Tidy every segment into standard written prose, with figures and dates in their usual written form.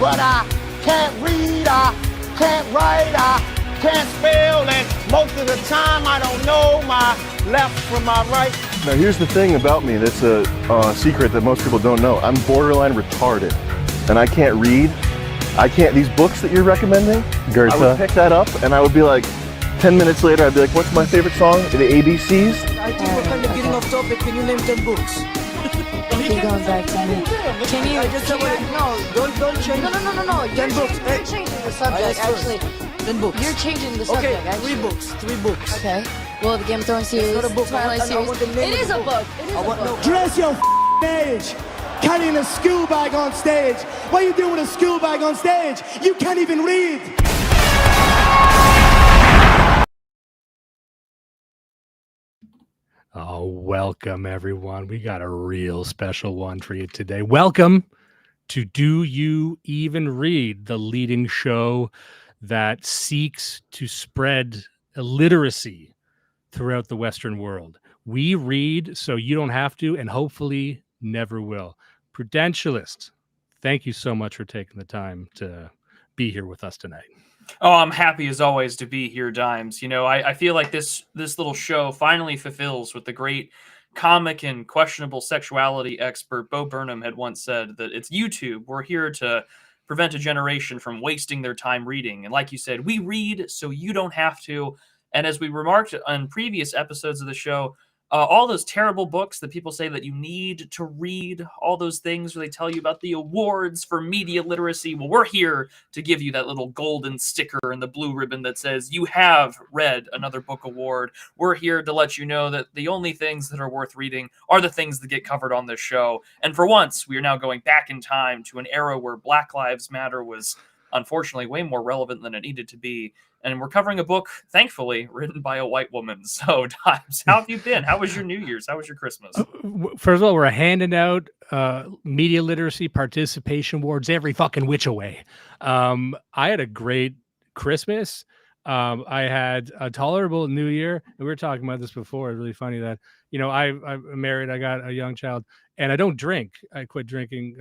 but I can't read, I can't write, I can't spell, and most of the time I don't know my left from my right. Now here's the thing about me that's a secret that most people don't know. I'm borderline retarded, and I can't read. These books that you're recommending, Goethe, I would pick that up and I would be like, 10 minutes later, I'd be like, what's my favorite song? The ABCs? I think we're kind of getting off topic. Can you name 10 books? Keep going back to me. Can you? I just don't don't change. No. 10 books. You're changing the subject, actually. 10 books. You're changing the subject, okay, actually. 3 books. Okay. Well, the Game of Thrones series, not a book. Twilight series. It is a book. Dress your age. Carrying a school bag on stage. What are you doing with a school bag on stage? You can't even read. Oh, welcome everyone. We got a real special one for you today. Welcome to Do You Even Read, the leading show that seeks to spread illiteracy throughout the Western world. We read so you don't have to, and hopefully never will. Prudentialist, thank you so much for taking the time to be here with us tonight. Oh, I'm happy as always to be here, Dimes. You know, I feel like this little show finally fulfills what the great comic and questionable sexuality expert Bo Burnham had once said, that it's YouTube. We're here to prevent a generation from wasting their time reading. And like you said, we read so you don't have to. And as we remarked on previous episodes of the show, all those terrible books that people say that you need to read, all those things where they tell you about the awards for media literacy. Well, we're here to give you that little golden sticker and the blue ribbon that says you have read another book award. We're here to let you know that the only things that are worth reading are the things that get covered on this show. And for once, we are now going back in time to an era where Black Lives Matter was unfortunately way more relevant than it needed to be. And we're covering a book, thankfully, written by a white woman. So, Dimes, how have you been? How was your New Year's? How was your Christmas? First of all, we're handing out media literacy participation awards every fucking which away. I had a great Christmas. I had a tolerable New Year. And we were talking about this before. It's really funny that, you know, I'm married. I got a young child. And I don't drink. I quit drinking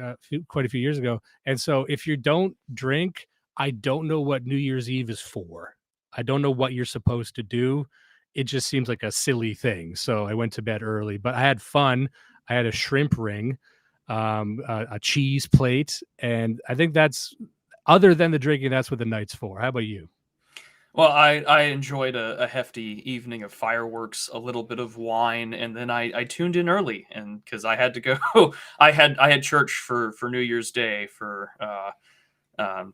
quite a few years ago. And so if you don't drink, I don't know what New Year's Eve is for. I don't know what you're supposed to do. It just seems like a silly thing. So I went to bed early, but I had fun. I had a shrimp ring, a cheese plate. And I think that's, other than the drinking, that's what the night's for. How about you? Well, I enjoyed a hefty evening of fireworks, a little bit of wine, and then I tuned in early, and because I had to go, I had church for New Year's Day for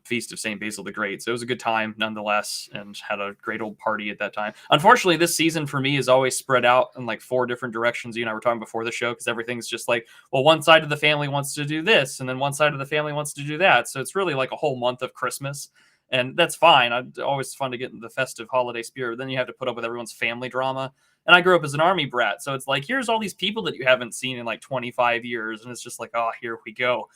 Feast of St. Basil the Great. So it was a good time nonetheless, and had a great old party at that time. Unfortunately, this season for me is always spread out in like 4 different directions. You and I were talking before the show, because everything's just like, well, one side of the family wants to do this, and then one side of the family wants to do that. So it's really like a whole month of Christmas. And that's fine. It's always fun to get in the festive holiday spirit. Then you have to put up with everyone's family drama. And I grew up as an army brat. So it's like, here's all these people that you haven't seen in like 25 years. And it's just like, oh, here we go.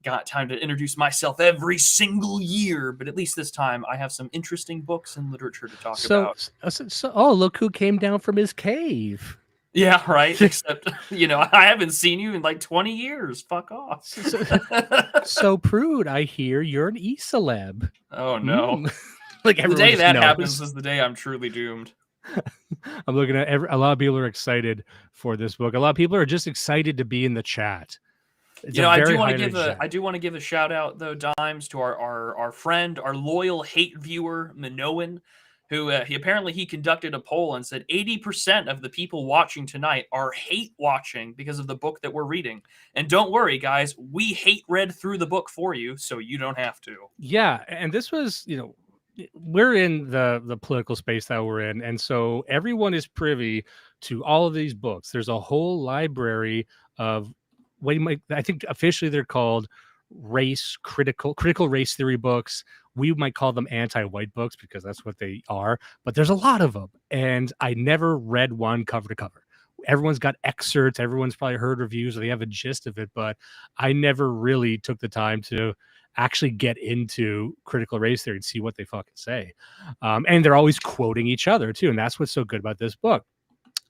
Got time to introduce myself every single year. But at least this time I have some interesting books and literature to talk about. So, oh, look who came down from his cave. Yeah, right. Except, you know, I haven't seen you in like 20 years. Fuck off. So Prude, I hear you're an e-celeb. Oh, no. Like the day that knows. happens is the day I'm truly doomed. I'm looking at a lot of people are excited for this book. A lot of people are just excited to be in the chat. It's I do want to give a shout out though, Dimes, to our friend, our loyal hate viewer, Minoan, who he conducted a poll and said 80% of the people watching tonight are hate watching because of the book that we're reading. And don't worry, guys, we hate read through the book for you, so you don't have to. Yeah, and this was, you know, we're in the political space that we're in, and so everyone is privy to all of these books. There's a whole library of what you might, I think officially they're called critical race theory books. We might call them anti-white books because that's what they are, but there's a lot of them, and I never read one cover to cover. Everyone's got excerpts, everyone's probably heard reviews, or they have a gist of it, but I never really took the time to actually get into critical race theory and see what they fucking say. And they're always quoting each other too, and that's what's so good about this book,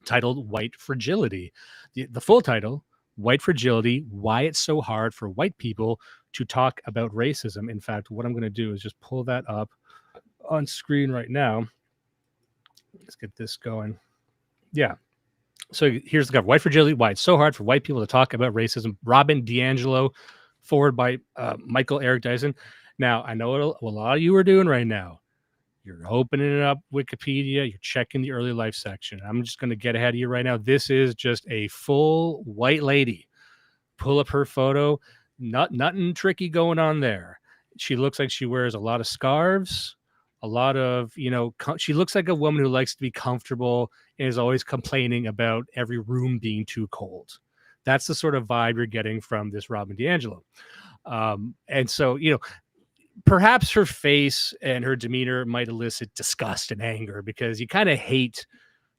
titled White Fragility. The full title, White Fragility, Why It's So Hard for White People to Talk About Racism. In fact, what I'm going to do is just pull that up on screen right now. Let's get this going. Yeah. So here's the cover. White Fragility, Why It's So Hard for White People to Talk About Racism. Robin DiAngelo, forward by Michael Eric Dyson. Now, I know what a lot of you are doing right now. You're opening up Wikipedia. You're checking the early life section. I'm just going to get ahead of you right now. This is just a full white lady. Pull up her photo. Nothing tricky going on there. She looks like she wears a lot of scarves, a lot of, she looks like a woman who likes to be comfortable and is always complaining about every room being too cold. That's the sort of vibe you're getting from this Robin DiAngelo. And so, perhaps her face and her demeanor might elicit disgust and anger because you kind of hate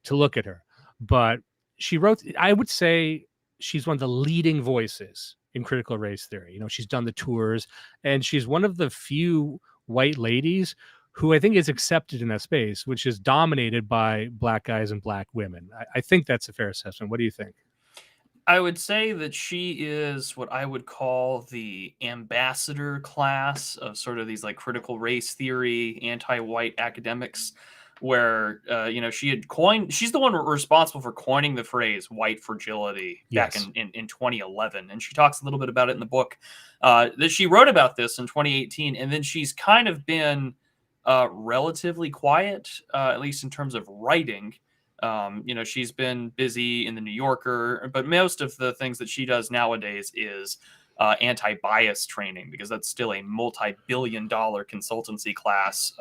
to look at her. But she wrote, I would say she's one of the leading voices in critical race theory. She's done the tours, and she's one of the few white ladies who I think is accepted in that space, which is dominated by Black guys and Black women. I think that's a fair assessment. What do you think? I would say that she is what I would call the ambassador class of sort of these like critical race theory, anti-white academics, where, she's the one responsible for coining the phrase white fragility back in 2011. And she talks a little bit about it in the book that she wrote about this in 2018. And then she's kind of been relatively quiet, at least in terms of writing. She's been busy in the New Yorker, but most of the things that she does nowadays is anti-bias training, because that's still a multi-billion-dollar consultancy class,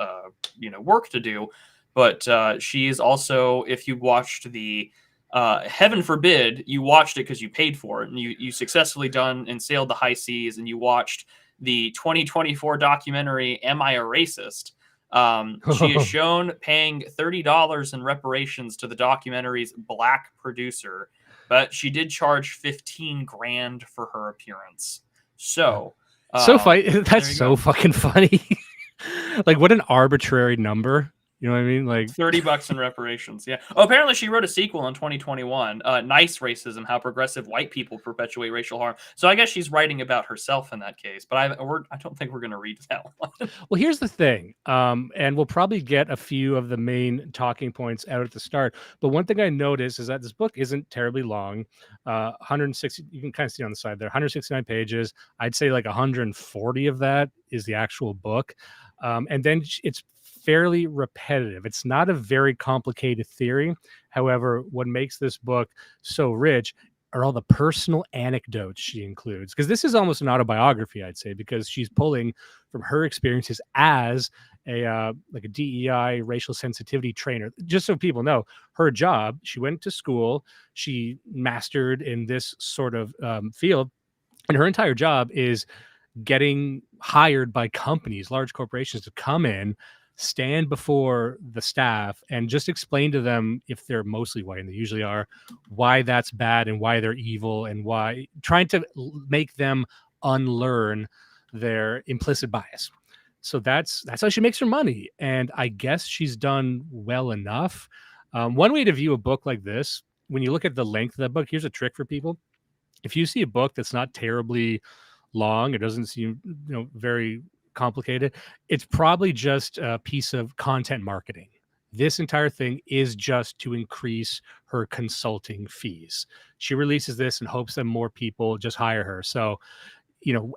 work to do. But she is also, if you watched the, heaven forbid, you watched it because you paid for it, and you successfully done and sailed the high seas, and you watched the 2024 documentary, Am I a Racist? She is shown paying $30 in reparations to the documentary's Black producer, but she did charge $15,000 for her appearance. So, that's so fucking funny. Like, what an arbitrary number. You know what I mean? Like $30 in reparations. Yeah. Oh, apparently she wrote a sequel in 2021. Nice Racism: How Progressive White People Perpetuate Racial Harm. So I guess she's writing about herself in that case. But I don't think we're going to read that one. Well, here's the thing, and we'll probably get a few of the main talking points out at the start. But one thing I noticed is that this book isn't terribly long. 160. You can kind of see on the side there. 169 pages. I'd say like 140 of that is the actual book, and then it's fairly repetitive. It's not a very complicated theory. However, what makes this book so rich are all the personal anecdotes she includes, because this is almost an autobiography, I'd say, because she's pulling from her experiences as a DEI racial sensitivity trainer. Just so people know, her job, she went to school, she mastered in this sort of field, and her entire job is getting hired by companies, large corporations, to come in, stand before the staff and just explain to them, if they're mostly white, and they usually are, why that's bad and why they're evil, and why, trying to make them unlearn their implicit bias. So that's how she makes her money. And I guess she's done well enough. One way to view a book like this, when you look at the length of that book, here's a trick for people. If you see a book that's not terribly long, it doesn't seem very complicated, it's probably just a piece of content marketing. This entire thing is just to increase her consulting fees. She releases this in hopes that more people just hire her. So,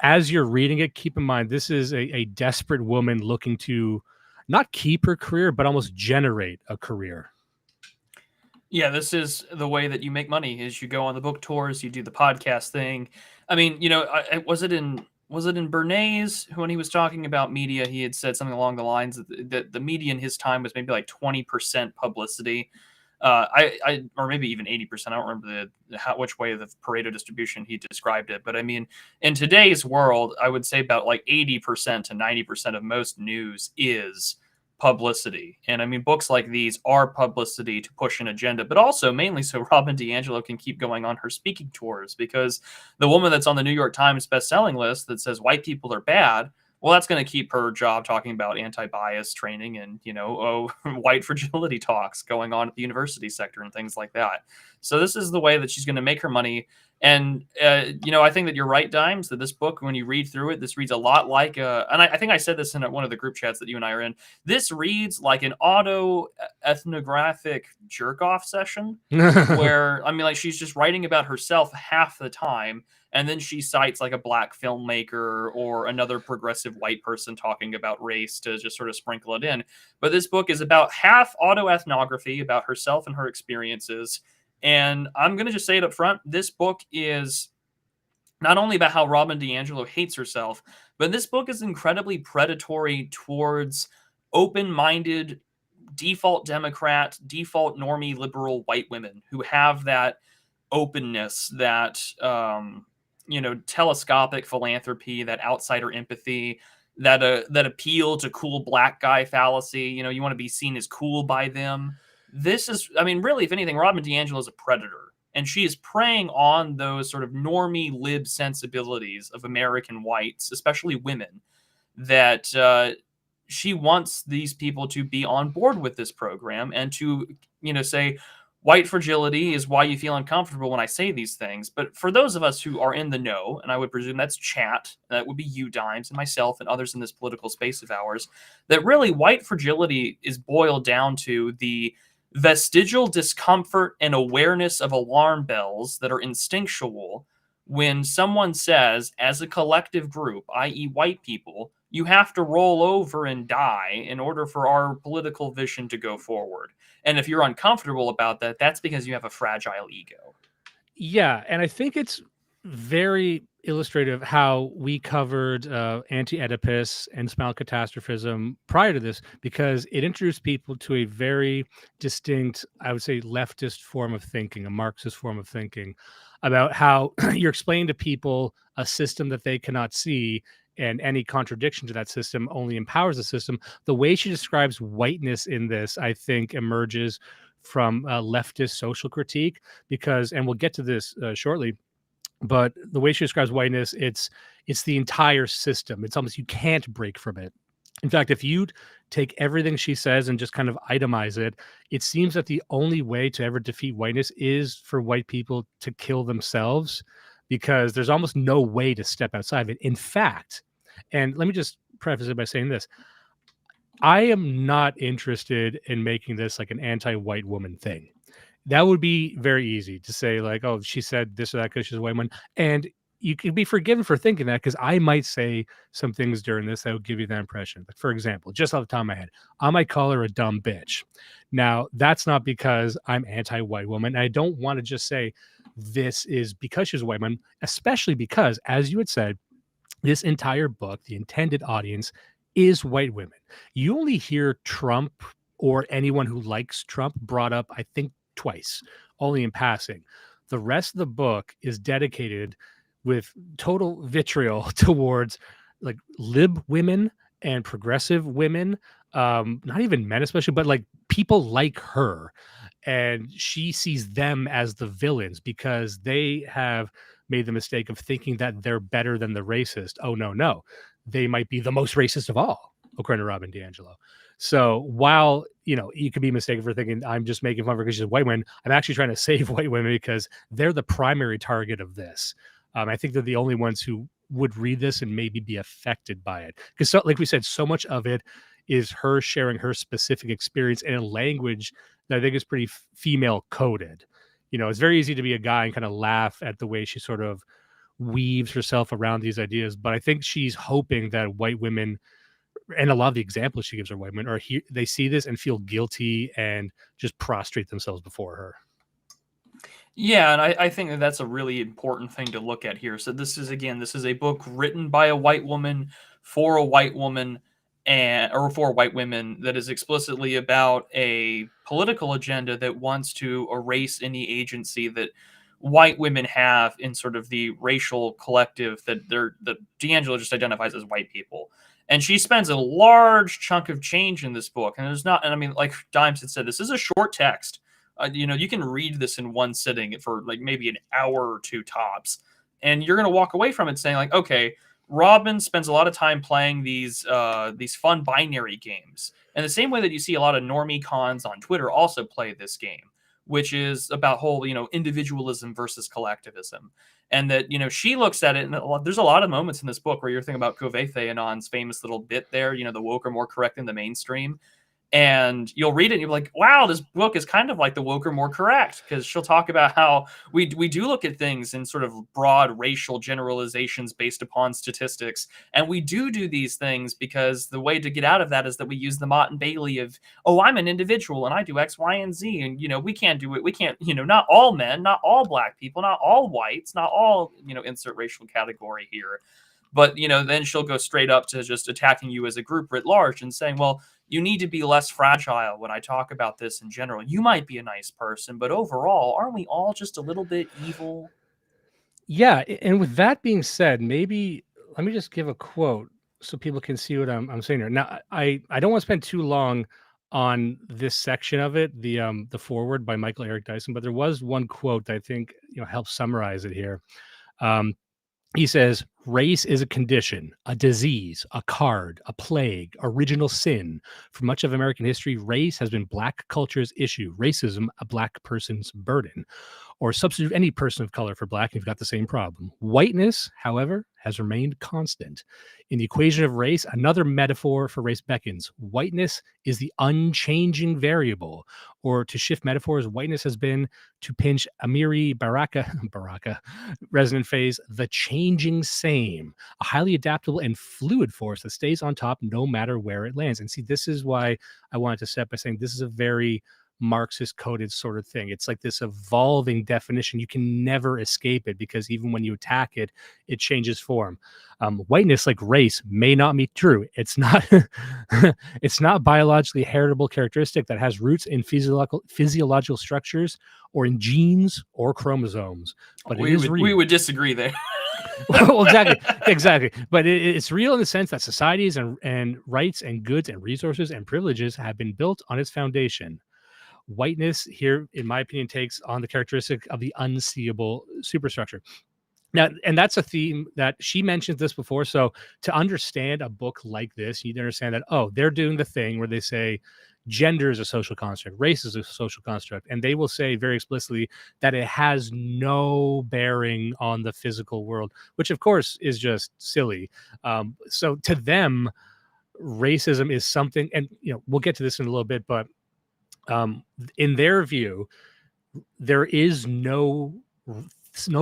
as you're reading it, keep in mind, this is a desperate woman looking to not keep her career, but almost generate a career. Yeah, this is the way that you make money, is you go on the book tours, you do the podcast thing. I mean, was it in Bernays, when he was talking about media, he had said something along the lines that the media in his time was maybe like 20% publicity, or maybe even 80%. I don't remember which way of the Pareto distribution he described it. But I mean, in today's world, I would say about like 80% to 90% of most news is publicity. And I mean, books like these are publicity to push an agenda, but also mainly so Robin DiAngelo can keep going on her speaking tours, because the woman that's on the New York Times bestselling list that says white people are bad, well, that's going to keep her job talking about anti-bias training and, white fragility talks going on at the university sector and things like that. So this is the way that she's going to make her money. And I think that you're right, Dimes, that this book, when you read through it, this reads a lot like and I think I said this in one of the group chats that you and I are in. This reads like an ethnographic jerk off session where, I mean, like, she's just writing about herself half the time, and then she cites like a black filmmaker or another progressive white person talking about race to just sort of sprinkle it in. But this book is about half autoethnography about herself and her experiences. And I'm going to just say it up front. This book is not only about how Robin DiAngelo hates herself, but this book is incredibly predatory towards open-minded, default Democrat, default normie liberal white women who have that openness, that telescopic philanthropy, that outsider empathy, that appeal to cool black guy fallacy. You want to be seen as cool by them. This is, I mean, really, if anything, Robin DiAngelo is a predator, and she is preying on those sort of normie lib sensibilities of American whites, especially women, that she wants these people to be on board with this program and to, say, white fragility is why you feel uncomfortable when I say these things. But for those of us who are in the know, and I would presume that's chat, that would be you, Dimes, and myself and others in this political space of ours, that really white fragility is boiled down to the vestigial discomfort and awareness of alarm bells that are instinctual when someone says, as a collective group, i.e. white people, you have to roll over and die in order for our political vision to go forward. And if you're uncomfortable about that, that's because you have a fragile ego. Yeah, and I think it's very illustrative how we covered anti-Oedipus and smile catastrophism prior to this, because it introduced people to a very distinct, I would say, leftist form of thinking, a Marxist form of thinking, about how you're explaining to people a system that they cannot see, and any contradiction to that system only empowers the system. The way she describes whiteness in this, I think, emerges from leftist social critique, because, and we'll get to this shortly, but the way she describes whiteness, it's the entire system. It's almost, you can't break from it. In fact, if you take everything she says and just kind of itemize it, it seems that the only way to ever defeat whiteness is for white people to kill themselves, because there's almost no way to step outside of it. In fact, and let me just preface it by saying this, I am not interested in making this like an anti-white woman thing. That would be very easy to say, like, oh, she said this or that because she's a white woman. And you can be forgiven for thinking that, because I might say some things during this that would give you that impression. But for example, just off the top of my head, I might call her a dumb bitch. Now, that's not because I'm anti-white woman. I don't want to just say this is because she's a white woman, especially because, as you had said, this entire book, the intended audience is white women. You only hear Trump or anyone who likes Trump brought up, I think, twice, only in passing. The rest of the book is dedicated with total vitriol towards like lib women and progressive women, not even men especially, but like people like her. And she sees them as the villains because they have made the mistake of thinking that they're better than the racist. Oh, no. They might be the most racist of all, according to Robin DiAngelo. So while, you could be mistaken for thinking I'm just making fun of her because she's a white woman, I'm actually trying to save white women because they're the primary target of this. I think they're the only ones who would read this and maybe be affected by it. Because like we said, so much of it is her sharing her specific experience in a language that I think is pretty female coded. It's very easy to be a guy and kind of laugh at the way she sort of weaves herself around these ideas. But I think she's hoping that white women, and a lot of the examples she gives are white women, they see this and feel guilty and just prostrate themselves before her. Yeah, and I think that that's a really important thing to look at here. So this is a book written by a white woman for a white woman, or for white women, that is explicitly about a political agenda that wants to erase any agency that white women have in sort of the racial collective that DiAngelo just identifies as white people. And she spends a large chunk of change in this book. And I mean, like Dimes had said, this is a short text. You can read this in one sitting for like maybe an hour or two tops. And you're going to walk away from it saying like, okay, Robin spends a lot of time playing these fun binary games. And the same way that you see a lot of normie cons on Twitter also play this game, which is about whole, individualism versus collectivism. And that, she looks at it, and there's a lot of moments in this book where you're thinking about Covey Theanon's famous little bit there, the woke are more correct than the mainstream. And you'll read it and you're like, wow, this book is kind of like the woke are more correct, because she'll talk about how we do look at things in sort of broad racial generalizations based upon statistics. And we do these things because the way to get out of that is that we use the Mott and Bailey of, oh, I'm an individual and I do X, Y, and Z. And, we can't do it. We can't, not all men, not all black people, not all whites, not all, insert racial category here. But, then she'll go straight up to just attacking you as a group writ large and saying, well, you need to be less fragile when I talk about this in general. You might be a nice person, but overall, aren't we all just a little bit evil? Yeah. And with that being said, maybe let me just give a quote so people can see what I'm saying here. Now, I don't want to spend too long on this section of it, the foreword by Michael Eric Dyson, but there was one quote that I think helps summarize it here. He says, race is a condition, a disease, a card, a plague, original sin. For much of American history, race has been black culture's issue, racism a black person's burden. Or substitute any person of color for black and you've got the same problem. Whiteness, however, has remained constant. In the equation of race, another metaphor for race beckons. Whiteness is the unchanging variable. Or to shift metaphors, whiteness has been, to pinch Amiri Baraka, resonant phase, the changing same, a highly adaptable and fluid force that stays on top no matter where it lands. And see, this is why I wanted to set by saying this is a very Marxist coded sort of thing. It's like this evolving definition. You can never escape it because even when you attack it, it changes form. Whiteness, like race, may not be true. It's not it's not biologically heritable characteristic that has roots in physiological structures or in genes or chromosomes. But we would disagree there. Well, exactly. But it's real in the sense that societies and rights and goods and resources and privileges have been built on its foundation. Whiteness here, in my opinion, takes on the characteristic of the unseeable superstructure. Now, and that's a theme that she mentions this before. So to understand a book like this, you need to understand that, oh, they're doing the thing where they say gender is a social construct, race is a social construct. And they will say very explicitly that it has no bearing on the physical world, which of course is just silly. So to them, racism is something, and we'll get to this in a little bit, but in their view, there is no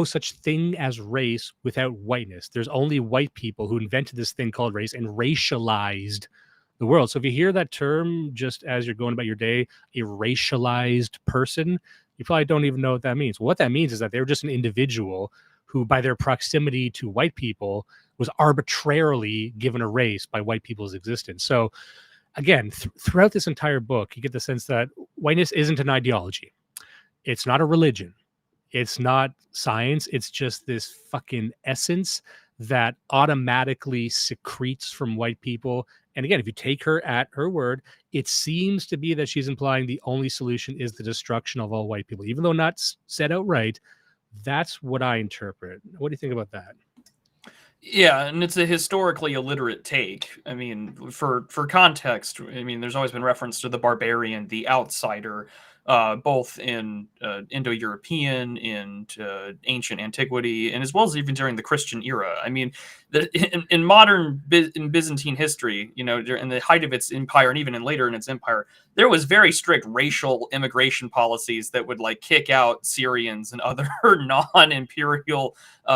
such thing as race without whiteness. There's only white people who invented this thing called race and racialized the world. So if you hear that term just as you're going about your day, a racialized person, you probably don't even know what that means. What that means is that they're just an individual who, by their proximity to white people, was arbitrarily given a race by white people's existence. So again, throughout this entire book, you get the sense that whiteness isn't an ideology. It's not a religion. It's not science. It's just this fucking essence that automatically secretes from white people. And again, if you take her at her word, it seems to be that she's implying the only solution is the destruction of all white people. Even though not said outright, that's what I interpret. What do you think about that? Yeah, and it's a historically illiterate take. I mean, for context, there's always been reference to the barbarian, the outsider, both in Indo-European and ancient antiquity, and as well as even during the Christian era. In modern Byzantine history, in the height of its empire, and even later in its empire, there was very strict racial immigration policies that would kick out Syrians and other non-imperial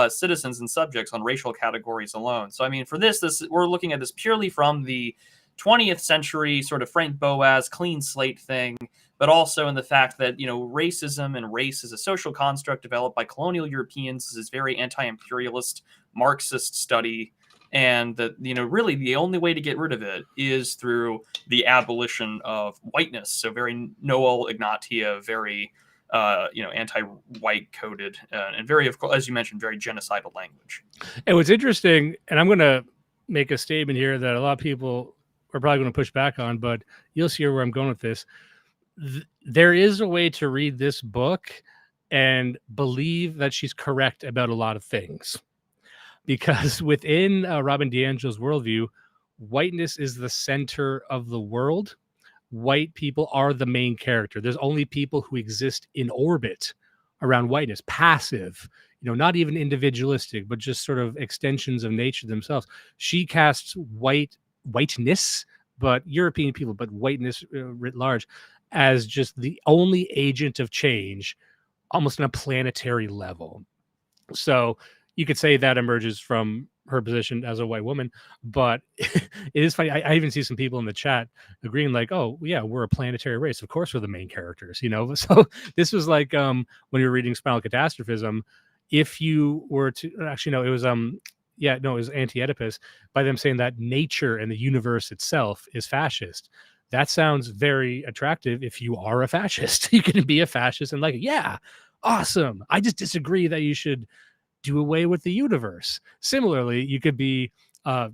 citizens and subjects on racial categories alone. So, for this we're looking at this purely from the 20th century sort of Frank Boas clean slate thing, but also in the fact that, racism and race is a social construct developed by colonial Europeans. This is very anti-imperialist Marxist study. And that, really the only way to get rid of it is through the abolition of whiteness. So very Noel Ignatia, very, anti-white coded and very, of course, as you mentioned, very genocidal language. And what's interesting, and I'm going to make a statement here that a lot of people are probably going to push back on, but you'll see where I'm going with this. There is a way to read this book and believe that she's correct about a lot of things. Because within Robin DiAngelo's worldview, whiteness is the center of the world. white people are the main character. There's only people who exist in orbit around whiteness, passive, not even individualistic, but just sort of extensions of nature themselves. She casts whiteness, but European people, but whiteness writ large, as just the only agent of change, almost on a planetary level. So you could say that emerges from her position as a white woman, but it is funny. I even see some people in the chat agreeing, like, oh yeah, we're a planetary race, of course we're the main characters. So this was like when you were reading Spinal Catastrophism, if you were to actually, no, it was it was Anti-Oedipus, by them saying that nature and the universe itself is fascist. That sounds very attractive. If you are a fascist, you can be a fascist and like, yeah, awesome. I just disagree that you should do away with the universe. Similarly, you could be a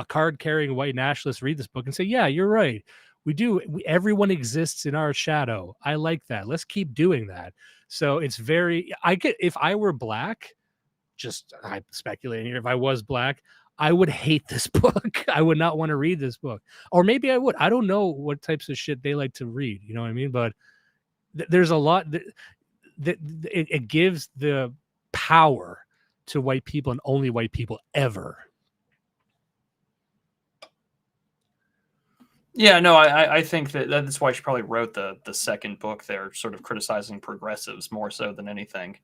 card-carrying white nationalist, read this book and say, yeah, you're right. Everyone exists in our shadow. I like that. Let's keep doing that. So it's if I were black, I'm speculating here, if I was black, I would hate this book. I would not want to read this book. Or maybe I would. I don't know what types of shit they like to read. You know what I mean? But there's a lot that it gives the power to white people and only white people ever. Yeah, no, I think that's why she probably wrote the second book there, sort of criticizing progressives more so than anything.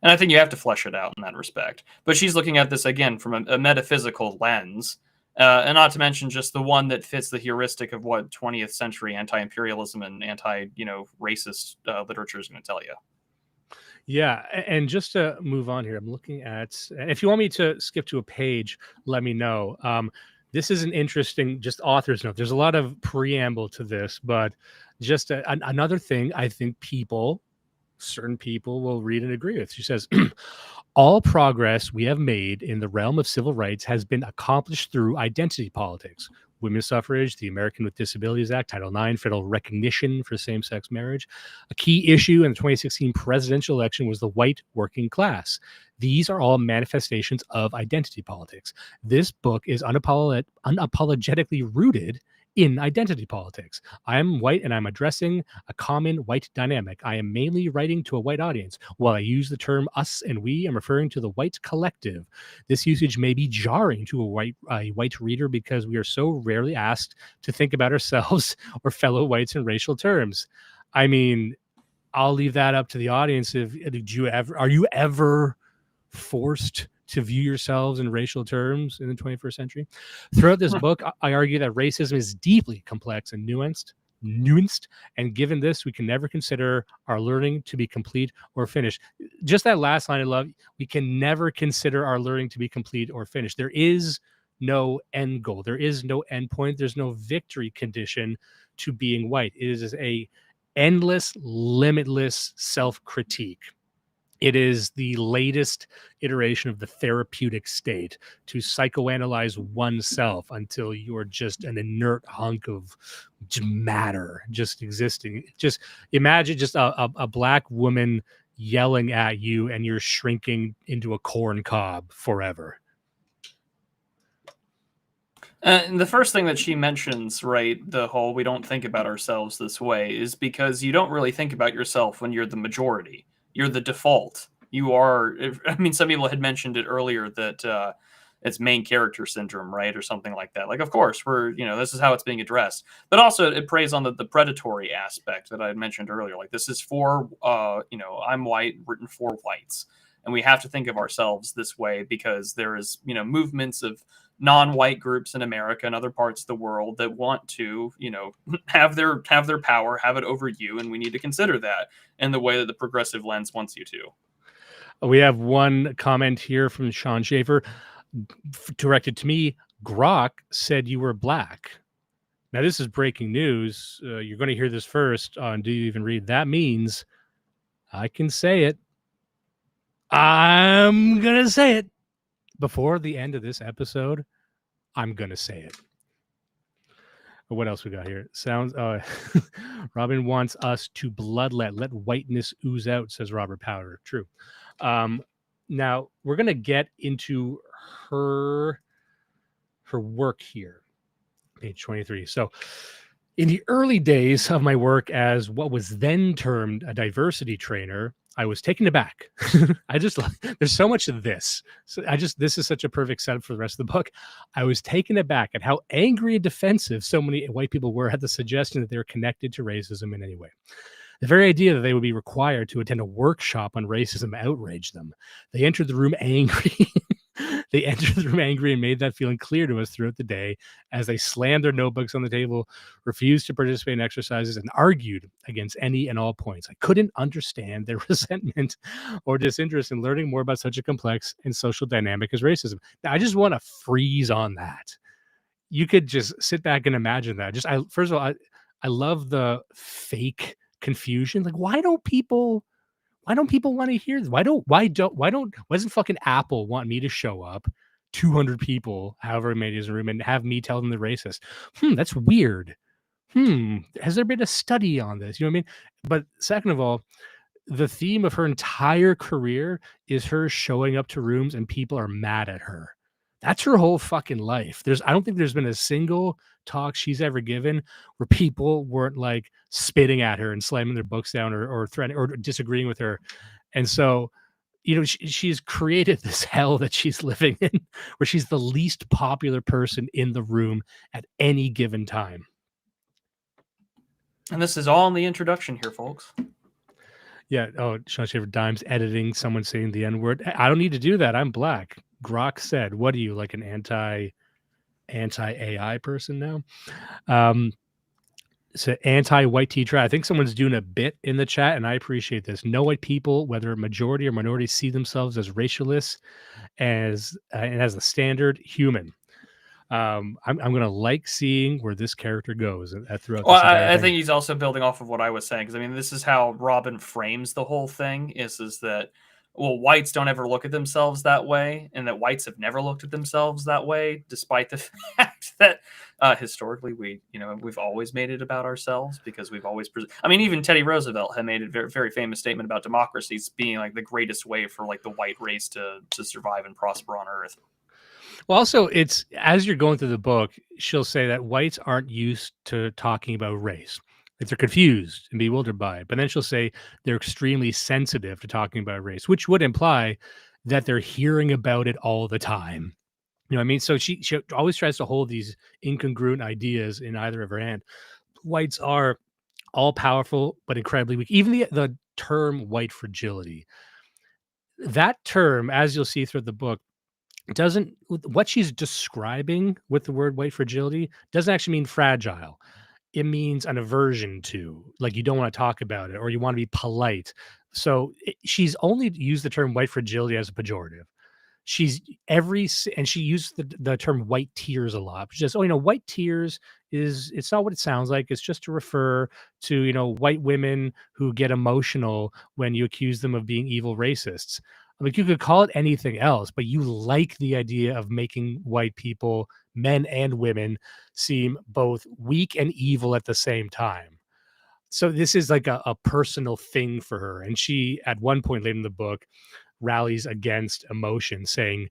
And I think you have to flesh it out in that respect. But she's looking at this, again, from a metaphysical lens, and not to mention just the one that fits the heuristic of what 20th century anti-imperialism and anti-racist literature is going to tell you. Yeah, and just to move on here, I'm looking at, if you want me to skip to a page, let me know. This is an interesting, just author's note. There's a lot of preamble to this, but just another thing I think certain people will read and agree with. She says, all progress we have made in the realm of civil rights has been accomplished through identity politics. Women's suffrage, the American with Disabilities Act, Title IX, federal recognition for same-sex marriage. A key issue in the 2016 presidential election was the white working class. These are all manifestations of identity politics. This book is unapologetically rooted in identity politics. I am white and I'm addressing a common white dynamic. I am mainly writing to a white audience. While I use the term us and we, I'm referring to the white collective. This usage may be jarring to a white reader because we are so rarely asked to think about ourselves or fellow whites in racial terms. I mean, I'll leave that up to the audience. Are you ever forced to view yourselves in racial terms in the 21st century? Throughout this book, I argue that racism is deeply complex and nuanced, and given this, we can never consider our learning to be complete or finished. Just that last line I love. We can never consider our learning to be complete or finished. There is no end goal. There is no end point. There's no victory condition to being white. It is a endless, limitless self-critique. It is the latest iteration of the therapeutic state, to psychoanalyze oneself until you're just an inert hunk of matter, just existing. Just imagine just a black woman yelling at you and you're shrinking into a corn cob forever. And the first thing that she mentions, right, the whole we don't think about ourselves this way, is because you don't really think about yourself when you're the majority. You're the default. You are, I mean, some people had mentioned it earlier that it's main character syndrome, right? Or something like that. Like, of course, this is how it's being addressed. But also it preys on the predatory aspect that I had mentioned earlier. Like, this is for, I'm white, written for whites. And we have to think of ourselves this way because there is, movements of non-white groups in America and other parts of the world that want to, have their power, have it over you. And we need to consider that in the way that the progressive lens wants you to. We have one comment here from Sean Schaefer directed to me. Grok said you were black. Now, this is breaking news. You're going to hear this first on Do You Even Read? That means I can say it. I'm going to say it. Before the end of this episode, I'm going to say it. What else we got here? Sounds. Robin wants us to bloodlet. Let whiteness ooze out, says Robert Powder. True. Now, we're going to get into her work here. Page 23. So In the early days of my work as what was then termed a diversity trainer, I was taken aback. There's so much of this. So this is such a perfect setup for the rest of the book. I was taken aback at how angry and defensive so many white people were at the suggestion that they're connected to racism in any way. The very idea that they would be required to attend a workshop on racism outraged them. They entered the room angry. They entered the room angry and made that feeling clear to us throughout the day as they slammed their notebooks on the table, refused to participate in exercises, and argued against any and all points. I couldn't understand their resentment or disinterest in learning more about such a complex and social dynamic as racism. Now, I just want to freeze on that. You could just sit back and imagine that. First of all, I love the fake confusion. Like, why don't people want to hear this? Why doesn't fucking Apple want me to show up 200 people, however many is in the room, and have me tell them they're racist? That's weird. Has there been a study on this? You know what I mean? But second of all, the theme of her entire career is her showing up to rooms and people are mad at her. That's her whole fucking life. I don't think there's been a single talk she's ever given where people weren't like spitting at her and slamming their books down or threatening or disagreeing with her. And so, you know, she's created this hell that she's living in where she's the least popular person in the room at any given time. And this is all in the introduction here, folks. Yeah. Oh, Sean Schaefer Dimes editing someone saying the N-word. I don't need to do that. I'm black. Grok said, what are you, like an anti-AI person now? So anti-white teacher. I think someone's doing a bit in the chat, and I appreciate this. No white people, whether majority or minority, see themselves as racialists and as the standard human. I'm going to like seeing where this character goes throughout. Well, I think he's also building off of what I was saying, because I mean, this is how Robin frames the whole thing: is that, well, whites don't ever look at themselves that way, and that whites have never looked at themselves that way, despite the fact that historically we've always made it about ourselves, because we've always I mean, even Teddy Roosevelt had made a very, very famous statement about democracy being like the greatest way for like the white race to survive and prosper on Earth. Well, also, it's as you're going through the book, she'll say that whites aren't used to talking about race. Like they're confused and bewildered by it. But then she'll say they're extremely sensitive to talking about race, which would imply that they're hearing about it all the time. You know what I mean? So she always tries to hold these incongruent ideas in either of her hand. Whites are all powerful, but incredibly weak. Even the term white fragility, that term, as you'll see through the book, what she's describing with the word white fragility doesn't actually mean fragile. It means an aversion to, like, you don't want to talk about it or you want to be polite. So she's only used the term white fragility as a pejorative. And she used the term white tears a lot. She says, white tears it's not what it sounds like. It's just to refer to, white women who get emotional when you accuse them of being evil racists. Like, you could call it anything else, but you like the idea of making white people, men and women, seem both weak and evil at the same time. So this is like a personal thing for her. And she, at one point later in the book, rallies against emotion, saying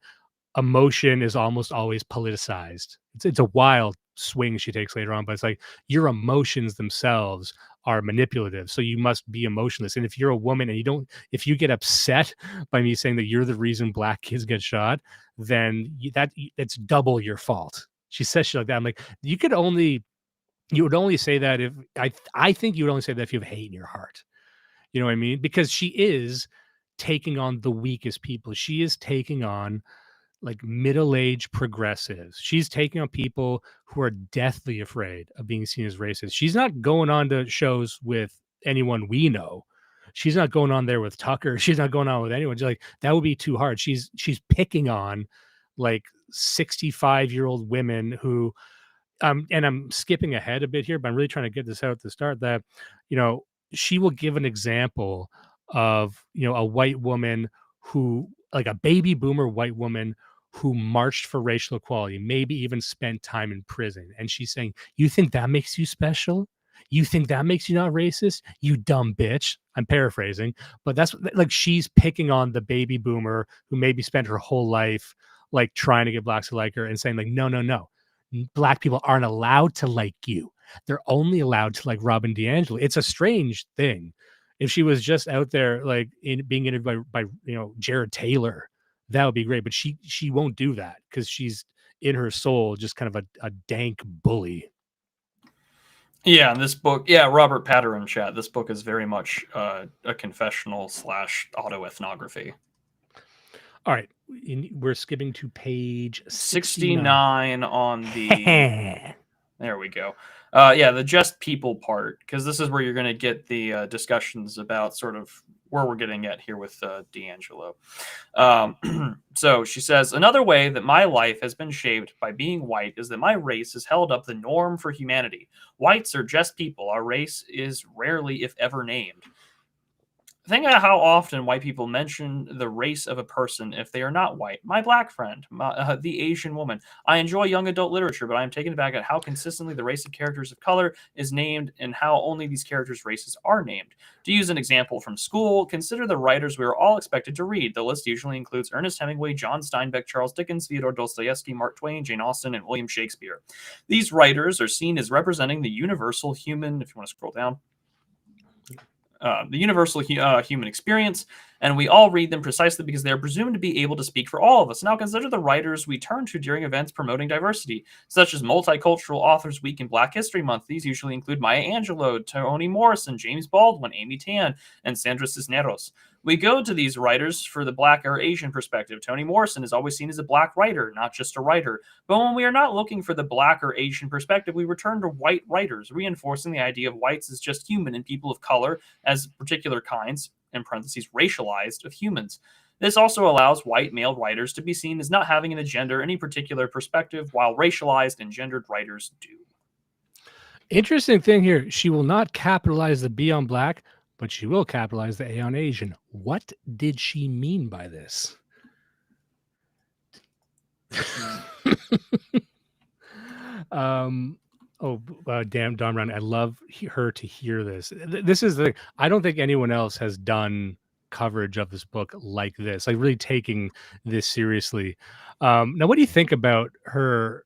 emotion is almost always politicized. It's a wild swing she takes later on, but it's like your emotions themselves are manipulative, so you must be emotionless. And if you're a woman and if you get upset by me saying that you're the reason black kids get shot, then it's double your fault. She says shit like that. I'm like, you would only say that if I think you would only say that if you have hate in your heart. You know what I mean? Because she is taking on the weakest people. She is taking on like middle-aged progressives. She's taking on people who are deathly afraid of being seen as racist. She's not going on to shows with anyone we know. She's not going on there with Tucker. She's not going on with anyone. She's like, that would be too hard. She's picking on like 65-year-old women who, and I'm skipping ahead a bit here, but I'm really trying to get this out at the start, that, she will give an example of, a white woman who, like a baby boomer white woman who marched for racial equality, maybe even spent time in prison. And she's saying, you think that makes you special? You think that makes you not racist? You dumb bitch. I'm paraphrasing, but that's like, she's picking on the baby boomer who maybe spent her whole life like trying to get blacks to like her and saying like, no. Black people aren't allowed to like you. they're only allowed to like Robin DiAngelo. It's a strange thing. If she was just out there like being interviewed by Jared Taylor, that would be great. But she won't do that because she's in her soul just kind of a dank bully. Yeah, this book, Robert Patter in chat. This book is very much a confessional / autoethnography. All right, we're skipping to page 69 on the. There we go. The just people part, because this is where you're going to get the discussions about sort of where we're getting at here with DiAngelo. So she says, another way that my life has been shaped by being white is that my race has held up the norm for humanity. Whites are just people. Our race is rarely, if ever, named. Think about how often white people mention the race of a person if they are not white. My black friend, the Asian woman. I enjoy young adult literature, but I am taken aback at how consistently the race of characters of color is named and how only these characters' races are named. To use an example from school, consider the writers we are all expected to read. The list usually includes Ernest Hemingway, John Steinbeck, Charles Dickens, Fyodor Dostoevsky, Mark Twain, Jane Austen, and William Shakespeare. These writers are seen as representing the universal human, if you want to scroll down, the universal human experience, and we all read them precisely because they are presumed to be able to speak for all of us. Now consider the writers we turn to during events promoting diversity, such as Multicultural Authors Week and Black History Month. These usually include Maya Angelou, Toni Morrison, James Baldwin, Amy Tan, and Sandra Cisneros. We go to these writers for the Black or Asian perspective. Toni Morrison is always seen as a Black writer, not just a writer. But when we are not looking for the Black or Asian perspective, we return to white writers, reinforcing the idea of whites as just human and people of color as particular kinds, in parentheses, racialized, of humans. This also allows white male writers to be seen as not having an agenda or any particular perspective, while racialized and gendered writers do. Interesting thing here. She will not capitalize the B on Black, but she will capitalize the A on Asian. What did she mean by this? Damn, Don Brown, I love her to hear this. This is the, I don't think anyone else has done coverage of this book like this, like really taking this seriously. Now, what do you think about her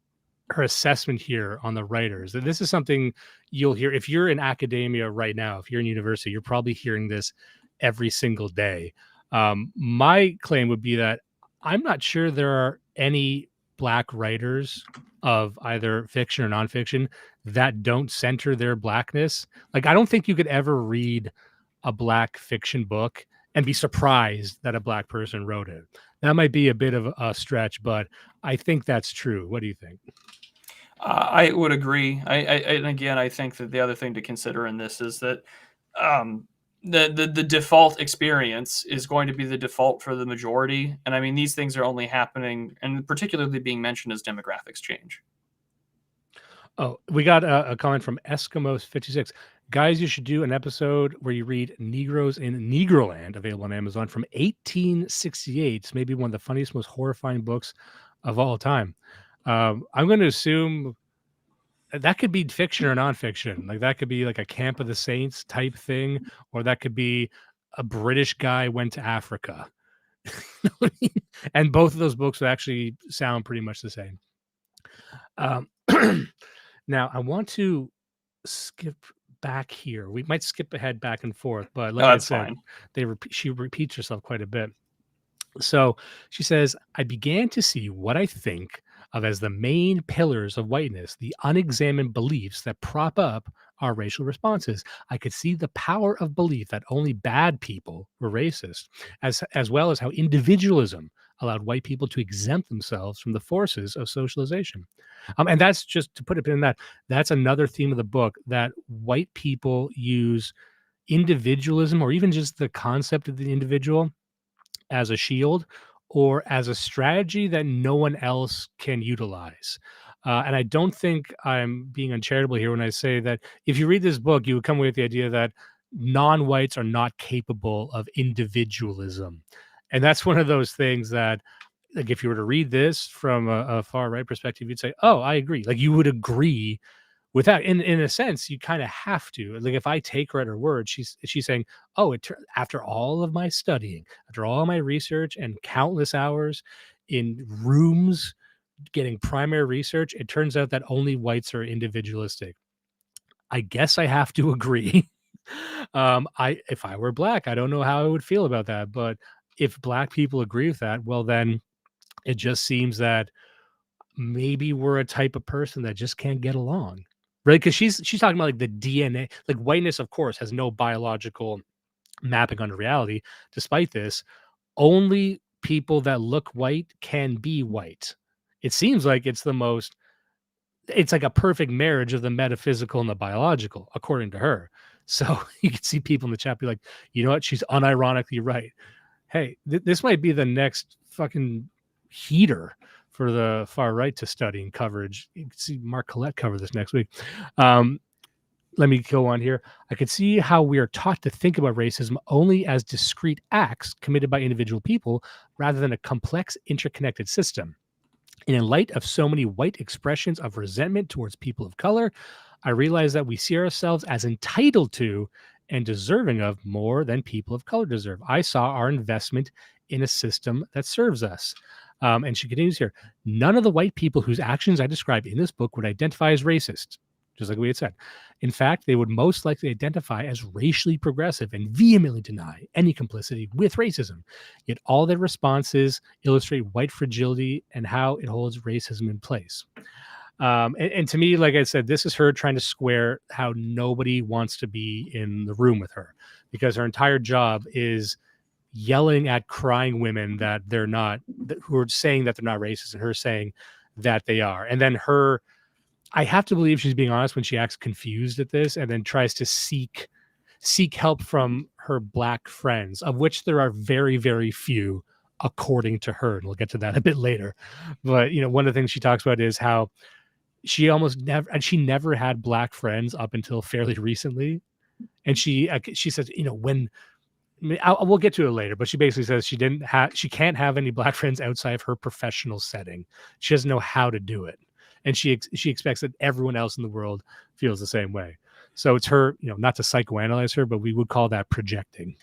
assessment here on the writers? This is something you'll hear if you're in academia right now. If you're in university, you're probably hearing this every single day. My claim would be that I'm not sure there are any Black writers of either fiction or nonfiction that don't center their Blackness. Like, I don't think you could ever read a Black fiction book and be surprised that a Black person wrote it. That might be a bit of a stretch, but I think that's true. What do you think? I would agree. And again, I think that the other thing to consider in this is that the default experience is going to be the default for the majority. And I mean, these things are only happening and particularly being mentioned as demographics change. Oh, we got a comment from Eskimos56. Guys, you should do an episode where you read Negroes in Negroland, available on Amazon, from 1868. It's maybe one of the funniest, most horrifying books of all time. I'm going to assume that could be fiction or nonfiction. Like, that could be like a Camp of the Saints type thing, or that could be a British guy went to Africa. And both of those books would actually sound pretty much the same. Now, I want to skip back here. We might skip ahead back and forth, but like I said, she repeats herself quite a bit. So she says, I began to see what I think of as the main pillars of whiteness, the unexamined beliefs that prop up our racial responses. I could see the power of belief that only bad people were racist, as well as how individualism allowed white people to exempt themselves from the forces of socialization. And that's just to put it in that, that's another theme of the book, that white people use individualism, or even just the concept of the individual, as a shield or as a strategy that no one else can utilize. And I don't think I'm being uncharitable here when I say that if you read this book, you would come away with the idea that non-whites are not capable of individualism. And that's one of those things that, like, if you were to read this from a far right perspective, you'd say, oh, I agree. Like, you would agree with that. In a sense, you kind of have to. Like, if I take her at her word, she's saying, oh, after all of my studying, after all my research and countless hours in rooms getting primary research, it turns out that only whites are individualistic. I guess I have to agree. If I were black, I don't know how I would feel about that. But if black people agree with that, well, then it just seems that maybe we're a type of person that just can't get along, right? Because she's talking about like the DNA, like whiteness, of course, has no biological mapping onto reality. Despite this, only people that look white can be white. It seems like it's like a perfect marriage of the metaphysical and the biological, according to her. So you can see people in the chat be like, you know what? She's unironically right. Hey, this might be the next fucking heater for the far right to study and coverage. You can see Mark Collette cover this next week. Let me go on here. I could see how we are taught to think about racism only as discrete acts committed by individual people rather than a complex, interconnected system. And in light of so many white expressions of resentment towards people of color, I realize that we see ourselves as entitled to and deserving of more than people of color deserve. I saw our investment in a system that serves us. And she continues here. None of the white people whose actions I describe in this book would identify as racist, just like we had said. In fact, they would most likely identify as racially progressive and vehemently deny any complicity with racism. Yet all their responses illustrate white fragility and how it holds racism in place. And to me, like I said, this is her trying to square how nobody wants to be in the room with her, because her entire job is yelling at crying women that they're not, who are saying that they're not racist, and her saying that they are. And then I have to believe she's being honest when she acts confused at this and then tries to seek help from her black friends, of which there are very, very few, according to her. And we'll get to that a bit later. But, one of the things she talks about is how she never had black friends up until fairly recently. And she says, we'll get to it later, but she basically says she can't have any black friends outside of her professional setting. She doesn't know how to do it. And she expects that everyone else in the world feels the same way. So it's her, not to psychoanalyze her, but we would call that projecting.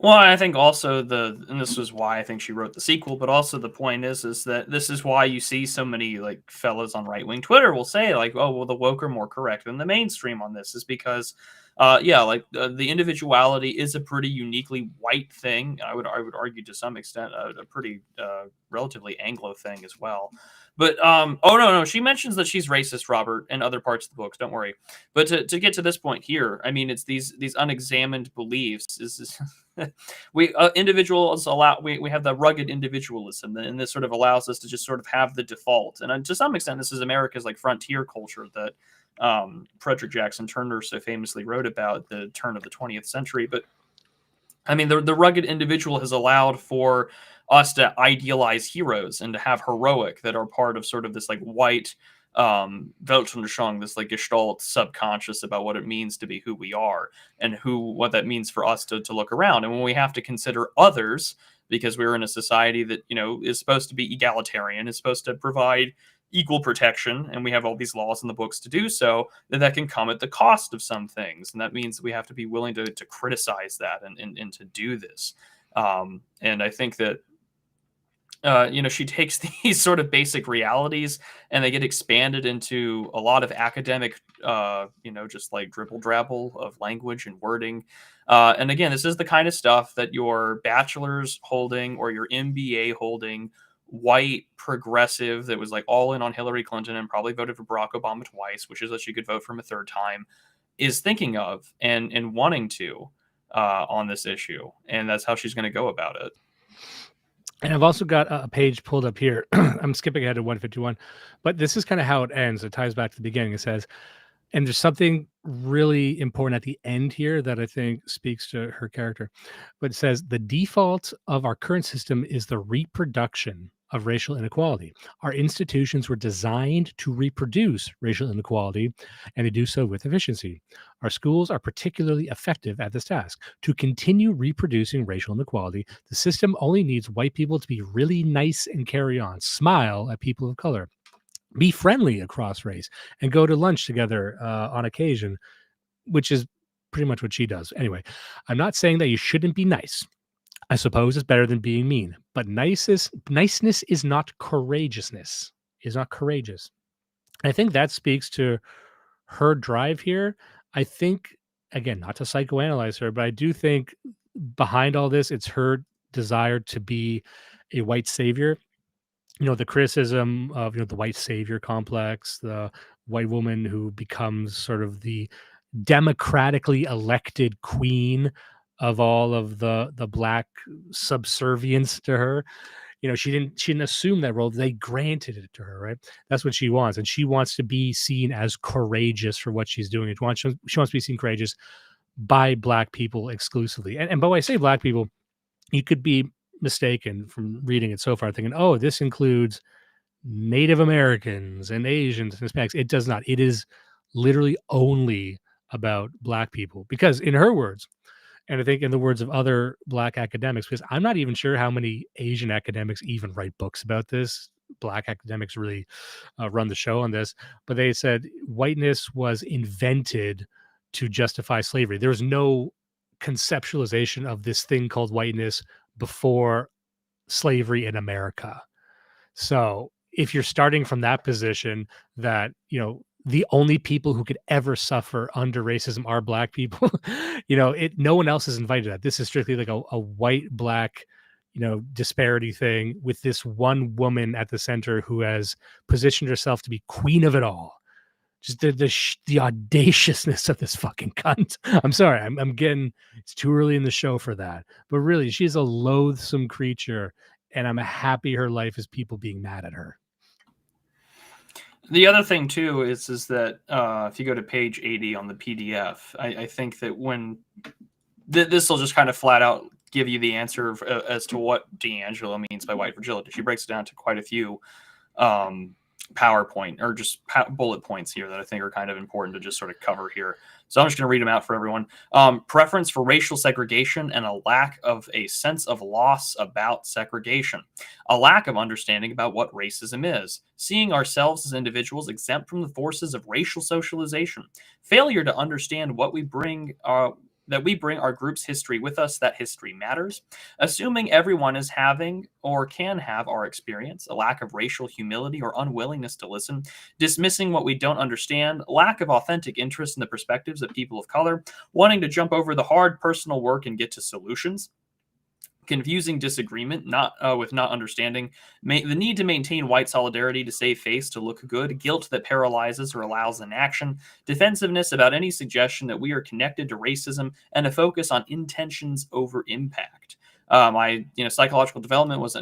Well, I think also and this was why I think she wrote the sequel, but also the point is that this is why you see so many like fellas on right-wing Twitter will say like, oh, well, the woke are more correct than the mainstream on this, is because, the individuality is a pretty uniquely white thing. I would argue to some extent a pretty relatively Anglo thing as well. But no, she mentions that she's racist, Robert, in other parts of the books. Don't worry. But to get to this point here, I mean, it's these unexamined beliefs. Individuals we have the rugged individualism, and this sort of allows us to just sort of have the default. And to some extent, this is America's like frontier culture that Frederick Jackson Turner so famously wrote about at the turn of the 20th century. But I mean, the rugged individual has allowed for us to idealize heroes and to have heroic that are part of sort of this like white Weltanschauung, this like Gestalt subconscious about what it means to be who we are and what that means for us to look around. And when we have to consider others, because we're in a society that, is supposed to be egalitarian, is supposed to provide equal protection, and we have all these laws in the books to do so, that can come at the cost of some things. And that means that we have to be willing to criticize that and to do this. And I think that, she takes these sort of basic realities and they get expanded into a lot of academic, just like dribble drabble of language and wording. And again, this is the kind of stuff that your bachelor's holding or your MBA holding white progressive that was like all in on Hillary Clinton and probably voted for Barack Obama twice, which is that she could vote for him a third time, is thinking of and wanting to on this issue. And that's how she's going to go about it. And I've also got a page pulled up here. I'm skipping ahead to 151, but this is kind of how it ends. It ties back to the beginning. It says, and there's something really important at the end here that I think speaks to her character. But it says, the default of our current system is the reproduction of racial inequality. Our institutions were designed to reproduce racial inequality, and they do so with efficiency. Our schools are particularly effective at this task. To continue reproducing racial inequality, the system only needs white people to be really nice and carry on, smile at people of color, be friendly across race, and go to lunch together on occasion, which is pretty much what she does. Anyway, I'm not saying that you shouldn't be nice. I suppose it's better than being mean, but niceness is not courageousness, is not courageous. And I think that speaks to her drive here, I think, again, not to psychoanalyze her, but I do think behind all this, it's her desire to be a white savior. The criticism of, the white savior complex, the white woman who becomes sort of the democratically elected queen of all of the black subservience to her. She didn't assume that role. They granted it to her, right? That's what she wants. And she wants to be seen as courageous for what she's doing. She wants to be seen courageous by black people exclusively. And by the way, I say black people, you could be mistaken from reading it so far, thinking, oh, this includes Native Americans and Asians and Hispanics. It does not. It is literally only about black people, because in her words, and I think in the words of other black academics, because I'm not even sure how many Asian academics even write books about this. Black academics really run the show on this, but they said whiteness was invented to justify slavery. There was no conceptualization of this thing called whiteness before slavery in America. So if you're starting from that position that, the only people who could ever suffer under racism are black people, no one else is invited to that. This is strictly like a white black, disparity thing with this one woman at the center who has positioned herself to be queen of it all. Just the audaciousness of this fucking cunt. I'm sorry. I'm getting, it's too early in the show for that. But really, she's a loathsome creature, and I'm happy her life is people being mad at her. The other thing too is that if you go to page 80 on the PDF, I think that when this will just kind of flat out give you the answer as to what DiAngelo means by white fragility. She breaks it down to quite a few PowerPoint or just bullet points here that I think are kind of important to just sort of cover here. So I'm just going to read them out for everyone. Preference for racial segregation and a lack of a sense of loss about segregation. A lack of understanding about what racism is. Seeing ourselves as individuals exempt from the forces of racial socialization. Failure to understand what we bring that we bring our group's history with us, that history matters. Assuming everyone is having or can have our experience, a lack of racial humility or unwillingness to listen, dismissing what we don't understand, lack of authentic interest in the perspectives of people of color, wanting to jump over the hard personal work and get to solutions. Confusing disagreement, with not understanding, the need to maintain white solidarity to save face, to look good, guilt that paralyzes or allows inaction, defensiveness about any suggestion that we are connected to racism, and a focus on intentions over impact. Psychological development was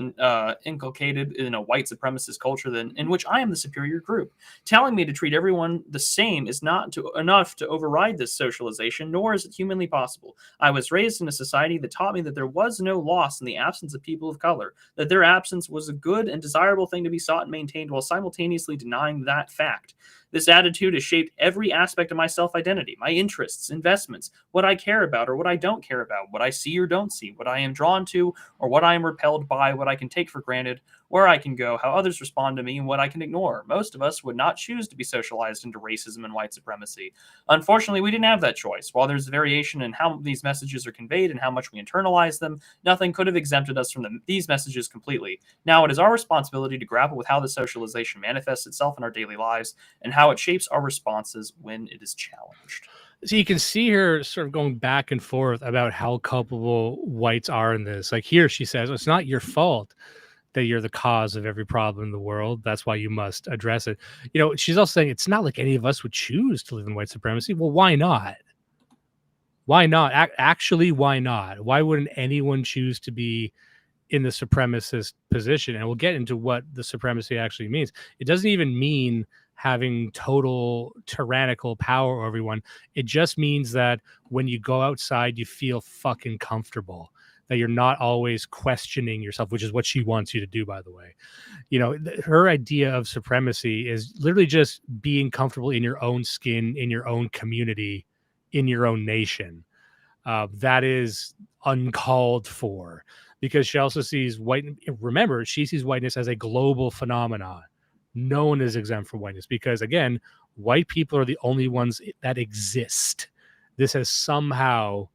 inculcated in a white supremacist culture in which I am the superior group. Telling me to treat everyone the same is not enough to override this socialization, nor is it humanly possible. I was raised in a society that taught me that there was no loss in the absence of people of color, that their absence was a good and desirable thing to be sought and maintained while simultaneously denying that fact. This attitude has shaped every aspect of my self-identity, my interests, investments, what I care about or what I don't care about, what I see or don't see, what I am drawn to or what I am repelled by, what I can take for granted, where I can go, how others respond to me, and what I can ignore. Most of us would not choose to be socialized into racism and white supremacy. Unfortunately, we didn't have that choice. While there's variation in how these messages are conveyed and how much we internalize them, nothing could have exempted us from these messages completely. Now it is our responsibility to grapple with how the socialization manifests itself in our daily lives and how it shapes our responses when it is challenged. So you can see her sort of going back and forth about how culpable whites are in this. Like here, she says, it's not your fault that you're the cause of every problem in the world. That's why you must address it. She's also saying it's not like any of us would choose to live in white supremacy. Well, why not? Why not? Actually, why not? Why wouldn't anyone choose to be in the supremacist position? And we'll get into what the supremacy actually means. It doesn't even mean having total tyrannical power over everyone. It just means that when you go outside, you feel fucking comfortable, that you're not always questioning yourself, which is what she wants you to do, by the way. Her idea of supremacy is literally just being comfortable in your own skin, in your own community, in your own nation. That is uncalled for, because she also sees she sees whiteness as a global phenomenon. No one is exempt from whiteness because, again, white people are the only ones that exist. This has somehow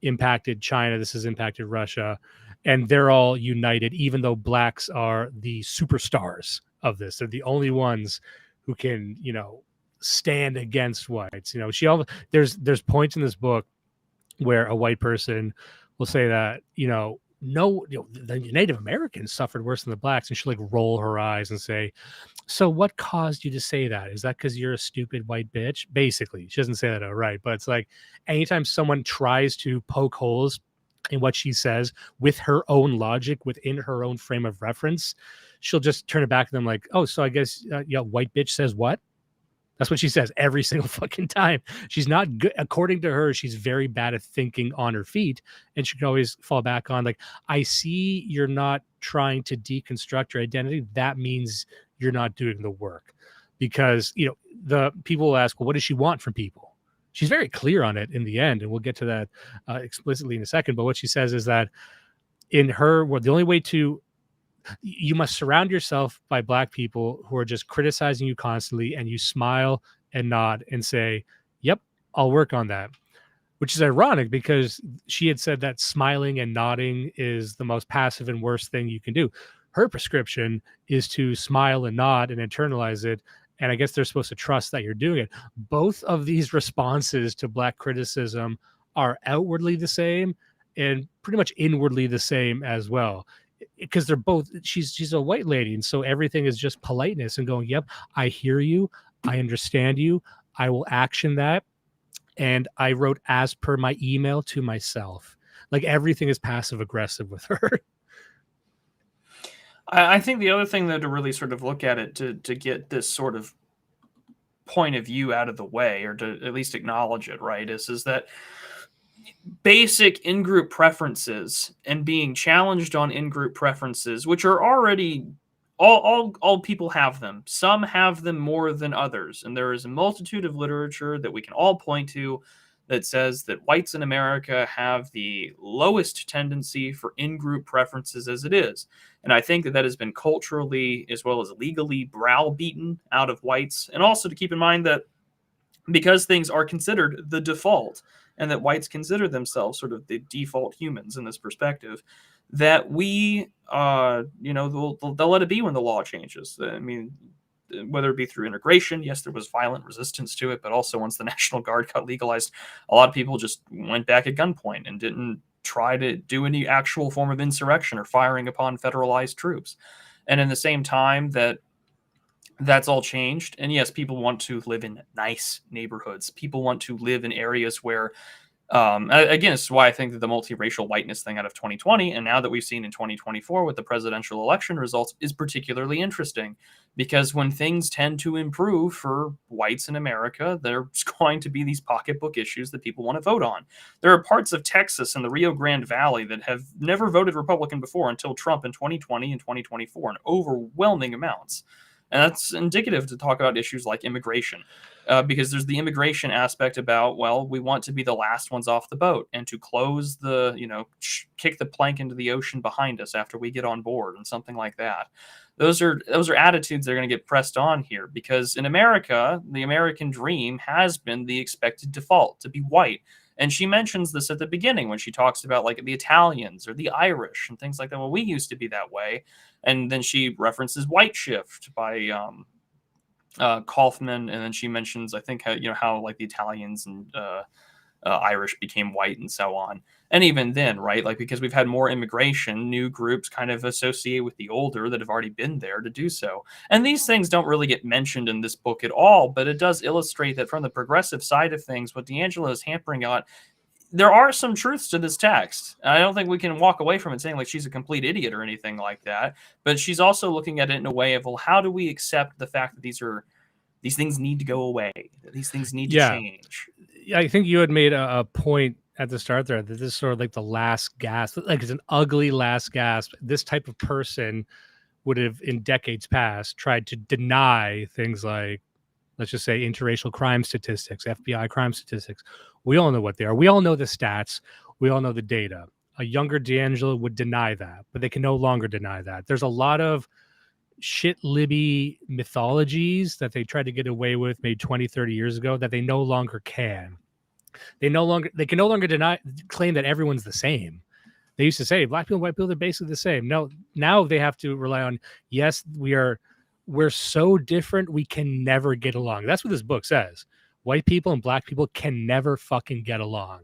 impacted China. This has impacted Russia, and they're all united, even though blacks are the superstars of this. They're the only ones who can, stand against whites. You know, there's points in this book where a white person will say that, the Native Americans suffered worse than the blacks, and she'll like roll her eyes and say, so what caused you to say that? Is that because you're a stupid white bitch? Basically, she doesn't say that outright, but it's like anytime someone tries to poke holes in what she says with her own logic within her own frame of reference, she'll just turn it back to them like, oh, so I guess white bitch says what? That's what she says every single fucking time. She's not good. According to her, she's very bad at thinking on her feet. And she can always fall back on like, I see you're not trying to deconstruct your identity. That means you're not doing the work. Because, the people will ask, well, what does she want from people? She's very clear on it in the end. And we'll get to that explicitly in a second. But what she says is that in her world, the only way you must surround yourself by black people who are just criticizing you constantly, and you smile and nod and say, yep, I'll work on that. Which is ironic because she had said that smiling and nodding is the most passive and worst thing you can do. Her prescription is to smile and nod and internalize it. And I guess they're supposed to trust that you're doing it. Both of these responses to black criticism are outwardly the same and pretty much inwardly the same as well. Because they're both, she's a white lady, and so everything is just politeness and going, yep, I hear you, I understand you, I will action that, and I wrote as per my email to myself. Like everything is passive aggressive with her. I think the other thing, though, to really sort of look at it, to get this sort of point of view out of the way, or to at least acknowledge it, right, is that basic in-group preferences and being challenged on in-group preferences, which are already all people have them. Some have them more than others, and there is a multitude of literature that we can all point to that says that whites in America have the lowest tendency for in-group preferences as it is. And I think that has been culturally as well as legally browbeaten out of whites. And also to keep in mind that because things are considered the default, and that whites consider themselves sort of the default humans in this perspective, that we, they'll let it be when the law changes. I mean, whether it be through integration, yes, there was violent resistance to it, but also once the National Guard got legalized, a lot of people just went back at gunpoint and didn't try to do any actual form of insurrection or firing upon federalized troops. And in the same time that's all changed. And yes, people want to live in nice neighborhoods. People want to live in areas where, again, this is why I think that the multiracial whiteness thing out of 2020, and now that we've seen in 2024 with the presidential election results, is particularly interesting. Because when things tend to improve for whites in America, there's going to be these pocketbook issues that people want to vote on. There are parts of Texas and the Rio Grande Valley that have never voted Republican before until Trump in 2020 and 2024 in overwhelming amounts. And that's indicative to talk about issues like immigration, because there's the immigration aspect about, well, we want to be the last ones off the boat and to close kick the plank into the ocean behind us after we get on board and something like that. Those are attitudes that are going to get pressed on here, because in America, the American dream has been the expected default to be white. And she mentions this at the beginning when she talks about like the Italians or the Irish and things like that. Well, we used to be that way. And then she references White Shift by Kaufman. And then she mentions, I think, how like the Italians and Irish became white and so on. And even then, right, like because we've had more immigration, new groups kind of associate with the older that have already been there to do so. And these things don't really get mentioned in this book at all, but it does illustrate that from the progressive side of things, what DiAngelo is hampering on, there are some truths to this text. I don't think we can walk away from it saying like she's a complete idiot or anything like that, but she's also looking at it in a way of, well, how do we accept the fact that these things need to go away, that these things need to change? I think you had made a point at the start there that this is sort of like the last gasp, like it's an ugly last gasp. This type of person would have in decades past tried to deny things like, let's just say, interracial crime statistics, FBI crime statistics. We all know what they are. We all know the stats. We all know the data. A younger DiAngelo would deny that, but they can no longer deny that. There's a lot of shit libby mythologies that they tried to get away with maybe 20, 30 years ago that they no longer can. They can no longer claim that everyone's the same. They used to say black people and white people are basically the same. No, now they have to rely on, yes, we are we're so different, we can never get along. That's what this book says. White people and black people can never fucking get along.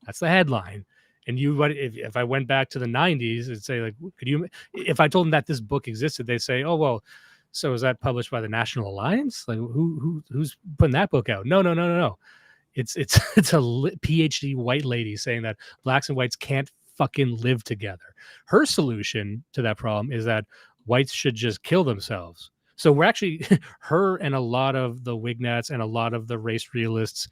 That's the headline. And if I went back to the 90s and say, like, if I told them that this book existed, they'd say, oh, well, so is that published by the National Alliance? Like, who's putting that book out? No. It's a PhD white lady saying that blacks and whites can't fucking live together. Her solution to that problem is that whites should just kill themselves. So we're actually, her and a lot of the Wignats and a lot of the race realists,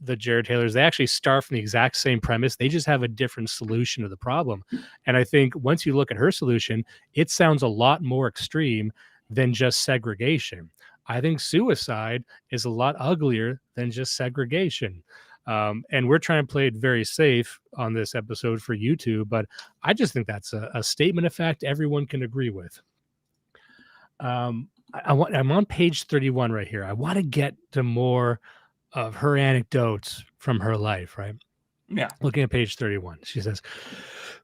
the Jared Taylors, they actually start from the exact same premise. They just have a different solution to the problem. And I think once you look at her solution, it sounds a lot more extreme than just segregation. I think suicide is a lot uglier than just segregation. And we're trying to play it very safe on this episode for YouTube, but I just think that's a statement of fact everyone can agree with. I'm on page 31 right here. I want to get to more of her anecdotes from her life, right? Yeah. Looking at page 31, she says,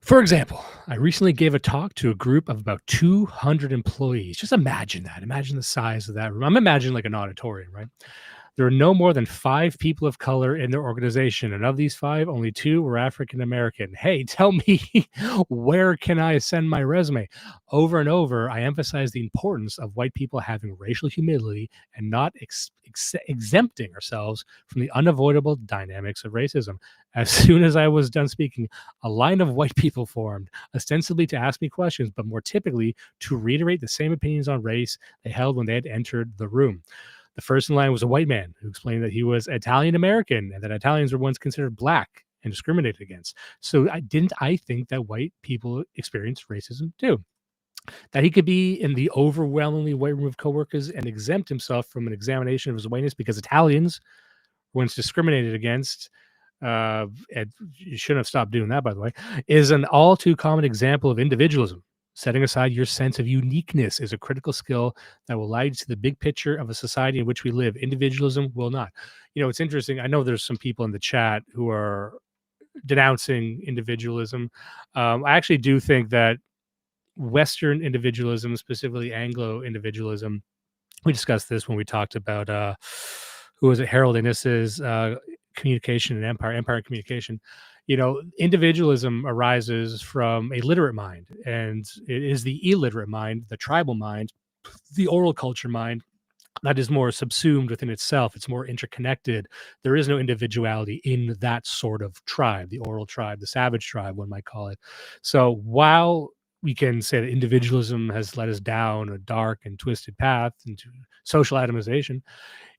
for example, I recently gave a talk to a group of about 200 employees. Just imagine that. Imagine the size of that room. I'm imagining like an auditorium, right? There are no more than 5 people of color in their organization. And of these 5, only 2 were African-American. Hey, tell me, where can I send my resume? Over and over, I emphasize the importance of white people having racial humility and not exempting ourselves from the unavoidable dynamics of racism. As soon as I was done speaking, a line of white people formed, ostensibly to ask me questions, but more typically to reiterate the same opinions on race they held when they had entered the room. The first in line was a white man who explained that he was Italian American and that Italians were once considered black and discriminated against. So I think that white people experience racism too. That he could be in the overwhelmingly white room of coworkers and exempt himself from an examination of his whiteness because Italians were once discriminated against, and you shouldn't have stopped doing that, by the way, is an all too common example of individualism. Setting aside your sense of uniqueness is a critical skill that will allow you to the big picture of a society in which we live. Individualism will not. You know, it's interesting. I know there's some people in the chat who are denouncing individualism. I actually do think that Western individualism, specifically Anglo individualism, we discussed this when we talked about, who was it, Harold Innis's Communication and Empire and Communication. You know, individualism arises from a literate mind, and it is the illiterate mind, the tribal mind, the oral culture mind that is more subsumed within itself. It's more interconnected. There is no individuality in that sort of tribe, the oral tribe, the savage tribe, one might call it. So while we can say that individualism has led us down a dark and twisted path into social atomization,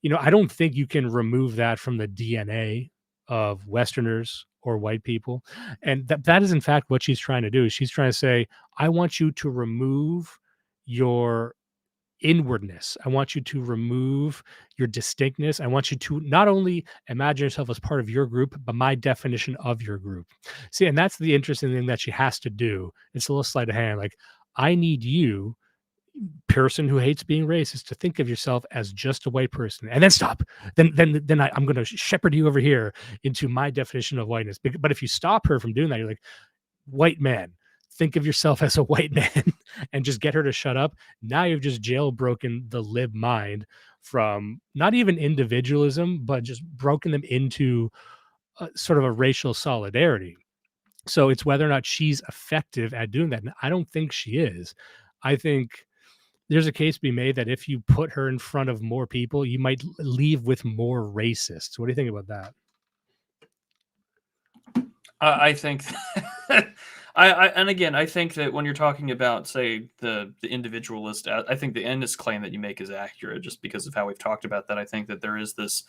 you know, I don't think you can remove that from the DNA of Westerners or white people. And that is in fact what she's trying to do. She's trying to say, I want you to remove your inwardness. I want you to remove your distinctness. I want you to not only imagine yourself as part of your group, but my definition of your group. See, and that's the interesting thing that she has to do. It's a little sleight of hand. Like, I need you, person who hates being racist, to think of yourself as just a white person, and then stop. Then I'm going to shepherd you over here into my definition of whiteness. But if you stop her from doing that, you're like, white man, think of yourself as a white man, and just get her to shut up. Now you've just jailbroken the lib mind from not even individualism, but just broken them into sort of a racial solidarity. So it's whether or not she's effective at doing that. And I don't think she is. I think there's a case to be made that if you put her in front of more people, you might leave with more racists. What do you think about that? I think, and again, I think that when you're talking about, say, the individualist, I think the Ennis claim that you make is accurate, just because of how we've talked about that. I think that there is this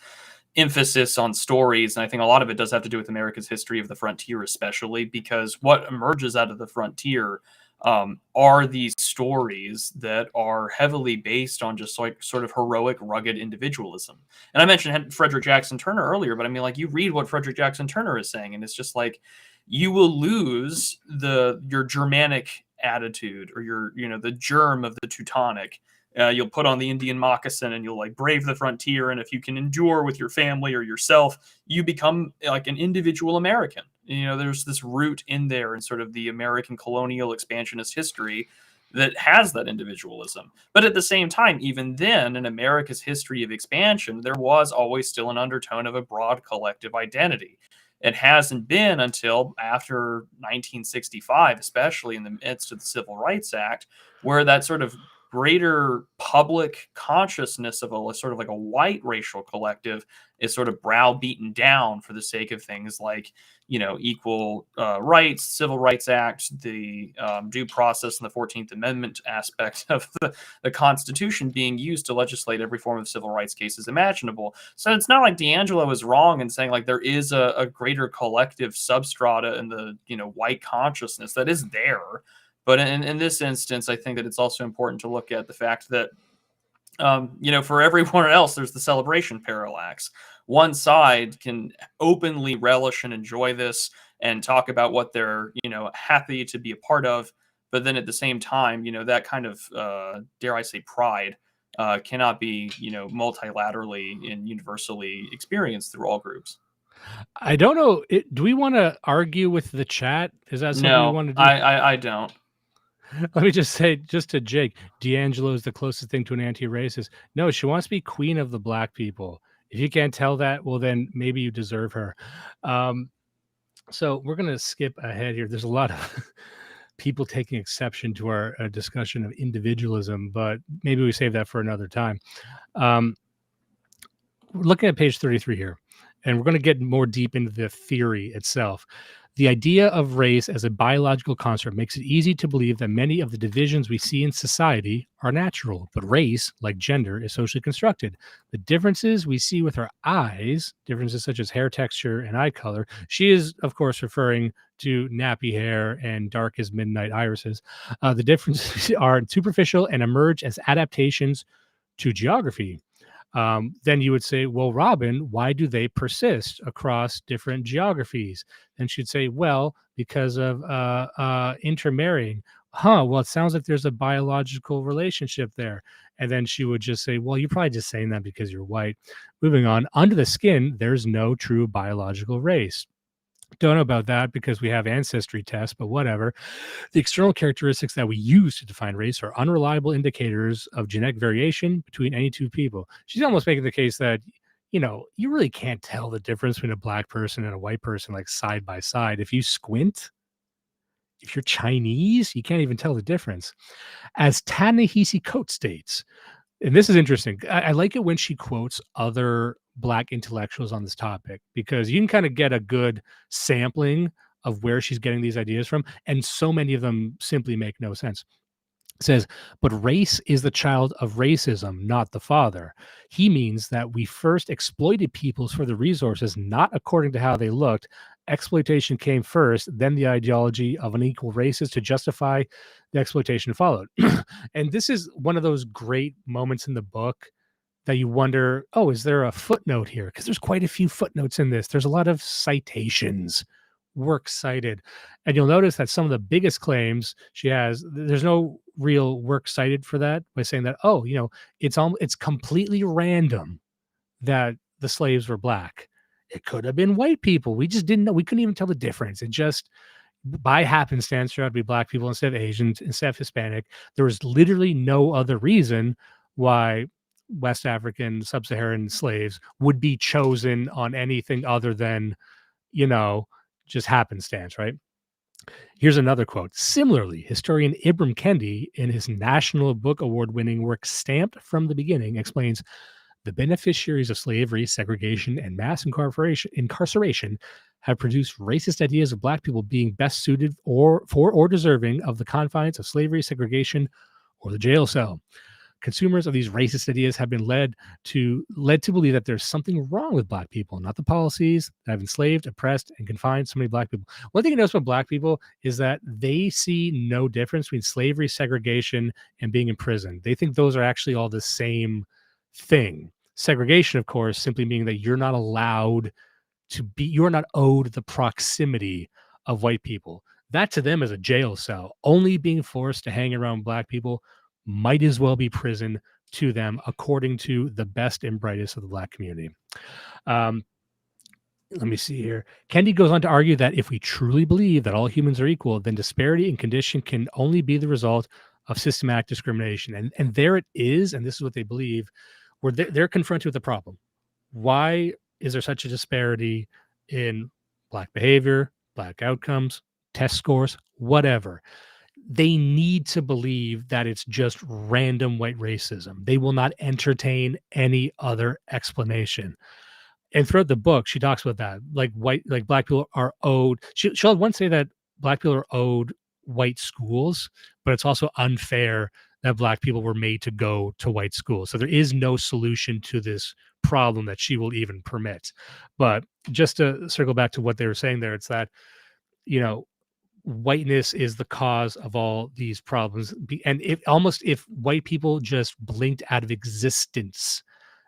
emphasis on stories, and I think a lot of it does have to do with America's history of the frontier, especially because what emerges out of the frontier are these stories that are heavily based on just like sort of heroic, rugged individualism. And I mentioned Frederick Jackson Turner earlier, but I mean, like, you read what Frederick Jackson Turner is saying, and it's just like, you will lose your Germanic attitude, or the germ of the Teutonic. You'll put on the Indian moccasin and you'll like brave the frontier. And if you can endure with your family or yourself, you become like an individual American. You know, there's this root in there in sort of the American colonial expansionist history that has that individualism. But at the same time, even then, in America's history of expansion, there was always still an undertone of a broad collective identity. It hasn't been until after 1965, especially in the midst of the Civil Rights Act, where that sort of greater public consciousness of a sort of like a white racial collective is sort of browbeaten down for the sake of things like, equal rights, Civil Rights Act, the due process and the 14th Amendment aspect of the Constitution being used to legislate every form of civil rights cases imaginable. So it's not like DiAngelo is wrong in saying like there is a greater collective substrata in the white consciousness that is there. But in this instance, I think that it's also important to look at the fact that, for everyone else, there's the celebration parallax. One side can openly relish and enjoy this and talk about what they're, happy to be a part of. But then at the same time, that kind of, dare I say, pride cannot be, multilaterally and universally experienced through all groups. I don't know. Do we want to argue with the chat? Is that something we want to do? I don't. Let me just say, just to Jake, DiAngelo is the closest thing to an anti-racist. No, she wants to be queen of the black people. If you can't tell that, well, then maybe you deserve her. So we're going to skip ahead here. There's a lot of people taking exception to our discussion of individualism, but maybe we save that for another time. We're looking at page 33 here, and we're going to get more deep into the theory itself. The idea of race as a biological construct makes it easy to believe that many of the divisions we see in society are natural, but race, like gender, is socially constructed. The differences we see with our eyes, differences such as hair texture and eye color, she is, of course, referring to nappy hair and dark as midnight irises. The differences are superficial and emerge as adaptations to geography. Then you would say, well, Robin, why do they persist across different geographies? Then she'd say, well, because of intermarrying. Well, it sounds like there's a biological relationship there. And then she would just say, well, you're probably just saying that because you're white. Moving on, under the skin, there's no true biological race. Don't know about that because we have ancestry tests, but whatever. The external characteristics that we use to define race are unreliable indicators of genetic variation between any two people. She's almost making the case that, you really can't tell the difference between a black person and a white person like side by side. If you squint, if you're Chinese, you can't even tell the difference. As Ta-Nehisi Coates states, and this is interesting. I like it when she quotes other Black intellectuals on this topic because you can kind of get a good sampling of where she's getting these ideas from. And so many of them simply make no sense. It says, but race is the child of racism, not the father. He means that we first exploited peoples for the resources, not according to how they looked. Exploitation came first, then the ideology of unequal races to justify the exploitation followed. And this is one of those great moments in the book that you wonder, oh, is there a footnote here? Because there's quite a few footnotes in this. There's a lot of citations, works cited. And you'll notice that some of the biggest claims she has, there's no real work cited for that by saying that, it's completely random that the slaves were black. It could have been white people. We just didn't know. We couldn't even tell the difference. It just, by happenstance, turned out to be black people instead of Asians, instead of Hispanic. There was literally no other reason why West African, sub-Saharan slaves would be chosen on anything other than, just happenstance, right? Here's another quote. Similarly, historian Ibram Kendi, in his National Book Award-winning work Stamped from the Beginning, explains the beneficiaries of slavery, segregation, and mass incarceration have produced racist ideas of black people being best suited or deserving of the confines of slavery, segregation, or the jail cell. Consumers of these racist ideas have been led to believe that there's something wrong with black people, not the policies that have enslaved, oppressed, and confined so many black people. One thing you notice about black people is that they see no difference between slavery, segregation, and being in prison. They think those are actually all the same thing. Segregation, of course, simply meaning that you're not allowed to be, you're not owed the proximity of white people. That to them is a jail cell. Only being forced to hang around black people might as well be prison to them, according to the best and brightest of the black community. Let me see here. Kendi goes on to argue that if we truly believe that all humans are equal, then disparity in condition can only be the result of systematic discrimination. And there it is, and this is what they believe, where they're confronted with the problem. Why is there such a disparity in Black behavior, Black outcomes, test scores, whatever? They need to believe that it's just random white racism. They will not entertain any other explanation. And throughout the book, she talks about that. Like Black people are owed. She'll once say that Black people are owed white schools, but it's also unfair that Black people were made to go to white schools. So there is no solution to this problem that she will even permit. But just to circle back to what they were saying there, it's that, whiteness is the cause of all these problems. And if white people just blinked out of existence,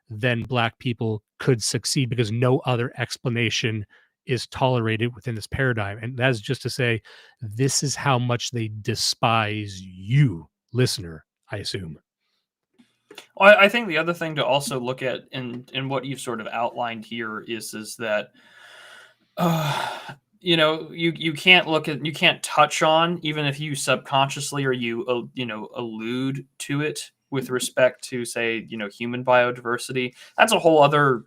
then Black people could succeed because no other explanation is tolerated within this paradigm. And that's just to say, this is how much they despise you, listener, I assume. Well, I think the other thing to also look at in what you've sort of outlined here is that, you can't touch on, even if you subconsciously or you allude to it with respect to, say, human biodiversity. That's a whole other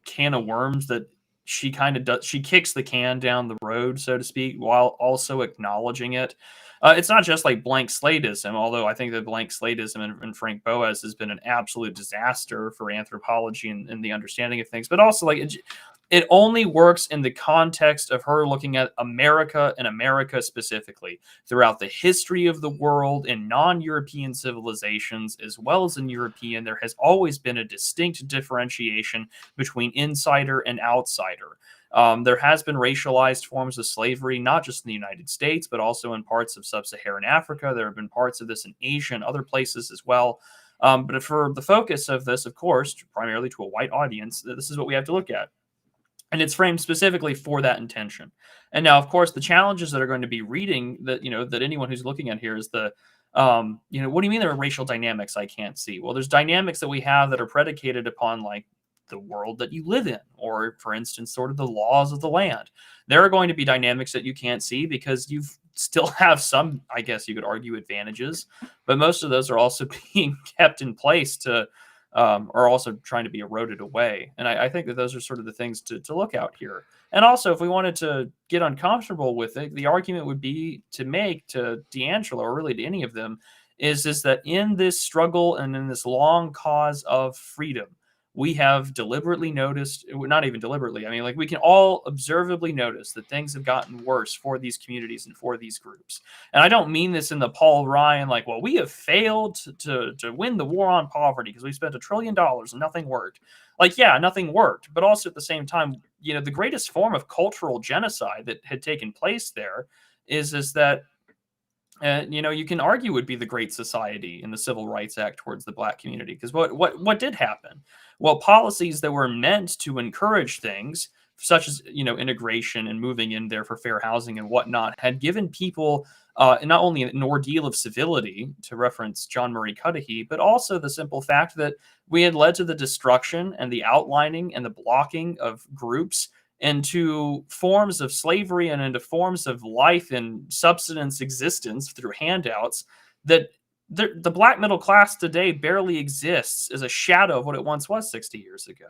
can of worms that she kind of does. She kicks the can down the road, so to speak, while also acknowledging it. It's not just like blank slatism, although I think that blank slatism and Frank Boas has been an absolute disaster for anthropology and the understanding of things. But also, like, it only works in the context of her looking at America and America specifically throughout the history of the world in non-European civilizations, as well as in European. There has always been a distinct differentiation between insider and outsider. There has been racialized forms of slavery, not just in the United States, but also in parts of sub-Saharan Africa. There have been parts of this in Asia and other places as well. But for the focus of this, of course, primarily to a white audience, this is what we have to look at. And it's framed specifically for that intention. And now, of course, the challenges that are going to be reading that, that anyone who's looking at here is what do you mean there are racial dynamics I can't see? Well, there's dynamics that we have that are predicated upon, like, the world that you live in, or, for instance, sort of the laws of the land. There are going to be dynamics that you can't see because you still have some, I guess you could argue, advantages, but most of those are also being kept in place are also trying to be eroded away. And I think that those are sort of the things to look out here. And also, if we wanted to get uncomfortable with it, the argument would be to make to DiAngelo, or really to any of them, is that in this struggle and in this long cause of freedom, we have deliberately noticed, not even deliberately, I mean, like, we can all observably notice that things have gotten worse for these communities and for these groups. And I don't mean this in the Paul Ryan, like, well, we have failed to win the war on poverty because we spent $1 trillion and nothing worked. Like, yeah, nothing worked. But also at the same time, the greatest form of cultural genocide that had taken place there is that, you can argue would be the Great Society and the Civil Rights Act towards the Black community. Because what did happen? Well, policies that were meant to encourage things such as, integration and moving in there for fair housing and whatnot had given people not only an ordeal of civility, to reference John Murray Cudahy, but also the simple fact that we had led to the destruction and the outlining and the blocking of groups into forms of slavery and into forms of life and subsistence existence through handouts that the Black middle class today barely exists as a shadow of what it once was 60 years ago.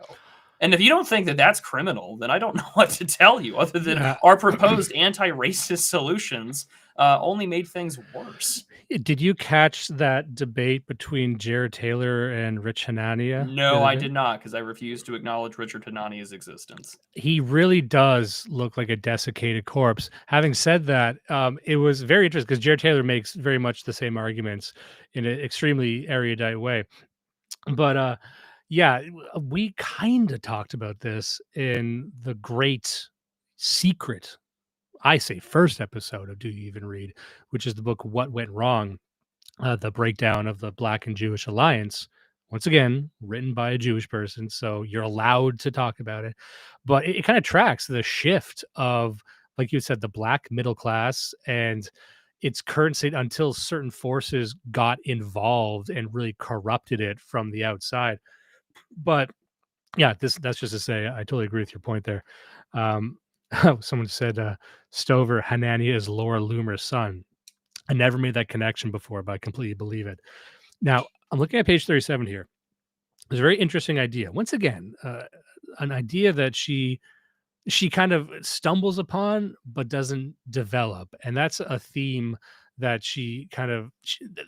And if you don't think that that's criminal, then I don't know what to tell you other than our proposed anti-racist solutions only made things worse. Did you catch that debate between Jared Taylor and Rich Hanania? No, I did not, because I refuse to acknowledge Richard Hanania's existence. He really does look like a desiccated corpse. Having said that, it was very interesting because Jared Taylor makes very much the same arguments in an extremely erudite way. But yeah, we kind of talked about this in the great secret, I say, first episode of Do You Even Read, which is the book What Went Wrong, the breakdown of the Black and Jewish alliance. Once again, written by a Jewish person, so you're allowed to talk about it. But it kind of tracks the shift of, like you said, the Black middle class and its current state until certain forces got involved and really corrupted it from the outside. But yeah, that's just to say, I totally agree with your point there. Someone said Stover, Hanania is Laura Loomer's son. I never made that connection before, but I completely believe it. Now, I'm looking at page 37 here. There's a very interesting idea. Once again, an idea that she kind of stumbles upon but doesn't develop, and that's a theme that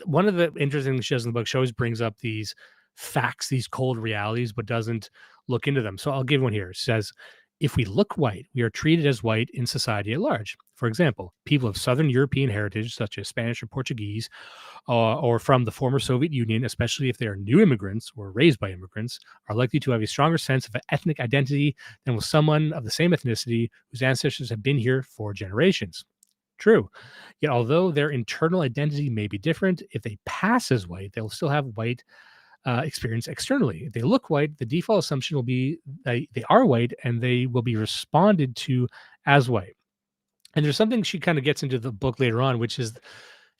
one of the interesting things she does in the book, she always brings up these facts, these cold realities, but doesn't look into them. So I'll give one here. It says, if we look white, we are treated as white in society at large. For example, people of Southern European heritage, such as Spanish or Portuguese, or from the former Soviet Union, especially if they are new immigrants or raised by immigrants, are likely to have a stronger sense of ethnic identity than with someone of the same ethnicity whose ancestors have been here for generations. True. Yet, although their internal identity may be different, if they pass as white, they'll still have white experience externally. If they look white, the default assumption will be they are white and they will be responded to as white. And there's something she kind of gets into the book later on, which is,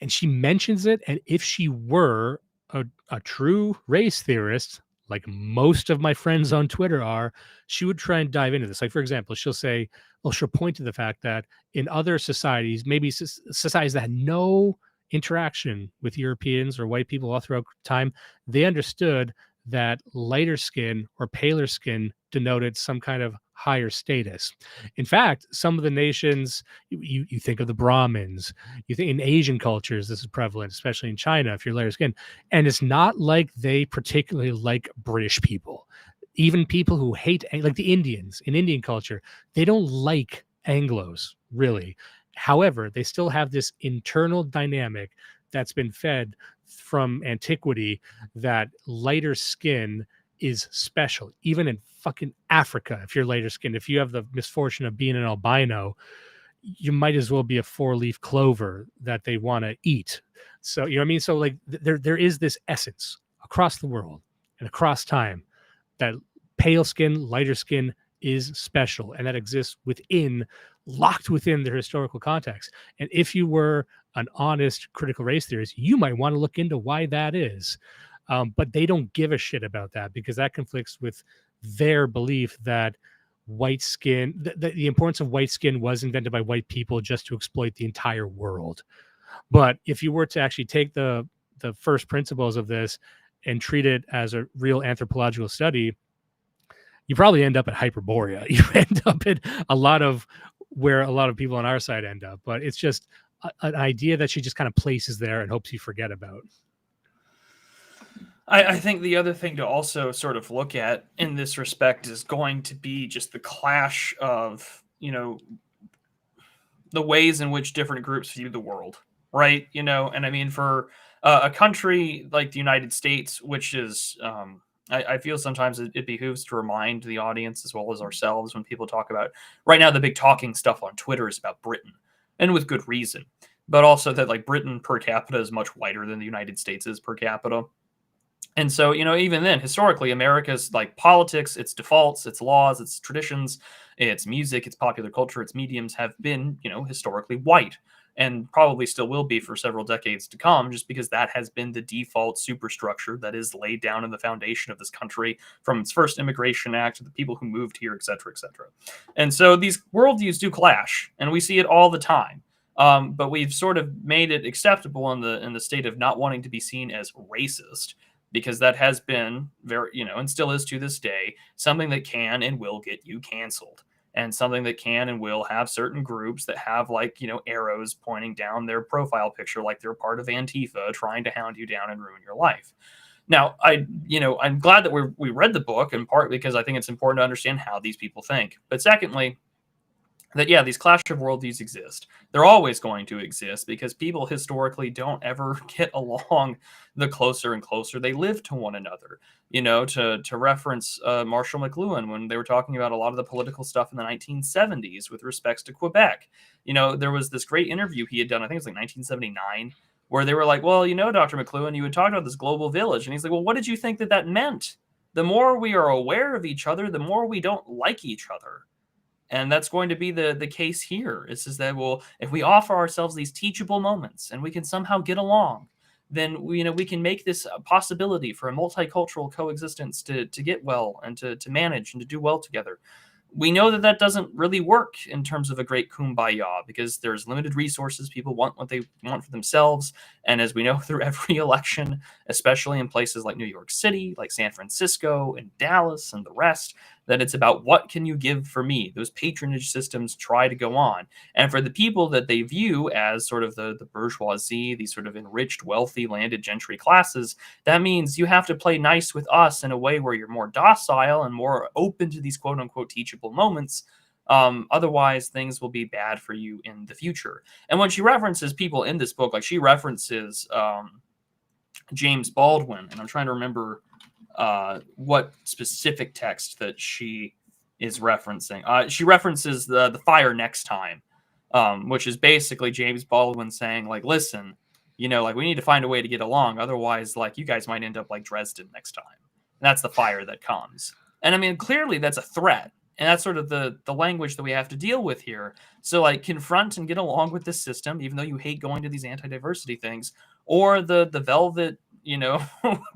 and she mentions it, and if she were a true race theorist, like most of my friends on Twitter are, she would try and dive into this. Like, for example, she'll point to the fact that in other societies, maybe societies that had no interaction with Europeans or white people all throughout time, they understood that lighter skin or paler skin denoted some kind of higher status. In fact, some of the nations, you think of the Brahmins, you think in Asian cultures, this is prevalent, especially in China, if you're lighter skin. And it's not like they particularly like British people. Even people who hate, like the Indians, in Indian culture, they don't like Anglos, really. However, they still have this internal dynamic that's been fed from antiquity that lighter skin is special. Even in fucking Africa, if you're lighter skinned, if you have the misfortune of being an albino, you might as well be a 4-leaf clover that they want to eat. So, you know what I mean? So like there is this essence across the world and across time that pale skin, lighter skin is special, and that exists locked within their historical context. And if you were an honest critical race theorist, you might want to look into why that is. But they don't give a shit about that because that conflicts with their belief that white skin, the importance of white skin was invented by white people just to exploit the entire world. But if you were to actually take the first principles of this and treat it as a real anthropological study, you probably end up at Hyperborea. You end up at a lot of where a lot of people on our side end up. But it's just an idea that she just kind of places there and hopes you forget about. I think the other thing to also sort of look at in this respect is going to be just the clash of, the ways in which different groups view the world, right? And I mean, for a country like the United States, which is, I feel sometimes it behooves to remind the audience as well as ourselves when people talk about, right now, the big talking stuff on Twitter is about Britain, and with good reason, but also that like Britain per capita is much whiter than the United States is per capita. And so, even then, historically, America's like politics, its defaults, its laws, its traditions, its music, its popular culture, its mediums have been, historically white, and probably still will be for several decades to come, just because that has been the default superstructure that is laid down in the foundation of this country from its first Immigration Act to the people who moved here, et cetera, et cetera. And so these worldviews do clash, and we see it all the time. But we've sort of made it acceptable in the state of not wanting to be seen as racist, because that has been very, and still is to this day, something that can and will get you canceled, and something that can and will have certain groups that have like, arrows pointing down their profile picture, like they're part of Antifa trying to hound you down and ruin your life. Now, I'm glad that we read the book, in part because I think it's important to understand how these people think. But secondly, that, yeah, these clash of worldviews exist. They're always going to exist because people historically don't ever get along the closer and closer they live to one another. To reference Marshall McLuhan, when they were talking about a lot of the political stuff in the 1970s with respects to Quebec, there was this great interview he had done, I think it was like 1979, where they were like, well, Dr. McLuhan, you had talked about this global village. And he's like, well, what did you think that meant? The more we are aware of each other, the more we don't like each other. And that's going to be the case here. It's just that, well, if we offer ourselves these teachable moments and we can somehow get along, then we can make this a possibility for a multicultural coexistence to get well and to manage and to do well together. we know that that doesn't really work in terms of a great kumbaya, because there's limited resources. People want what they want for themselves. And as we know through every election, especially in places like New York City, like San Francisco and Dallas and the rest, that it's about what can you give for me? Those patronage systems try to go on. And for the people that they view as sort of the bourgeoisie, these sort of enriched, wealthy, landed gentry classes, that means you have to play nice with us in a way where you're more docile and more open to these quote unquote teachable moments. Otherwise, things will be bad for you in the future. And when she references people in this book, like she references James Baldwin, and I'm trying to remember what specific text that she is referencing. She references the Fire Next Time, which is basically James Baldwin saying, like, listen, you know, like, we need to find a way to get along. Otherwise, like, you guys might end up like Dresden next time. And that's the fire that comes. And I mean, clearly that's a threat. And that's sort of the language that we have to deal with here. So, like, confront and get along with this system, even though you hate going to these anti-diversity things, or the velvet, you know,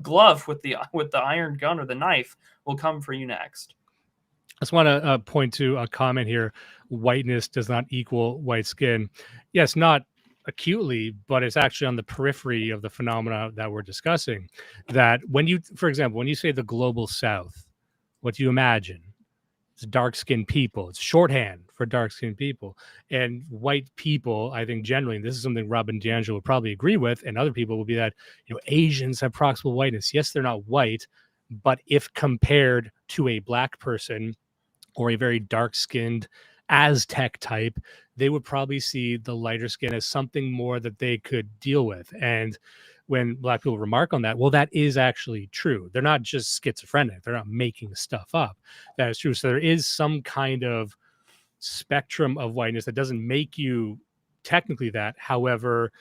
glove with the iron gun or the knife will come for you next. I just want to point to a comment here. Whiteness does not equal white skin. Yes, not acutely, but it's actually on the periphery of the phenomena that we're discussing. That when you, for example, when you say the global South, what do you imagine? It's dark-skinned people. It's shorthand for dark-skinned people. And white people, I think generally, and this is something Robin DiAngelo would probably agree with, and other people will be that, you know, Asians have proximal whiteness. Yes, they're not white, but if compared to a black person or a very dark-skinned Aztec type, they would probably see the lighter skin as something more that they could deal with. And when black people remark on that, well, that is actually true. They're not just schizophrenic. They're not making stuff up. That is true. So there is some kind of spectrum of whiteness that doesn't make you technically that. However,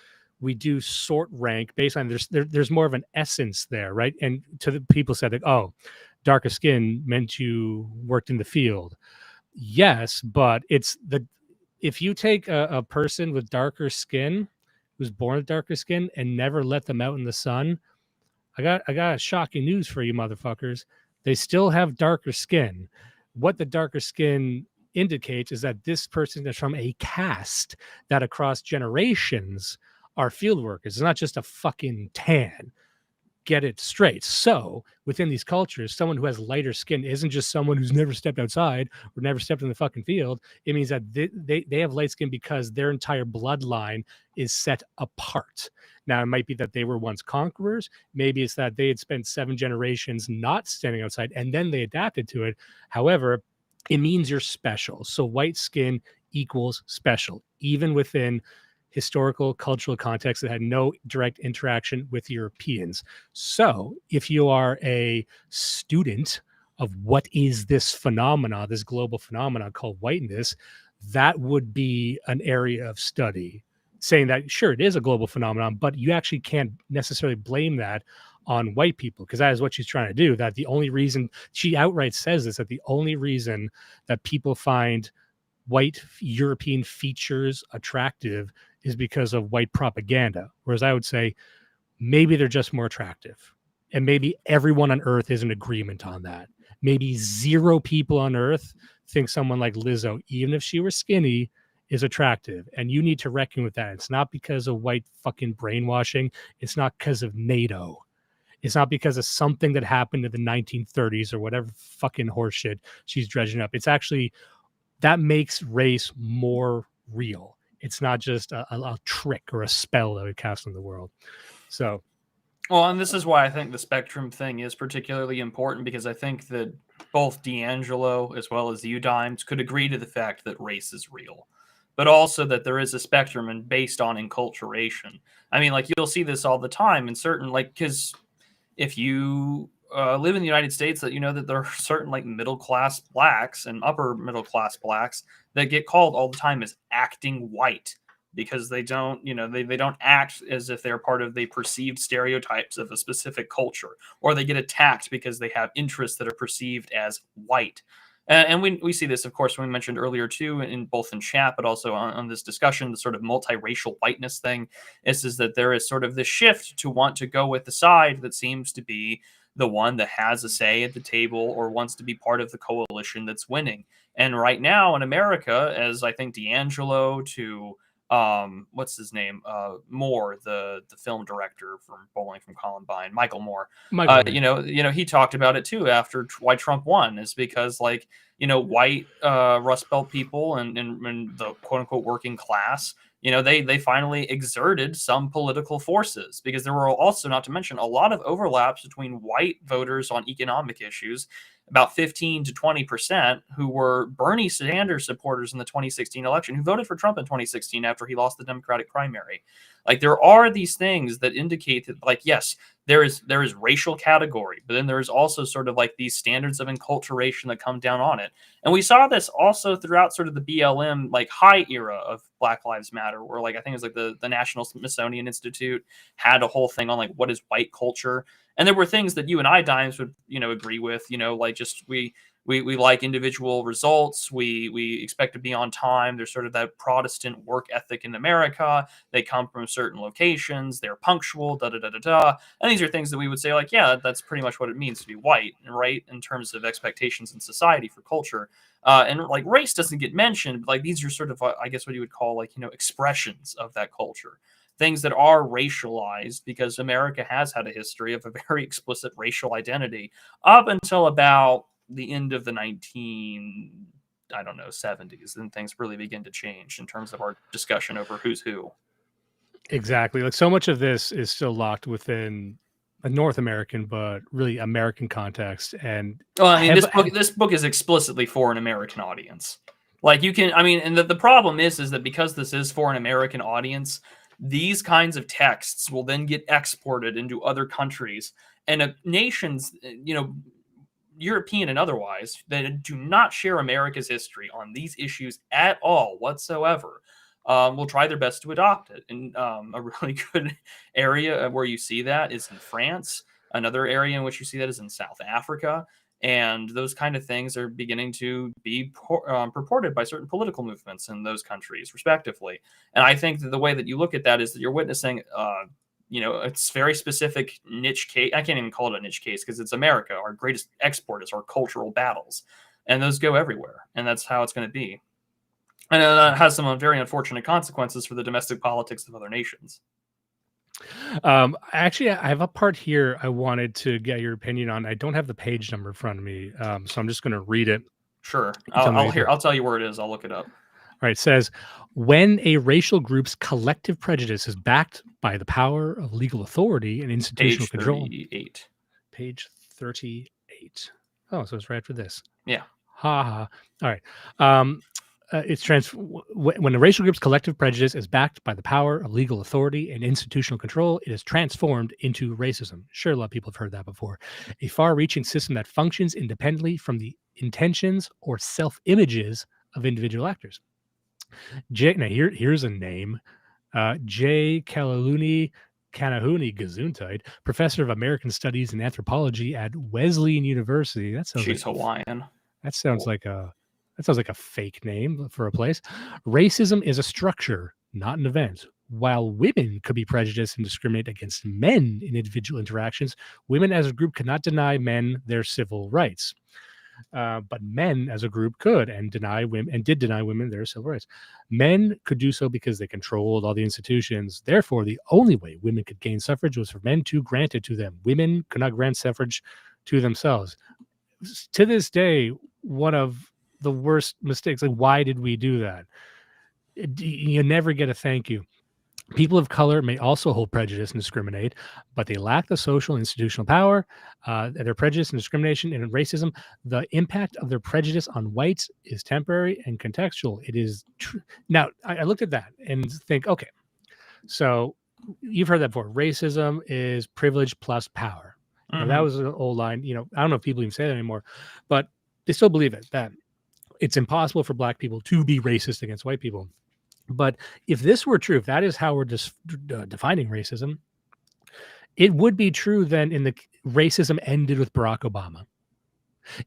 we do sort rank based on there's more of an essence there, right? And to the people said that, oh, darker skin meant you worked in the field. Yes, but it's if you take a person with darker skin who's born with darker skin and never let them out in the sun, I got shocking news for you motherfuckers. They still have darker skin. What the darker skin indicates is that this person is from a caste that across generations are field workers. It's not just a fucking tan. Get it straight. So within these cultures, someone who has lighter skin isn't just someone who's never stepped outside or never stepped in the fucking field. It means that they have light skin because their entire bloodline is set apart. Now, it might be that they were once conquerors. Maybe it's that they had spent 7 generations not standing outside and then they adapted to it. However, it means you're special. So white skin equals special, even within historical, cultural context that had no direct interaction with Europeans. So if you are a student of what is this phenomena, this global phenomena called whiteness, that would be an area of study, saying that, sure, it is a global phenomenon, but you actually can't necessarily blame that on white people, because that is what she's trying to do. That the only reason, she outright says this, that the only reason that people find white European features attractive is because of white propaganda. Whereas I would say maybe they're just more attractive. And maybe everyone on earth is in agreement on that. Maybe 0 people on earth think someone like Lizzo, even if she were skinny, is attractive. And you need to reckon with that. It's not because of white fucking brainwashing. It's not because of NATO. It's not because of something that happened in the 1930s or whatever fucking horseshit she's dredging up. It's actually, that makes race more real. It's not just a trick or a spell that we cast on the world. So, well, and this is why I think the spectrum thing is particularly important, because I think that both DiAngelo as well as you, Dimes, could agree to the fact that race is real, but also that there is a spectrum and based on enculturation. I mean, like, you'll see this all the time in certain, like, because if you live in the United States, that you know that there are certain like middle class blacks and upper middle class blacks that get called all the time as acting white, because they don't, you know, they don't act as if they're part of the perceived stereotypes of a specific culture, or they get attacked because they have interests that are perceived as white. And we see this, of course, when we mentioned earlier, too, in both in chat, but also on this discussion, the sort of multiracial whiteness thing is that there is sort of this shift to want to go with the side that seems to be the one that has a say at the table or wants to be part of the coalition that's winning. And right now in America, as I think DiAngelo to what's his name? Moore, the film director from Bowling from Columbine, Michael Moore. He talked about it too after why Trump won is because like, white Rust Belt people and the quote unquote working class, they finally exerted some political forces, because there were also, not to mention, a lot of overlaps between white voters on economic issues, about 15 to 20%, who were Bernie Sanders supporters in the 2016 election, who voted for Trump in 2016 after he lost the Democratic primary. Like, there are these things that indicate that, like, yes, there is racial category, but then there is also sort of like these standards of enculturation that come down on it. And we saw this also throughout sort of the BLM, like, high era of Black Lives Matter, where, like, I think it was like the National Smithsonian Institute had a whole thing on like what is white culture. And there were things that you and I, Dimes, would agree with, like just we like individual results. We expect to be on time. There's sort of that Protestant work ethic in America. They come from certain locations. They're punctual. Da da da da da. And these are things that we would say, like, yeah, that's pretty much what it means to be white, right? In terms of expectations in society for culture. And like race doesn't get mentioned, but like these are sort of, I guess, what you would call like expressions of that culture. Things that are racialized, because America has had a history of a very explicit racial identity up until about the end of the 70s, and things really begin to change in terms of our discussion over who's who. Exactly. Like, so much of this is still locked within a North American, but really American context. And this book is explicitly for an American audience. Like, and the problem is that because this is for an American audience, these kinds of texts will then get exported into other countries, and nations, European and otherwise, that do not share America's history on these issues at all whatsoever, will try their best to adopt it. And a really good area where you see that is in France. Another area in which you see that is in South Africa. And those kind of things are beginning to be purported by certain political movements in those countries, respectively. And I think that the way that you look at that is that you're witnessing, it's very specific niche case. I can't even call it a niche case because it's America. Our greatest export is our cultural battles. And those go everywhere. And that's how it's going to be. And that has some very unfortunate consequences for the domestic politics of other nations. Actually, I have a part here I wanted to get your opinion on. I don't have the page number in front of me, so I'm just going to read it. Sure. I'll tell you where it is. I'll look it up. All right. It says, when a racial group's collective prejudice is backed by the power of legal authority and institutional control. Page 38. Oh, so it's right after this. Yeah. Ha ha. All right. When a racial group's collective prejudice is backed by the power of legal authority and institutional control, it is transformed into racism. Sure, a lot of people have heard that before. A far-reaching system that functions independently from the intentions or self-images of individual actors. Now, here's a name. J. Kalaluni Kanahuni Gesundheit, professor of American Studies and Anthropology at Wesleyan University. She's Hawaiian. That sounds like a fake name for a place. Racism is a structure, not an event. While women could be prejudiced and discriminate against men in individual interactions, women as a group could not deny men their civil rights. But men as a group could and did deny women their civil rights. Men could do so because they controlled all the institutions. Therefore, the only way women could gain suffrage was for men to grant it to them. Women could not grant suffrage to themselves. To this day, one of the worst mistakes. Like, why did we do that? You never get a thank you. People of color may also hold prejudice and discriminate, but they lack the social and institutional power. Their prejudice and discrimination and racism, the impact of their prejudice on whites is temporary and contextual. It is now, I looked at that and think, okay, so you've heard that before. Racism is privilege plus power. Mm-hmm. That was an old line. I don't know if people even say that anymore, but they still believe it, that it's impossible for black people to be racist against white people. But if this were true, if that is how we're defining racism, it would be true then in the racism ended with Barack Obama.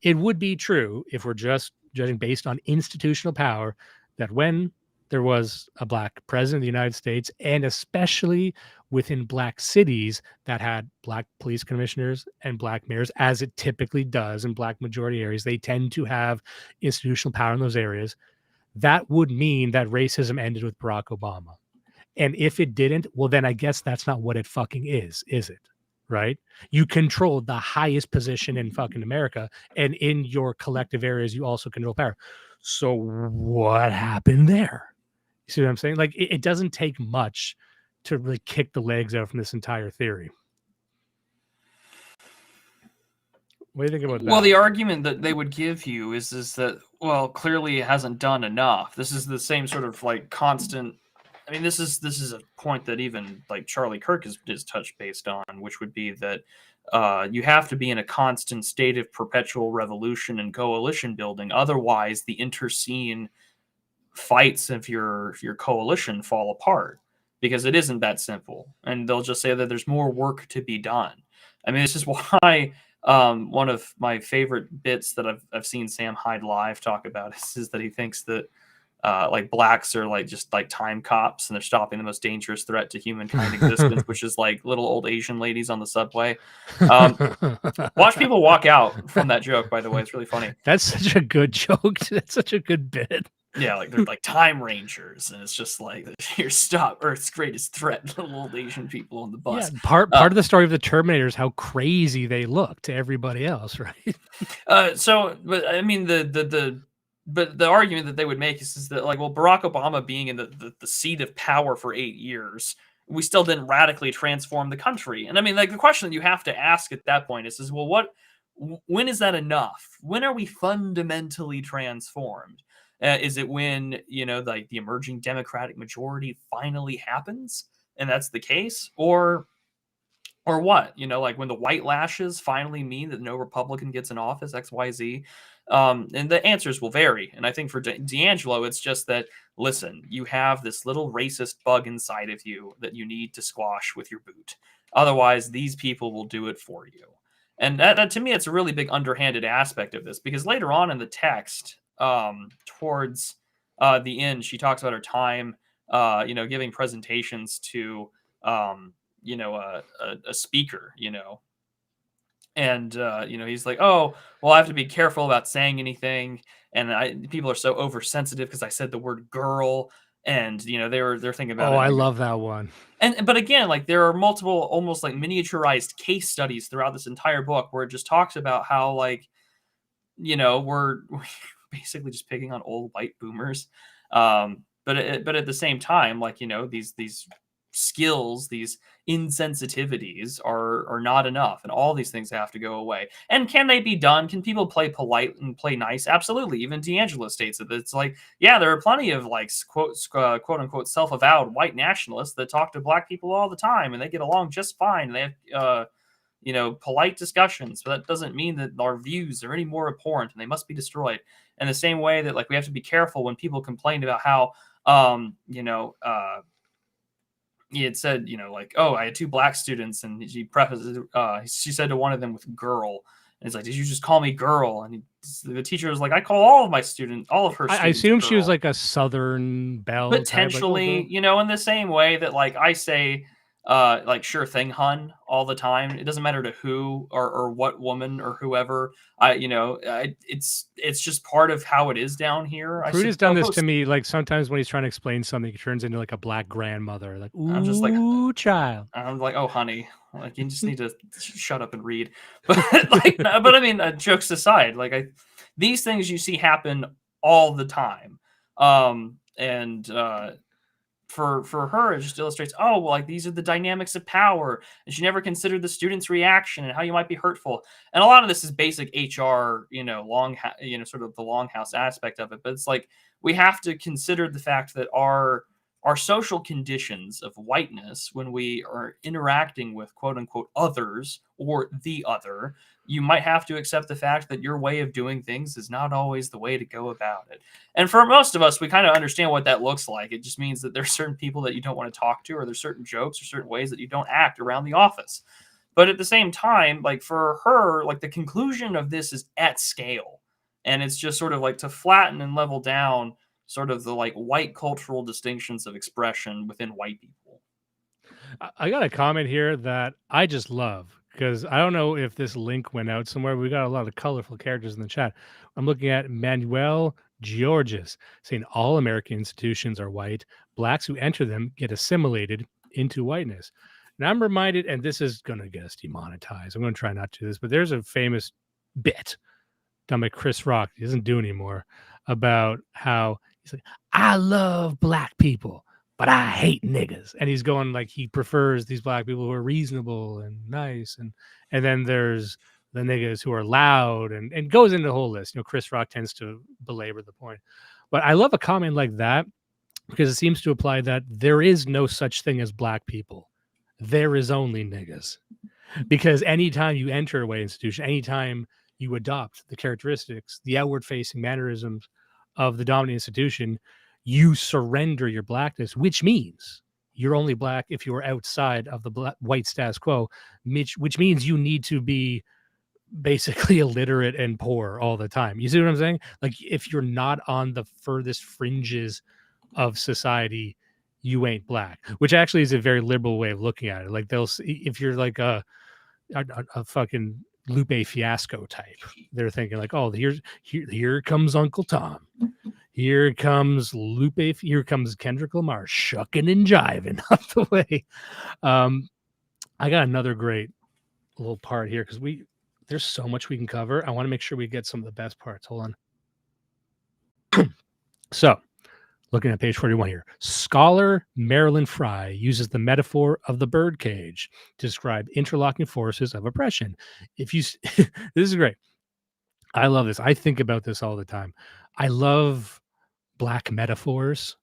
It would be true if we're just judging based on institutional power that when there was a black president of the United States, and especially within black cities that had black police commissioners and black mayors, as it typically does in black majority areas, they tend to have institutional power in those areas. That would mean that racism ended with Barack Obama. And if it didn't, well, then I guess that's not what it fucking is it? Right? You control the highest position in fucking America, and in your collective areas, you also control power. So what happened there? You see what I'm saying? Like, it doesn't take much to really kick the legs out from this entire theory. What do you think about that? Well, the argument that they would give you is that, well, clearly it hasn't done enough. This is the same sort of like constant. I mean, this is a point that even like Charlie Kirk is touched based on, which would be that you have to be in a constant state of perpetual revolution and coalition building. Otherwise, the interscene fights of your coalition fall apart, because it isn't that simple. And they'll just say that there's more work to be done. I mean, this is why one of my favorite bits that I've seen Sam Hyde live talk about is that he thinks that like blacks are like just like time cops, and they're stopping the most dangerous threat to humankind existence, which is like little old Asian ladies on the subway. Watch people walk out from that joke, by the way. It's really funny. That's such a good joke. That's such a good bit. Yeah, like they're like time rangers, and it's just like here, stop Earth's greatest threat, little old Asian people on the bus. Yeah, part of the story of the Terminator is how crazy they look to everybody else, right? But I mean but the argument that they would make is that, like, well, Barack Obama being in the seat of power for 8 years, we still didn't radically transform the country. And I mean, like, the question that you have to ask at that point is well, when is that enough? When are we fundamentally transformed? Is it when, like the emerging Democratic majority finally happens, and that's the case, or what? Like when the white lashes finally mean that no Republican gets in office, X, Y, Z. And the answers will vary. And I think for DiAngelo, it's just that, listen, you have this little racist bug inside of you that you need to squash with your boot. Otherwise, these people will do it for you. And that to me, it's a really big underhanded aspect of this, because later on in the text, towards the end, she talks about her time, giving presentations to, a speaker, and he's like, oh, well, I have to be careful about saying anything, and people are so oversensitive because I said the word girl, and they're thinking about. Oh, I love that one. But again, like, there are multiple almost like miniaturized case studies throughout this entire book where it just talks about how, like, we're basically just picking on old white boomers, but at the same time, like, these skills, these insensitivities are not enough, and all these things have to go away. And can they be done? Can people play polite and play nice? Absolutely. Even DiAngelo states that it's like, yeah, there are plenty of like quote unquote self-avowed white nationalists that talk to black people all the time, and they get along just fine. And they have polite discussions, but that doesn't mean that our views are any more abhorrent and they must be destroyed. In the same way that, like, we have to be careful when people complain about how he had said, like, oh, I had 2 black students, and she said to one of them with girl, and he's like, did you just call me girl? And the teacher was like, I call all of her students. I assume girl. She was like a Southern belle, potentially, type, like, in the same way that, like, I say, like, sure thing, hun, all the time. It doesn't matter to who or what woman or whoever. It's just part of how it is down here. Prude has done this to me, like, sometimes when he's trying to explain something, he turns into like a black grandmother, like, ooh, I'm just like, child. I'm like, oh, honey, like, you just need to shut up and read. But but I mean, jokes aside, like, these things you see happen all the time, For her, it just illustrates, oh, well, like, these are the dynamics of power, and she never considered the student's reaction and how you might be hurtful. And a lot of this is basic HR, sort of the longhouse aspect of it. But it's like, we have to consider the fact that our social conditions of whiteness, when we are interacting with quote unquote others or the other, you might have to accept the fact that your way of doing things is not always the way to go about it. And for most of us, we kind of understand what that looks like. It just means that there's certain people that you don't want to talk to, or there's certain jokes or certain ways that you don't act around the office. But at the same time, like, for her, like, the conclusion of this is at scale. And it's just sort of like to flatten and level down sort of the, like, white cultural distinctions of expression within white people. I got a comment here that I just love because I don't know if this link went out somewhere. We got a lot of colorful characters in the chat. I'm looking at Manuel Georges saying all American institutions are white. Blacks who enter them get assimilated into whiteness. And I'm reminded, and this is going to get us demonetized. I'm going to try not to do this, but there's a famous bit done by Chris Rock. He doesn't do anymore about how he's like, I love black people, but I hate niggas. And he's going like he prefers these black people who are reasonable and nice. And then there's the niggas who are loud and goes into the whole list. You know, Chris Rock tends to belabor the point. But I love a comment like that because it seems to imply that there is no such thing as black people. There is only niggas. Because anytime you enter a white institution, anytime you adopt the characteristics, the outward-facing mannerisms of the dominant institution, you surrender your blackness, which means you're only black if you're outside of the white status quo, which means you need to be basically illiterate and poor all the time. You see what I'm saying? Like if you're not on the furthest fringes of society, you ain't black, which actually is a very liberal way of looking at it. Like they'll see if you're like a fucking Lupe Fiasco type, they're thinking like, oh, here comes Uncle Tom, here comes Lupe, here comes Kendrick Lamar shucking and jiving up the way. I got another great little part here because there's so much we can cover. I want to make sure we get some of the best parts. Hold on. So looking at page 41 here, scholar Marilyn Fry uses the metaphor of the birdcage to describe interlocking forces of oppression. This is great. I love this. I think about this all the time. I love black metaphors.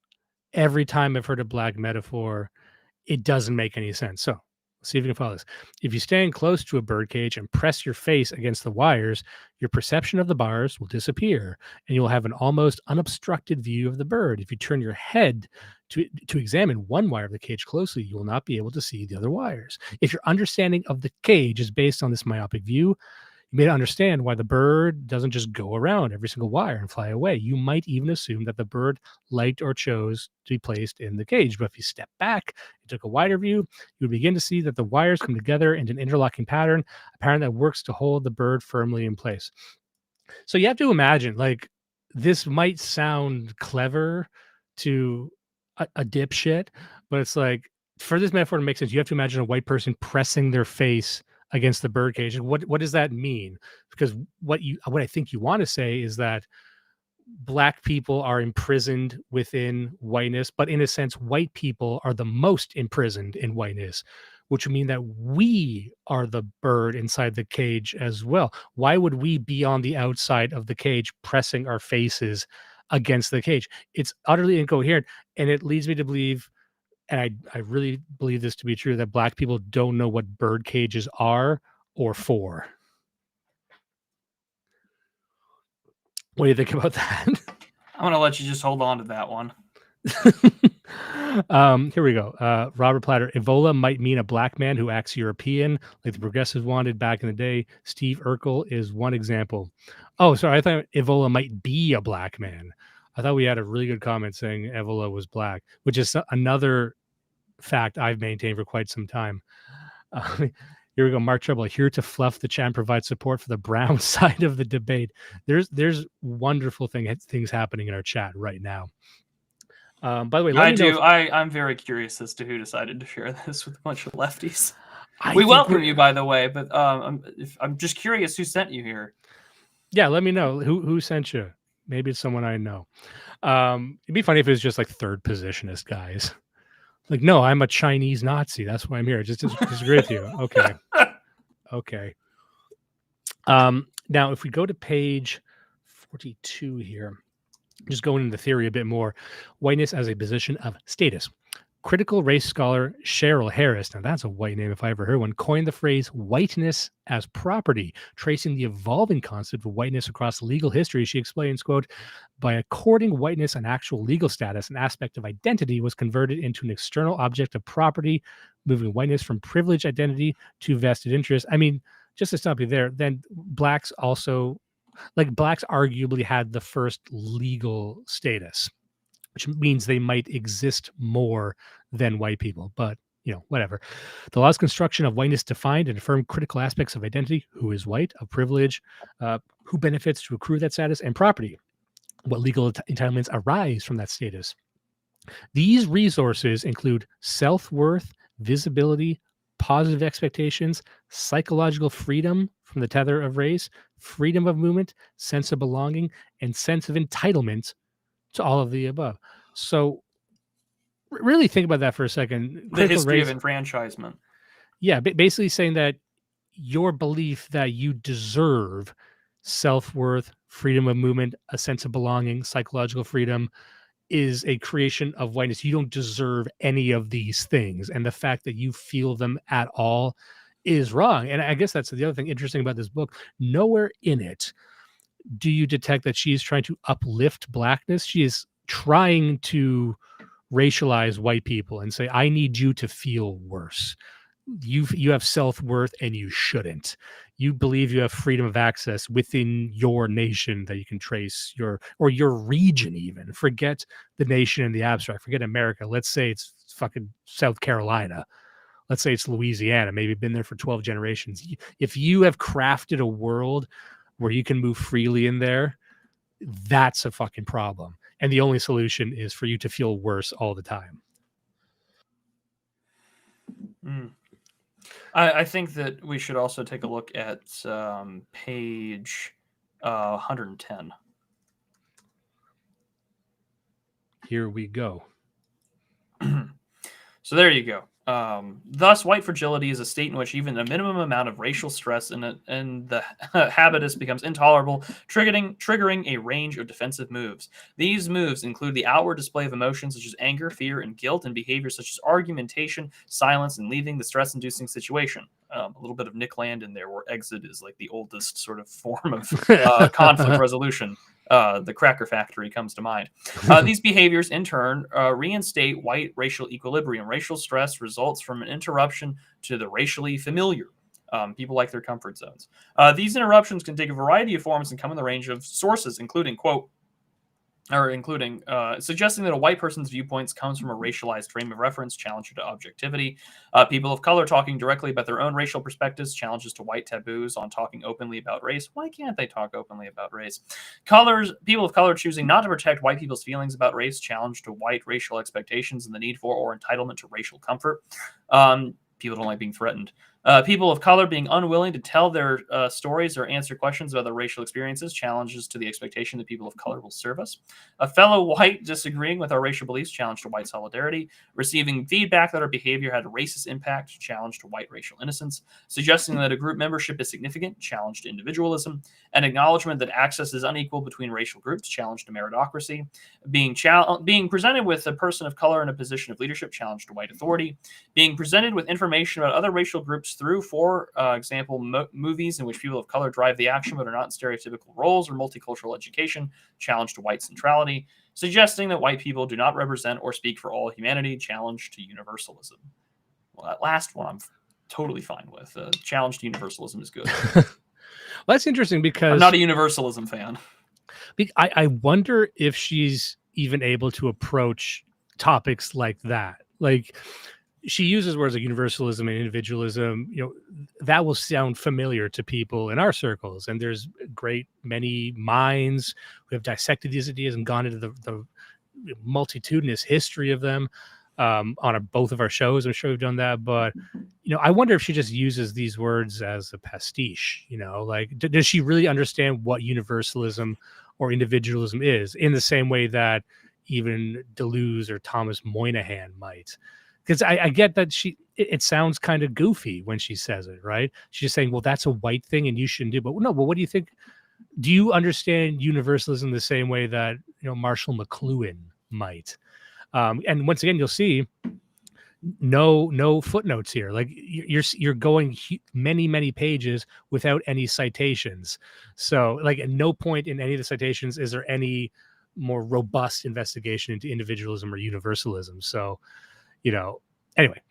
Every time I've heard a black metaphor, it doesn't make any sense. So let's see if you can follow this. If you stand close to a birdcage and press your face against the wires, your perception of the bars will disappear, and you'll have an almost unobstructed view of the bird. If you turn your head to examine one wire of the cage closely, you will not be able to see the other wires. If your understanding of the cage is based on this myopic view, you may understand why the bird doesn't just go around every single wire and fly away. You might even assume that the bird liked or chose to be placed in the cage. But if you step back and took a wider view, you would begin to see that the wires come together into an interlocking pattern, a pattern that works to hold the bird firmly in place. So you have to imagine, like, this might sound clever to a dipshit, but it's like, for this metaphor to make sense, you have to imagine a white person pressing their face against the birdcage. And what does that mean? Because what I think you want to say is that black people are imprisoned within whiteness, but in a sense, white people are the most imprisoned in whiteness, which would mean that we are the bird inside the cage as well. Why would we be on the outside of the cage pressing our faces against the cage? It's utterly incoherent, and it leads me to believe, and I really believe this to be true, that black people don't know what bird cages are or for. What do you think about that? I'm going to let you just hold on to that one. Here we go. Robert Platter, Evola might mean a black man who acts European, like the progressives wanted back in the day. Steve Urkel is one example. Oh, sorry. I thought Evola might be a black man. I thought we had a really good comment saying Evola was black, which is another fact I've maintained for quite some time. Here we go. Mark Treble, here to fluff the chat and provide support for the brown side of the debate. There's wonderful things happening in our chat right now. By the way, I'm very curious as to who decided to share this with a bunch of lefties. We welcome you, by the way, but I'm just curious who sent you here. Yeah, let me know who sent you. Maybe it's someone I know. It'd be funny if it was just like third positionist guys. Like, no, I'm a Chinese Nazi. That's why I'm here. Just disagree with you. Okay. Okay. Now, if we go to page 42 here, just going into the theory a bit more, whiteness as a position of status. Critical race scholar Cheryl Harris, now that's a white name if I ever heard one, coined the phrase whiteness as property, tracing the evolving concept of whiteness across legal history. She explains, quote, by according whiteness an actual legal status, an aspect of identity was converted into an external object of property, moving whiteness from privileged identity to vested interest. I mean, just to stop you there, then blacks arguably had the first legal status, which means they might exist more than white people. But, whatever. The law's construction of whiteness defined and affirmed critical aspects of identity: who is white, of privilege, who benefits to accrue that status, and property. What legal entitlements arise from that status. These resources include self-worth, visibility, positive expectations, psychological freedom from the tether of race, freedom of movement, sense of belonging, and sense of entitlement to all of the above. So really think about that for a second. The history of enfranchisement. Yeah, basically saying that your belief that you deserve self-worth, freedom of movement, a sense of belonging, psychological freedom is a creation of whiteness. You don't deserve any of these things. And the fact that you feel them at all is wrong. And I guess that's the other thing interesting about this book. Nowhere in it do you detect that she's trying to uplift blackness. She is trying to racialize white people and say, I need you to feel worse. You have self-worth and you shouldn't. You believe you have freedom of access within your nation that you can trace your region even. Forget the nation in the abstract. Forget America. Let's say it's fucking South Carolina. Let's say it's Louisiana. Maybe been there for 12 generations. If you have crafted a world where you can move freely in there, that's a fucking problem. And the only solution is for you to feel worse all the time. I think that we should also take a look at page 110. Here we go. So there you go. Thus, white fragility is a state in which even a minimum amount of racial stress in the habitus becomes intolerable, triggering a range of defensive moves. These moves include the outward display of emotions such as anger, fear, and guilt, and behaviors such as argumentation, silence, and leaving the stress-inducing situation. A little bit of Nick Land in there, where exit is like the oldest sort of form of conflict resolution. The Cracker Factory comes to mind. These behaviors, in turn, reinstate white racial equilibrium. Racial stress results from an interruption to the racially familiar. People like their comfort zones. These interruptions can take a variety of forms and come in the range of sources, including, suggesting that a white person's viewpoints comes from a racialized frame of reference, challenger to objectivity. People of color talking directly about their own racial perspectives, challenges to white taboos on talking openly about race. Why can't they talk openly about race? People of color choosing not to protect white people's feelings about race, challenge to white racial expectations and the need for or entitlement to racial comfort. People don't like being threatened. People of color being unwilling to tell their stories or answer questions about their racial experiences, challenges to the expectation that people of color will serve us. A fellow white disagreeing with our racial beliefs, challenge to white solidarity. Receiving feedback that our behavior had a racist impact, challenge to white racial innocence. Suggesting that a group membership is significant, challenge to individualism. An acknowledgement that access is unequal between racial groups, challenge to meritocracy. Being presented with a person of color in a position of leadership, challenge to white authority. Being presented with information about other racial groups through, for example, movies in which people of color drive the action but are not in stereotypical roles, or multicultural education, challenge to white centrality. Suggesting that white people do not represent or speak for all humanity, challenge to universalism. Well, that last one I'm totally fine with. Challenge to universalism is good. Well, that's interesting because I'm not a universalism fan. I wonder if she's even able to approach topics like that. Like, she uses words like universalism and individualism, that will sound familiar to people in our circles. And there's many minds who have dissected these ideas and gone into the multitudinous history of them on both of our shows. I'm sure we've done that. But, I wonder if she just uses these words as a pastiche, like, does she really understand what universalism or individualism is in the same way that even Deleuze or Thomas Moynihan might? Because I get that it sounds kind of goofy when she says it, right? She's just saying, well, that's a white thing and you shouldn't do. But no, but what do you think? Do you understand universalism the same way that Marshall McLuhan might? And once again, you'll see no footnotes here. Like, you're going many pages without any citations. So, like, at no point in any of the citations is there any more robust investigation into individualism or universalism. So, anyway,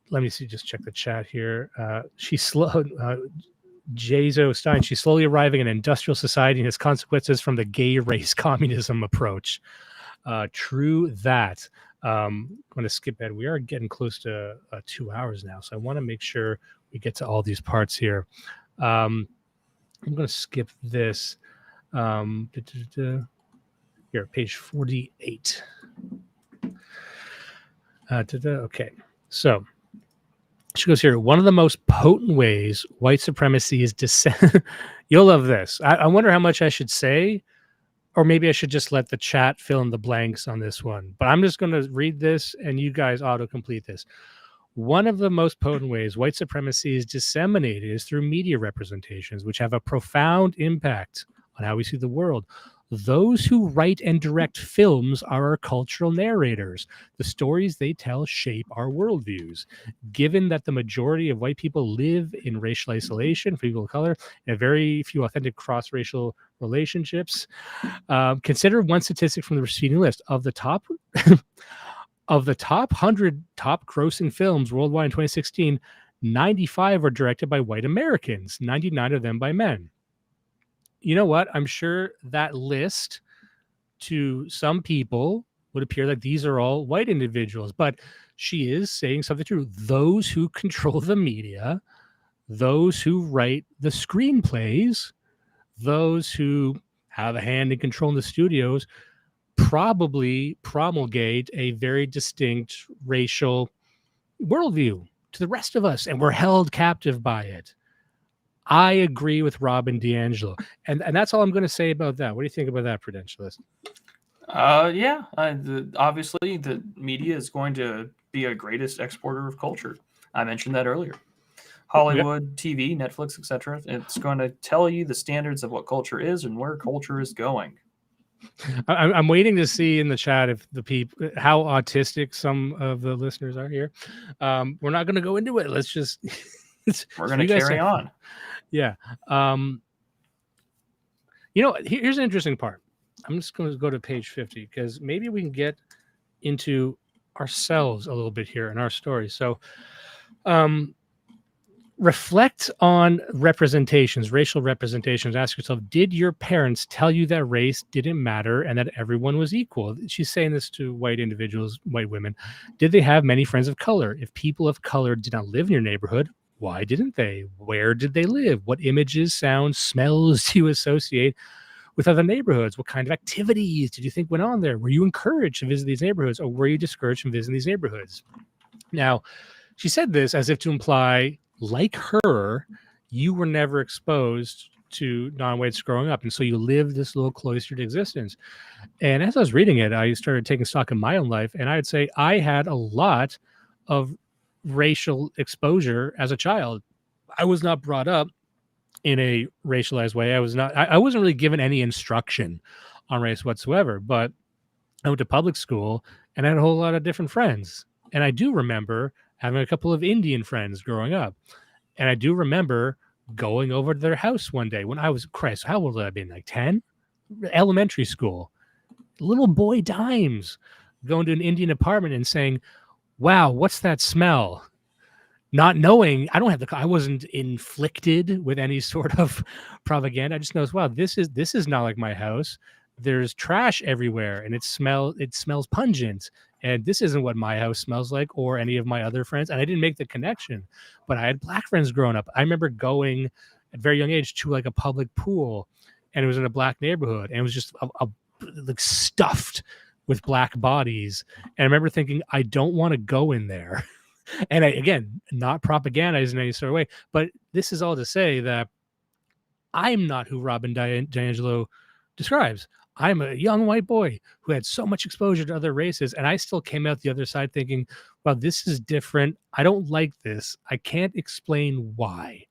let me see, just check the chat here. She's slow. Jazo Stein, she's slowly arriving in an industrial society and its consequences from the gay race communism approach. True that. I'm going to skip ahead. We are getting close to 2 hours now, so I want to make sure we get to all these parts here. I'm going to skip this. Here, page 48. Okay, so she goes here. One of the most potent ways white supremacy is You'll love this. I wonder how much I should say, or maybe I should just let the chat fill in the blanks on this one. But I'm just going to read this, and you guys autocomplete this. One of the most potent ways white supremacy is disseminated is through media representations, which have a profound impact on how we see the world. Those who write and direct films are our cultural narrators. The stories they tell shape our worldviews. Given that the majority of white people live in racial isolation, for people of color, and very few authentic cross-racial relationships, consider one statistic from the preceding list. Of the top of the top 100 top grossing films worldwide in 2016, 95 are directed by white Americans, 99 of them by men. You know what? I'm sure that list to some people would appear like these are all white individuals, but she is saying something true. Those who control the media, those who write the screenplays, those who have a hand in controlling the studios probably promulgate a very distinct racial worldview to the rest of us, and we're held captive by it. I agree with Robin DiAngelo. And that's all I'm going to say about that. What do you think about that, Prudentialist? Obviously, the media is going to be a greatest exporter of culture. I mentioned that earlier. Hollywood, TV, Netflix, etc. It's going to tell you the standards of what culture is and where culture is going. I'm waiting to see in the chat if the people how autistic some of the listeners are here. We're not going to go into it. Let's just we're going to carry on. Yeah. Here's an interesting part. I'm just going to go to page 50 because maybe we can get into ourselves a little bit here in our story. So reflect on representations, racial representations. Ask yourself, did your parents tell you that race didn't matter and that everyone was equal? She's saying this to white individuals, white women. Did they have many friends of color? If people of color did not live in your neighborhood, why didn't they? Where did they live? What images, sounds, smells do you associate with other neighborhoods? What kind of activities did you think went on there? Were you encouraged to visit these neighborhoods, or were you discouraged from visiting these neighborhoods? Now, she said this as if to imply, like her, you were never exposed to non-whites growing up, and so you lived this little cloistered existence. And as I was reading it, I started taking stock in my own life, and I'd say I had a lot of racial exposure as a child. I was not brought up in a racialized way. I wasn't really given any instruction on race whatsoever, but I went to public school and I had a whole lot of different friends. And I do remember having a couple of Indian friends growing up. And I do remember going over to their house one day when I was, Christ, how old had I been? Like 10? Elementary school. Little boy Dimes going to an Indian apartment and saying, wow, what's that smell? Not knowing, I wasn't inflicted with any sort of propaganda. I just knows, wow, this is not like my house. There's trash everywhere and it smells pungent. And this isn't what my house smells like or any of my other friends. And I didn't make the connection, but I had black friends growing up. I remember going at a very young age to like a public pool, and it was in a black neighborhood, and it was just like stuffed with black bodies. And I remember thinking, I don't want to go in there. And again, not propagandizing in any sort of way, but this is all to say that I'm not who Robin DiAngelo describes. I'm a young white boy who had so much exposure to other races, and I still came out the other side thinking, well, this is different. I don't like this. I can't explain why.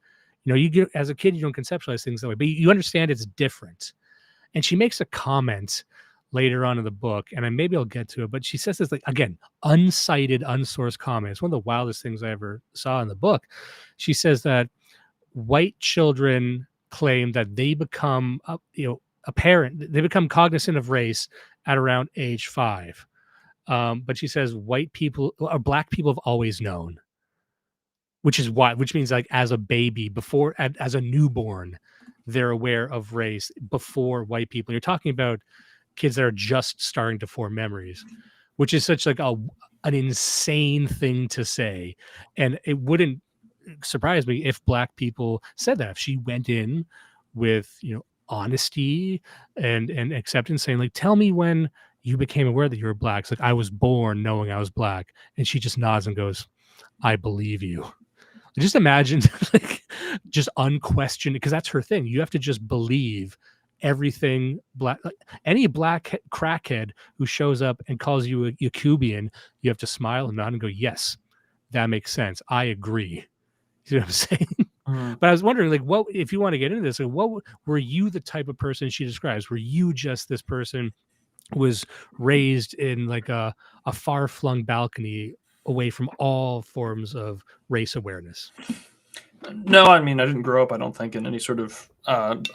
As a kid, you don't conceptualize things that way, but you understand it's different. And she makes a comment later on in the book, and maybe I'll get to it, but she says this, like, again, uncited, unsourced comment. It's one of the wildest things I ever saw in the book. She says that white children claim that they become, they become cognizant of race at around age 5. But she says white people or black people have always known, which means like as a baby, as a newborn, they're aware of race before white people. You're talking about kids that are just starting to form memories. which is such like an insane thing to say. And it wouldn't surprise me if Black people said that. If she went in with, honesty and acceptance, saying like, tell me when you became aware that you were Black. It's like, I was born knowing I was Black. And she just nods and goes, I believe you. Just imagine like just unquestioned, because that's her thing. You have to just believe everything Black. Like, any Black crackhead who shows up and calls you a Yakubian, you have to smile and nod and go, yes, that makes sense. I agree. You know what I'm saying? But I was wondering, like, what if you want to get into this? Like, what were you the type of person she describes? Were you just this person who was raised in like a far-flung balcony away from all forms of race awareness? No, I mean, I didn't grow up, I don't think, in any sort of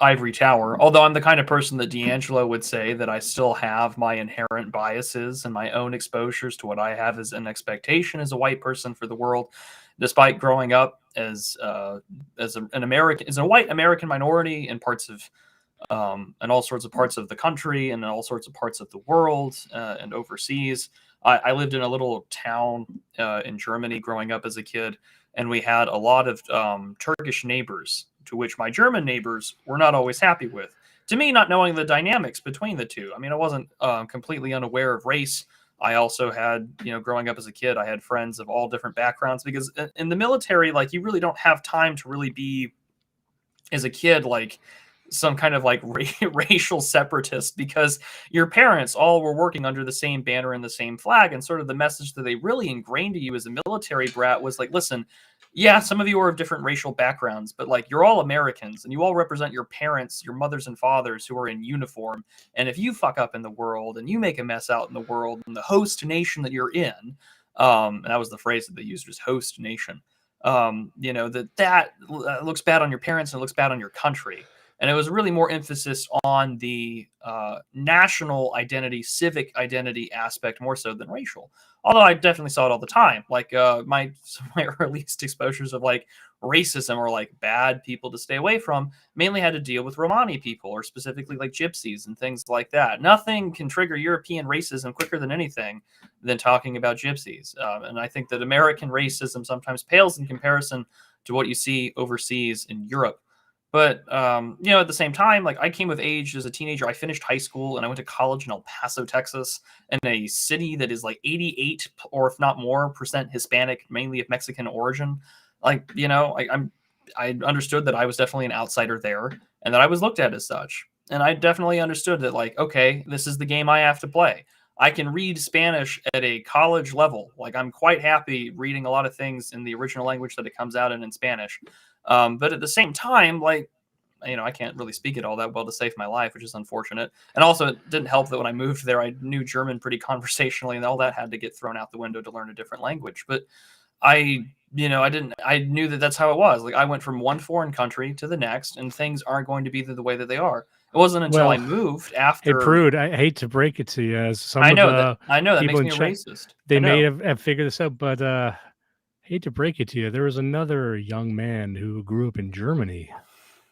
ivory tower. Although I'm the kind of person that DiAngelo would say that I still have my inherent biases and my own exposures to what I have as an expectation as a white person for the world, despite growing up as an American, as a white American minority in parts of in all sorts of parts of the country and in all sorts of parts of the world and overseas. I lived in a little town in Germany growing up as a kid, and we had a lot of Turkish neighbors, to which my German neighbors were not always happy with. To me, not knowing the dynamics between the two. I mean, I wasn't completely unaware of race. I also had, growing up as a kid, I had friends of all different backgrounds, because in the military, like, you really don't have time to really be, as a kid, like some kind of like racial separatist, because your parents all were working under the same banner and the same flag. And sort of the message that they really ingrained to you as a military brat was like, listen, yeah, some of you are of different racial backgrounds, but like, you're all Americans and you all represent your parents, your mothers and fathers who are in uniform. And if you fuck up in the world and you make a mess out in the world and the host nation that you're in, and that was the phrase that they used, was host nation, that looks bad on your parents and it looks bad on your country. And it was really more emphasis on the national identity, civic identity aspect, more so than racial. Although I definitely saw it all the time. Like some of my earliest exposures of like racism or like bad people to stay away from mainly had to deal with Romani people, or specifically like gypsies and things like that. Nothing can trigger European racism quicker than anything than talking about gypsies. And I think that American racism sometimes pales in comparison to what you see overseas in Europe. But, at the same time, like, I came of age as a teenager. I finished high school and I went to college in El Paso, Texas, in a city that is like 88 or if not more percent Hispanic, mainly of Mexican origin. Like, I understood that I was definitely an outsider there and that I was looked at as such. And I definitely understood that, like, okay, this is the game I have to play. I can read Spanish at a college level. Like, I'm quite happy reading a lot of things in the original language that it comes out in Spanish. But at the same time, like, I can't really speak it all that well to save my life, which is unfortunate. And also it didn't help that when I moved there, I knew German pretty conversationally, and all that had to get thrown out the window to learn a different language. But I knew that that's how it was. Like, I went from one foreign country to the next, and things aren't going to be the way that they are. It wasn't until I moved after. Hey, Prude, I hate to break it to you, as some I know of that makes me a Czech, racist. They may have figured this out, but hate to break it to you, there was another young man who grew up in Germany,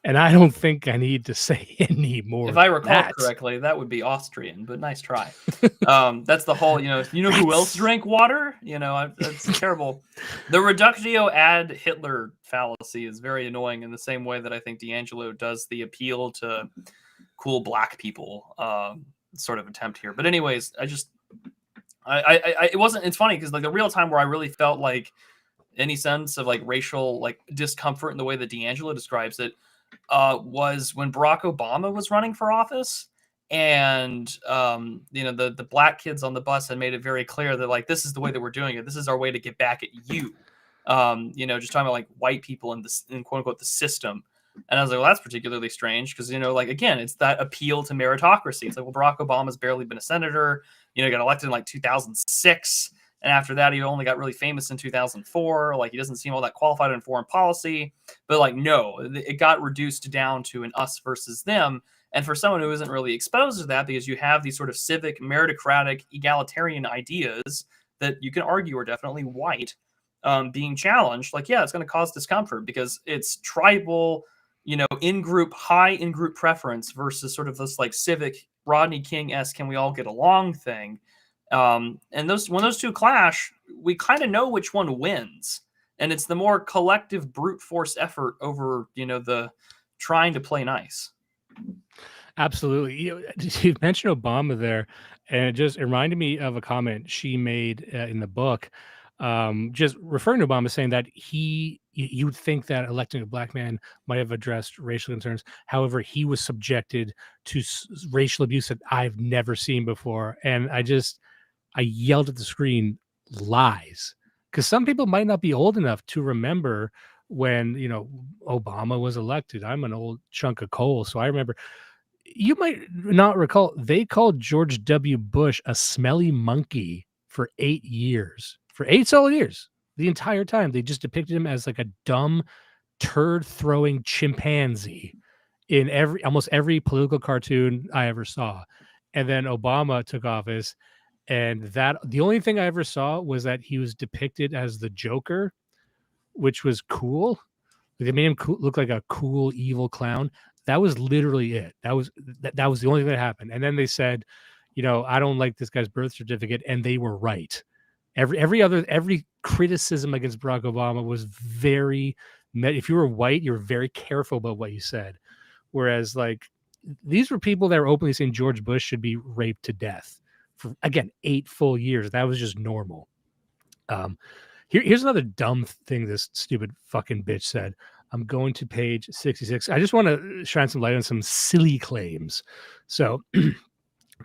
and I don't think I need to say any more. If I recall correctly, that would be Austrian, but nice try. That's the whole, who else drank water? That's terrible. The reductio ad Hitler fallacy is very annoying, in the same way that I think DiAngelo does the appeal to cool Black people sort of attempt here. But anyways, it wasn't, it's funny because like the real time where I really felt like any sense of like racial like discomfort in the way that DiAngelo describes it was when Barack Obama was running for office, and the Black kids on the bus had made it very clear that like, this is the way that we're doing it. This is our way to get back at you. Just talking about like white people in quote unquote the system. And I was like, well, that's particularly strange because, like, again, it's that appeal to meritocracy. It's like, well, Barack Obama's barely been a senator, got elected in like 2006. And after that, he only got really famous in 2004. Like, he doesn't seem all that qualified in foreign policy. But like, no, it got reduced down to an us versus them. And for someone who isn't really exposed to that, because you have these sort of civic, meritocratic, egalitarian ideas that you can argue are definitely white, being challenged, like, yeah, it's going to cause discomfort because it's tribal, high in-group preference versus sort of this like civic Rodney King-esque can we all get along thing. And when those two clash, we kind of know which one wins. And it's the more collective brute force effort over, the trying to play nice. Absolutely. You mentioned Obama there, and it reminded me of a comment she made in the book, just referring to Obama, saying that you would think that electing a black man might have addressed racial concerns. However, he was subjected to racial abuse that I've never seen before. And I yelled at the screen, lies. Because some people might not be old enough to remember when, Obama was elected. I'm an old chunk of coal, so I remember. You might not recall, they called George W. Bush a smelly monkey for 8 years. For 8 solid years. The entire time, they just depicted him as like a dumb, turd-throwing chimpanzee in almost every political cartoon I ever saw. And then Obama took office, and the only thing I ever saw was that he was depicted as the Joker, which was cool. They made him look like a cool, evil clown. That was literally it. That was the only thing that happened. And then they said, I don't like this guy's birth certificate, and they were right. Every criticism against Barack Obama was very. If you were white, you were very careful about what you said. Whereas, like, these were people that were openly saying George Bush should be raped to death for, again, 8 full years. That was just normal. Here's another dumb thing this stupid fucking bitch said. I'm going to page 66. I just want to shine some light on some silly claims. So,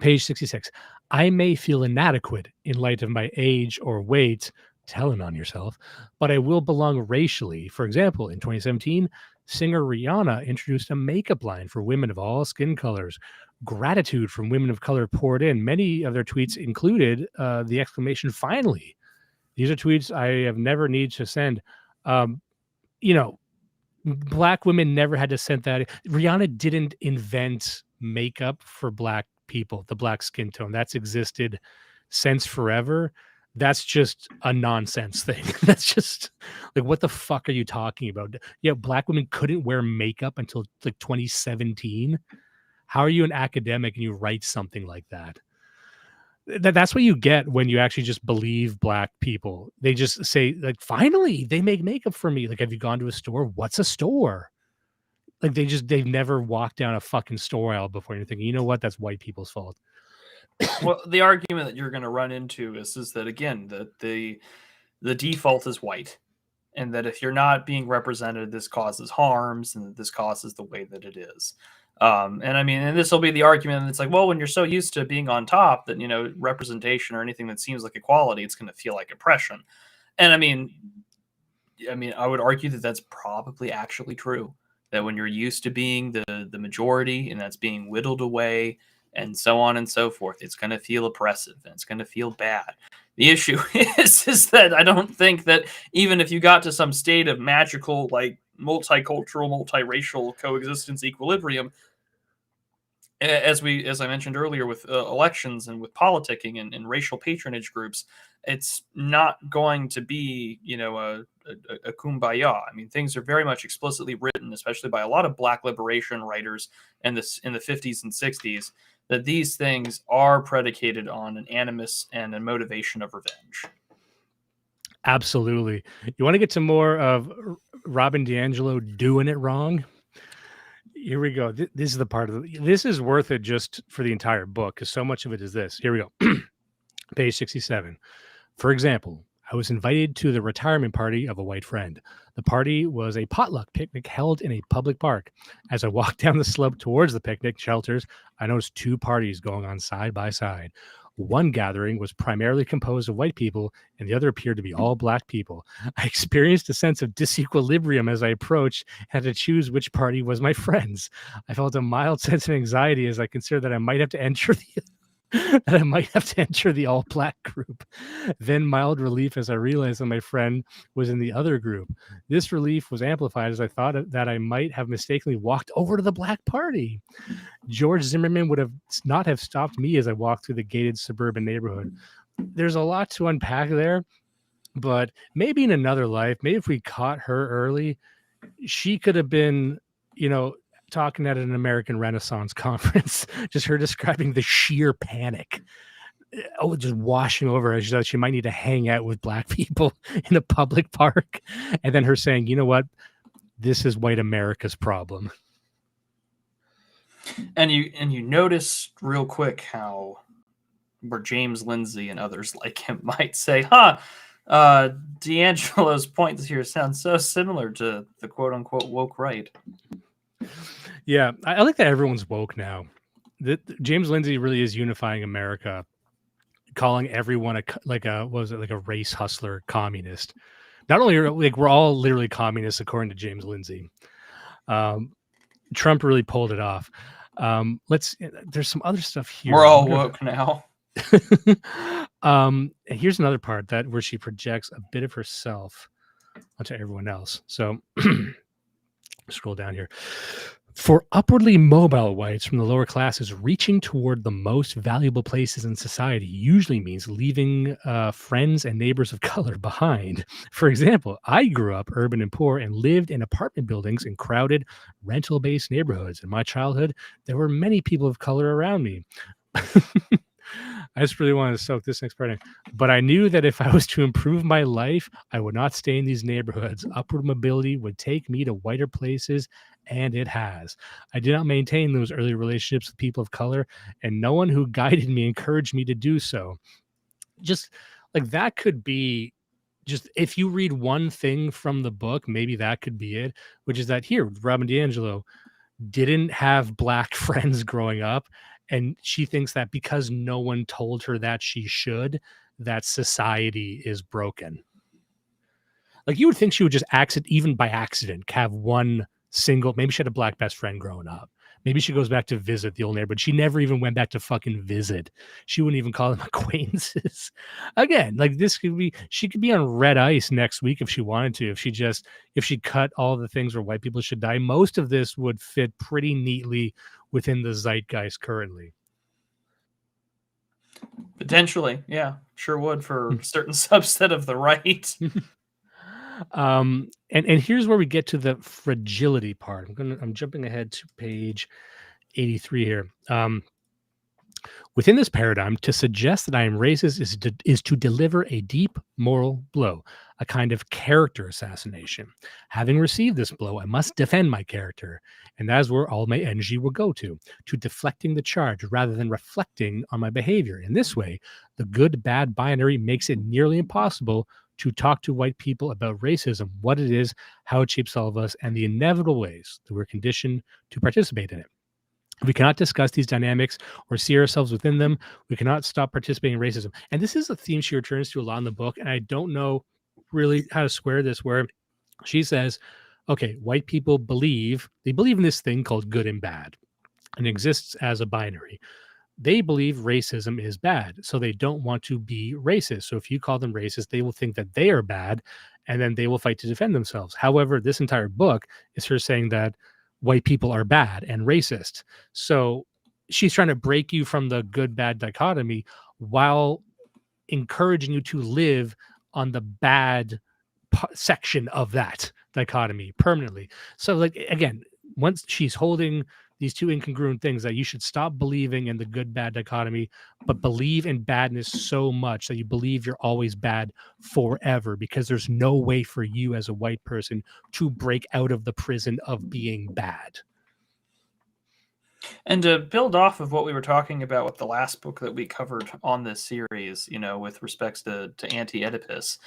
page 66. I may feel inadequate in light of my age or weight, telling on yourself, but I will belong racially. For example, in 2017, singer Rihanna introduced a makeup line for women of all skin colors. Gratitude from women of color poured in. Many of their tweets included the exclamation, finally. These are tweets I have never needed to send. Black women never had to send that. Rihanna didn't invent makeup for black people, the black skin tone. That's existed since forever. That's just a nonsense thing. That's just like, what the fuck are you talking about? Yeah, black women couldn't wear makeup until like 2017. How are you an academic and you write something like that? That's what you get when you actually just believe black people. They just say, like, finally, they make makeup for me. Like, have you gone to a store? What's a store? Like, they've never walked down a fucking store aisle before. And you're thinking, you know what? That's white people's fault. Well, the argument that you're going to run into is that, again, the default is white. And that if you're not being represented, this causes harms, and that this causes the way that it is. And this will be the argument. It's like, well, when you're so used to being on top that, representation or anything that seems like equality, it's going to feel like oppression. And I would argue that that's probably actually true, that when you're used to being the majority and that's being whittled away and so on and so forth, it's going to feel oppressive and it's going to feel bad. The issue is that I don't think that even if you got to some state of magical, like, multicultural, multiracial coexistence equilibrium, as I mentioned earlier with elections and with politicking and racial patronage groups, it's not going to be, a kumbaya. I mean, things are very much explicitly written, especially by a lot of black liberation writers in the 50s and 60s, that these things are predicated on an animus and a motivation of revenge. Absolutely. You want to get to more of Robin DiAngelo doing it wrong? Here we go. This is the part this is worth it just for the entire book, because so much of it is this. Here we go. Page 67. For example, I was invited to the retirement party of a white friend. The party was a potluck picnic held in a public park. As I walked down the slope towards the picnic shelters, I noticed 2 parties going on side by side. One gathering was primarily composed of white people, and the other appeared to be all black people. I experienced a sense of disequilibrium as I approached and had to choose which party was my friend's. I felt a mild sense of anxiety as I considered that I might have to enter the all-black group. Then mild relief as I realized that my friend was in the other group. This relief was amplified as I thought that I might have mistakenly walked over to the black party. George Zimmerman would not have stopped me as I walked through the gated suburban neighborhood. There's a lot to unpack there, but maybe in another life, maybe if we caught her early, she could have been, talking at an American Renaissance conference, just her describing the sheer panic. just washing over her. She thought she might need to hang out with black people in a public park. And then her saying, you know what? This is white America's problem. And you notice real quick how where James Lindsay and others like him might say, DiAngelo's points here sound so similar to the quote unquote woke right. Yeah, I like that everyone's woke now. James Lindsay really is unifying America, calling everyone a race hustler communist. Not only we're all literally communists according to James Lindsay. Trump really pulled it off. There's some other stuff here. We're all woke now. And here's another part where she projects a bit of herself onto everyone else. So scroll down here. For upwardly mobile whites from the lower classes, reaching toward the most valuable places in society usually means leaving friends and neighbors of color behind. For example, I grew up urban and poor and lived in apartment buildings in crowded, rental-based neighborhoods. In my childhood, there were many people of color around me. I just really wanted to soak this next part in. But I knew that if I was to improve my life, I would not stay in these neighborhoods. Upward mobility would take me to whiter places, and it has. I did not maintain those early relationships with people of color, and no one who guided me encouraged me to do so. Just like that could be just if you read one thing from the book, maybe that could be it, which is that here, Robin DiAngelo didn't have black friends growing up. And she thinks that because no one told her that she should, that society is broken. Like you would think she would just even by accident, have one single, maybe she had a black best friend growing up. Maybe she goes back to visit the old neighborhood. She never even went back to fucking visit. She wouldn't even call them acquaintances. Again, like she could be on red ice next week if she wanted to. If she cut all the things where white people should die, most of this would fit pretty neatly within the zeitgeist currently. Potentially, yeah, sure would for a certain subset of the right. And here's where we get to the fragility part. I'm jumping ahead to page 83 here. Within this paradigm, to suggest that I am racist is to deliver a deep moral blow, a kind of character assassination. Having received this blow, I must defend my character, and that is where all my energy will go to deflecting the charge rather than reflecting on my behavior. In this way, the good-bad binary makes it nearly impossible to talk to white people about racism, what it is, how it shapes all of us, and the inevitable ways that we're conditioned to participate in it. We cannot discuss these dynamics or see ourselves within them. We cannot stop participating in racism. And this is a theme she returns to a lot in the book, and I don't know really how to square this, where she says, okay, white people believe in this thing called good and bad, and exists as a binary. They believe racism is bad, so they don't want to be racist. So if you call them racist, they will think that they are bad, and then they will fight to defend themselves. However, this entire book is her saying that white people are bad and racist. So she's trying to break you from the good-bad dichotomy while encouraging you to live on the bad section of that dichotomy permanently. So, like, again, once she's holding these two incongruent things, that you should stop believing in the good-bad dichotomy, but believe in badness so much that you believe you're always bad forever, because there's no way for you as a white person to break out of the prison of being bad. And to build off of what we were talking about with the last book that we covered on this series, with respects to anti-Oedipus,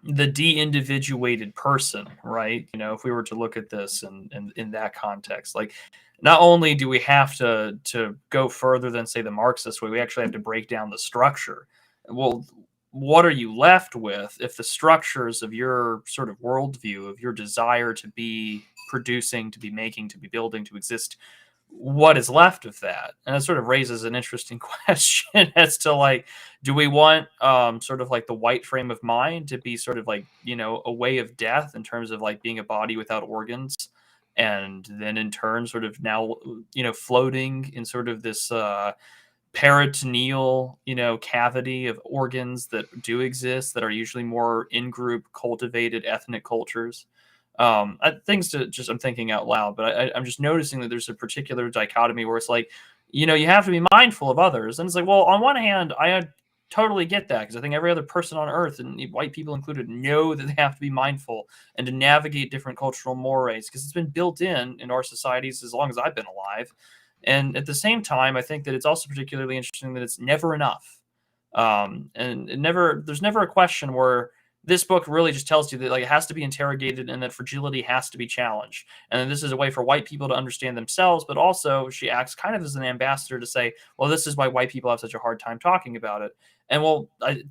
the de-individuated person, right? If we were to look at this and in that context, like, not only do we have to go further than, say, the Marxist way, we actually have to break down the structure. Well, what are you left with if the structures of your sort of worldview, of your desire to be producing, to be making, to be building, to exist, what is left of that? And it sort of raises an interesting question as to, like, do we want sort of like the white frame of mind to be sort of like, a way of death in terms of like being a body without organs, and then in turn sort of now, floating in sort of this peritoneal, cavity of organs that do exist, that are usually more in-group cultivated ethnic cultures. Things to just, I'm thinking out loud, but I'm just noticing that there's a particular dichotomy where it's like, you have to be mindful of others. And it's like, well, on one hand, I totally get that, because I think every other person on earth, and white people included, know that they have to be mindful and to navigate different cultural mores, because it's been built in our societies as long as I've been alive. And at the same time, I think that it's also particularly interesting that it's never enough. And there's never a question where this book really just tells you that it has to be interrogated and that fragility has to be challenged. And then this is a way for white people to understand themselves, but also she acts kind of as an ambassador to say, well, this is why white people have such a hard time talking about it. And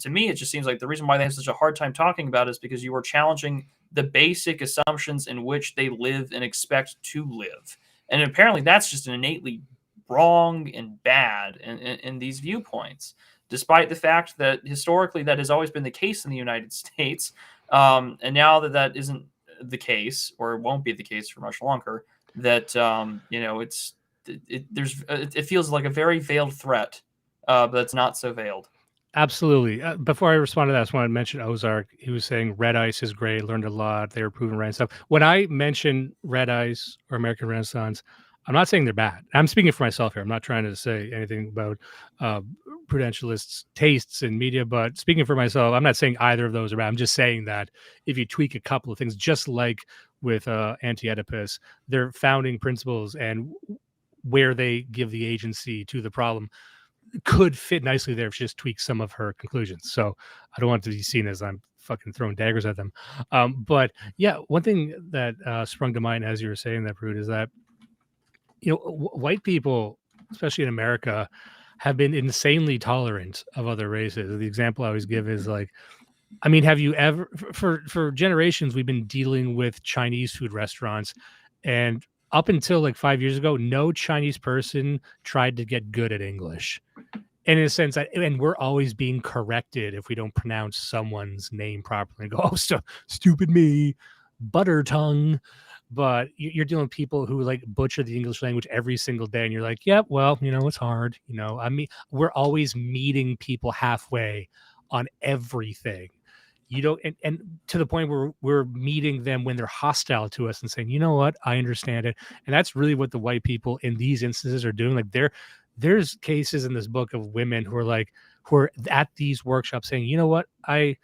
to me, it just seems like the reason why they have such a hard time talking about it is because you are challenging the basic assumptions in which they live and expect to live. And apparently that's just an innately wrong and bad in these viewpoints, despite the fact that historically that has always been the case in the United States. And now that isn't the case, or won't be the case for much longer, that, it feels like a very veiled threat, but it's not so veiled. Absolutely. Before I respond to that, I just want to mention Ozark. He was saying Red Ice is great, learned a lot. They were proven right and stuff. When I mention Red Ice or American Renaissance, I'm not saying they're bad. I'm speaking for myself here. I'm not trying to say anything about Prudentialists' tastes in media, but speaking for myself, I'm not saying either of those are bad. I'm just saying that if you tweak a couple of things, just like with Anti-Oedipus, their founding principles and where they give the agency to the problem could fit nicely there if you just tweak some of her conclusions. So I don't want it to be seen as I'm fucking throwing daggers at them. But yeah, one thing that sprung to mind as you were saying that, Prude, is that, white people, especially in America, have been insanely tolerant of other races. The example I always give is like, I mean, have you ever, for generations, we've been dealing with Chinese food restaurants, and up until like 5 years ago, no Chinese person tried to get good at English. And in a sense, and we're always being corrected if we don't pronounce someone's name properly and go, oh, stupid me, butter tongue. But you're dealing with people who like butcher the English language every single day. And you're like, yeah, well, it's hard. I mean, we're always meeting people halfway on everything. And to the point where we're meeting them when they're hostile to us and saying, you know what, I understand it. And that's really what the white people in these instances are doing. Like there's cases in this book of women who are at these workshops saying, you know what, I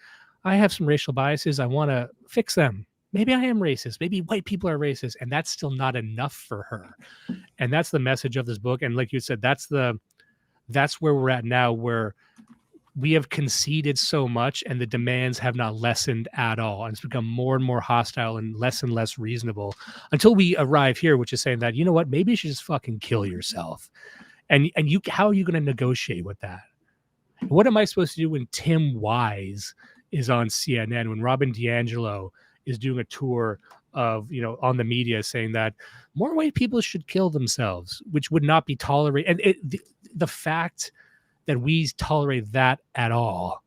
have some racial biases. I want to fix them. Maybe I am racist. Maybe white people are racist. And that's still not enough for her. And that's the message of this book. And like you said, that's where we're at now, where we have conceded so much and the demands have not lessened at all. And it's become more and more hostile and less reasonable until we arrive here, which is saying that, you know what, maybe you should just fucking kill yourself. And how are you going to negotiate with that? What am I supposed to do when Tim Wise is on CNN, when Robin DiAngelo is doing a tour of, on the media saying that more white people should kill themselves, which would not be tolerated. And the fact that we tolerate that at all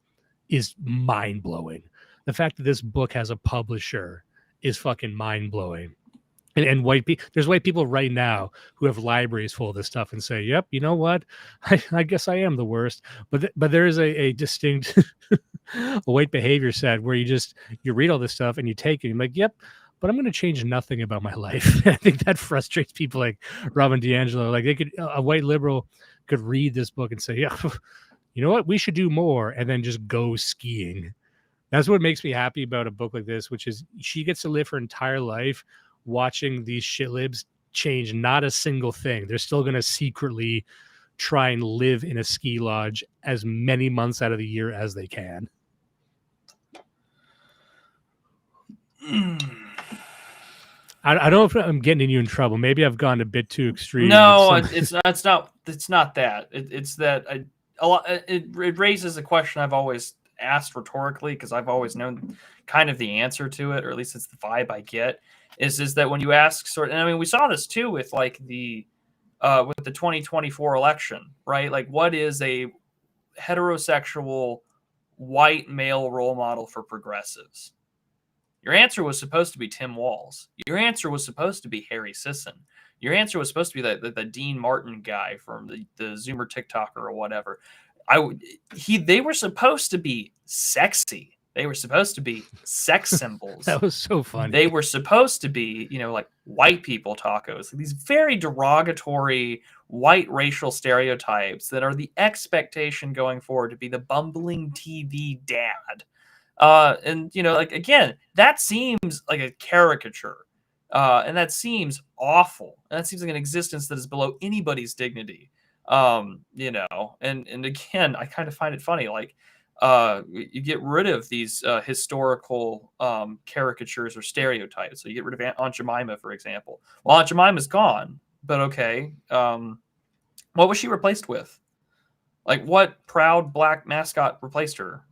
is mind-blowing. The fact that this book has a publisher is fucking mind-blowing. And there's white people right now who have libraries full of this stuff and say, yep, you know what? I guess I am the worst. But there is a distinct white behavior set where you read all this stuff and you take it and you're like, yep, but I'm going to change nothing about my life. I think that frustrates people like Robin DiAngelo. Like a white liberal could read this book and say, yeah, you know what? We should do more, and then just go skiing. That's what makes me happy about a book like this, which is she gets to live her entire life watching these shitlibs change not a single thing. They're still going to secretly try and live in a ski lodge as many months out of the year as they can. I don't know if I'm getting you in trouble. Maybe I've gone a bit too extreme. No, it's not that. It's that it raises a question I've always asked rhetorically, because I've always known kind of the answer to it, or at least it's the vibe I get, is that when you ask and I mean, we saw this too with like the 2024 election, right? Like, what is a heterosexual white male role model for progressives? Your answer was supposed to be Tim Walz. Your answer was supposed to be Harry Sisson. Your answer was supposed to be the Dean Martin guy from the Zoomer TikToker or whatever. They were supposed to be sexy. They were supposed to be sex symbols. That was so funny. They were supposed to be, like white people tacos. These very derogatory white racial stereotypes that are the expectation going forward to be the bumbling TV dad. And again, that seems like a caricature. And that seems awful. And that seems like an existence that is below anybody's dignity. And again, I kind of find it funny. Like, you get rid of these historical caricatures or stereotypes. So you get rid of Aunt Jemima, for example. Well, Aunt Jemima's gone, but okay. What was she replaced with? Like, what proud black mascot replaced her?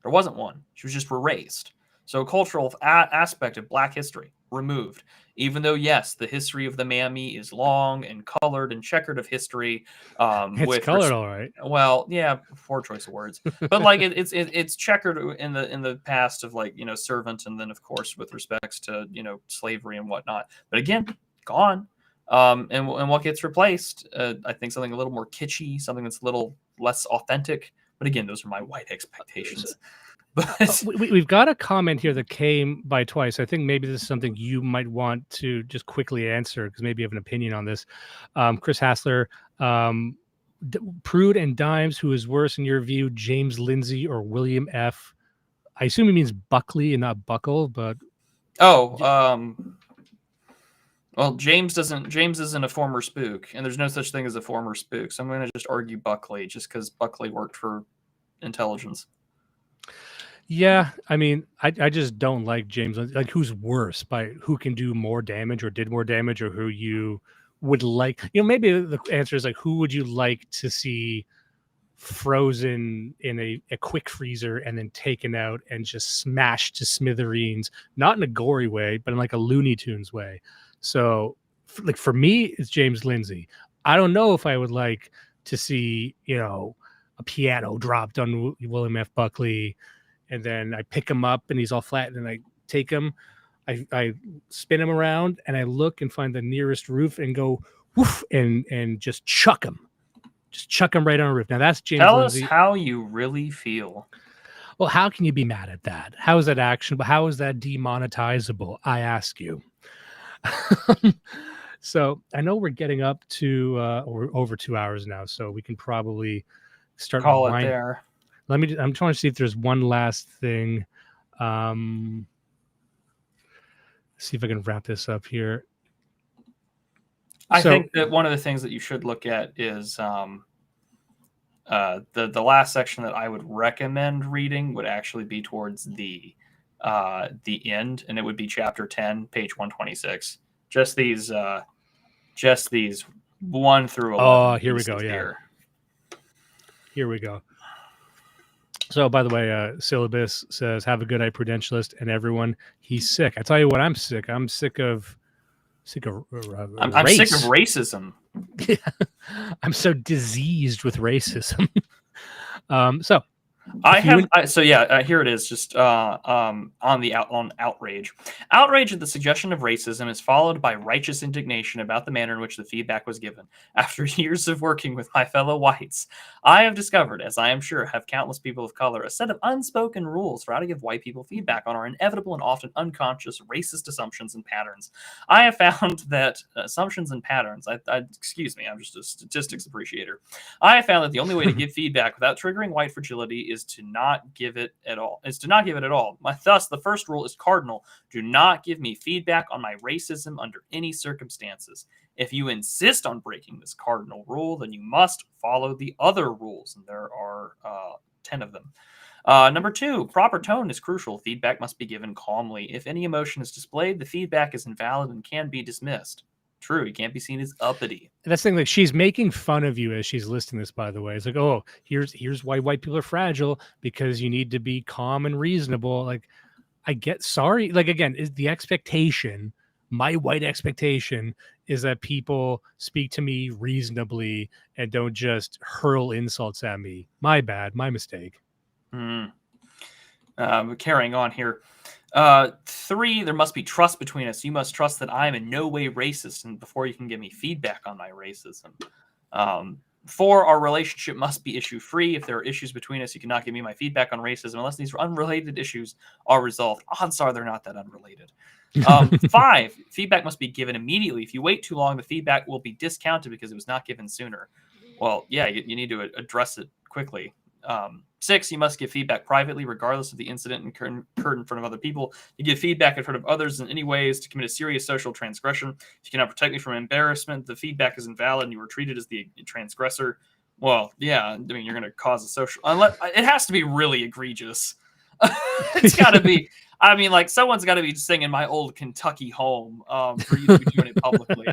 There wasn't one. She was just erased. So a cultural aspect of black history removed. Even though, yes, the history of the mammy is long and colored and checkered of history. It's colored, all right. Well, yeah, poor choice of words. But like it's checkered in the past of servant, and then of course with respects to slavery and whatnot. But again, gone. And what gets replaced? I think something a little more kitschy, something that's a little less authentic. But again, those are my white expectations. But we've got a comment here that came by twice. I think maybe this is something you might want to just quickly answer because maybe you have an opinion on this. Chris Hassler, Prude and Dimes, who is worse in your view, James Lindsay or William F? I assume he means Buckley and not Buckle, but well, James isn't a former spook, and there's no such thing as a former spook. So I'm going to just argue Buckley, just because Buckley worked for intelligence. Yeah, I mean, I just don't like James. Like, who's worse, by who can do more damage or did more damage, or who you would like? Maybe the answer is like, who would you like to see frozen in a quick freezer and then taken out and just smashed to smithereens, not in a gory way, but in like a Looney Tunes way. So, like, for me, it's James Lindsay. I don't know if I would like to see, a piano dropped on William F. Buckley, and then I pick him up and he's all flat, and then I take him, I spin him around, and I look and find the nearest roof and go woof, and just chuck him. Just chuck him right on a roof. Now that's James Lindsay. Tell us how you really feel. Well, how can you be mad at that? How is that actionable? How is that demonetizable? I ask you. So I know we're getting up to over 2 hours now, so we can probably start. Call it there. I'm trying to see if there's one last thing. See if I can wrap this up here. I think that one of the things that you should look at is the last section that I would recommend reading would actually be towards the end, and it would be chapter 10, page 126. Just these 1 through 11. Oh, here we go. Yeah. Here we go. So, by the way, Syllabus says, "Have a good night, Prudentialist," and everyone. He's sick. I tell you what, I'm sick. I'm sick of I'm sick of racism. I'm so diseased with racism. Here it is. Just on outrage. Outrage at the suggestion of racism is followed by righteous indignation about the manner in which the feedback was given. After years of working with my fellow whites, I have discovered, as I am sure have countless people of color, a set of unspoken rules for how to give white people feedback on our inevitable and often unconscious racist assumptions and patterns. I have found that assumptions and patterns. Excuse me, I'm just a statistics appreciator. I have found that the only way to give feedback without triggering white fragility is to not give it at all. Thus, the first rule is cardinal. Do not give me feedback on my racism under any circumstances. If you insist on breaking this cardinal rule, then you must follow the other rules, and there are 10 of them. Number 2, proper tone is crucial. Feedback must be given calmly. If any emotion is displayed, the feedback is invalid and can be dismissed. True, you can't be seen as uppity. That's the thing. Like, she's making fun of you as she's listing this, by the way. It's like, oh, here's why white people are fragile, because you need to be calm and reasonable. Like, I get sorry. Like, again, is the expectation, my white expectation, is that people speak to me reasonably and don't just hurl insults at me. My bad, my mistake. Carrying on here. 3, there must be trust between us. You must trust that I am in no way racist, and before you can give me feedback on my racism. 4, our relationship must be issue free. If there are issues between us, you cannot give me my feedback on racism unless these unrelated issues are resolved. Odds are they're not that unrelated. 5, feedback must be given immediately. If you wait too long, the feedback will be discounted because it was not given sooner. Well, yeah, you need to address it quickly. 6, you must give feedback privately, regardless of the incident occurred in front of other people. You give feedback in front of others in any ways to commit a serious social transgression. If you cannot protect me from embarrassment, the feedback is invalid, and you were treated as the transgressor. Well, yeah, I mean, you're going to cause a social. It has to be really egregious. It's got to be. I mean, like, someone's got to be singing "My Old Kentucky Home" for you to be doing it publicly.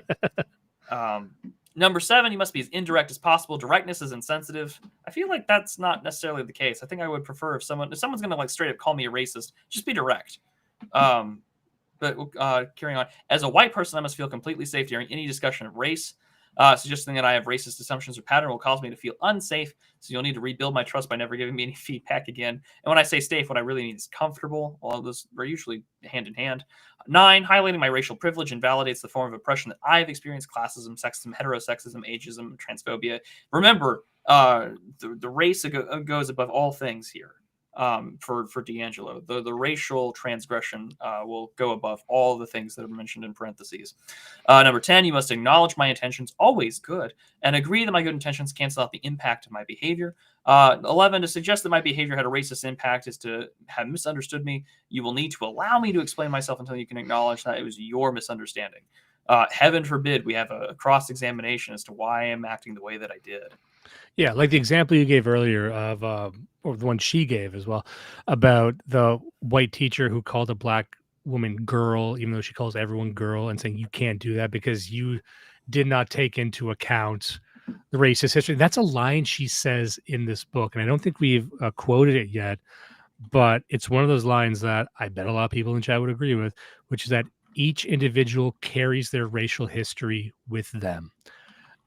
Number 7, you must be as indirect as possible. Directness is insensitive. I feel like that's not necessarily the case. I think I would prefer if someone's going to like straight up call me a racist, just be direct. But carrying on. As a white person, I must feel completely safe during any discussion of race. Suggesting that I have racist assumptions or pattern will cause me to feel unsafe. So you'll need to rebuild my trust by never giving me any feedback again. And when I say safe, what I really mean is comfortable. Well, those are usually hand in hand. 9, highlighting my racial privilege invalidates the form of oppression that I've experienced: classism, sexism, heterosexism, ageism, transphobia. Remember, the race goes above all things here. For DiAngelo, the racial transgression will go above all the things that are mentioned in parentheses. Number 10, you must acknowledge my intentions, always good, and agree that my good intentions cancel out the impact of my behavior. 11, to suggest that my behavior had a racist impact is to have misunderstood me. You will need to allow me to explain myself until you can acknowledge that it was your misunderstanding. Heaven forbid we have a cross-examination as to why I am acting the way that I did. Yeah, like the example you gave earlier of, or the one she gave as well, about the white teacher who called a black woman girl, even though she calls everyone girl, and saying you can't do that because you did not take into account the racist history. That's a line she says in this book, and I don't think we've quoted it yet, but it's one of those lines that I bet a lot of people in chat would agree with, which is that each individual carries their racial history with them.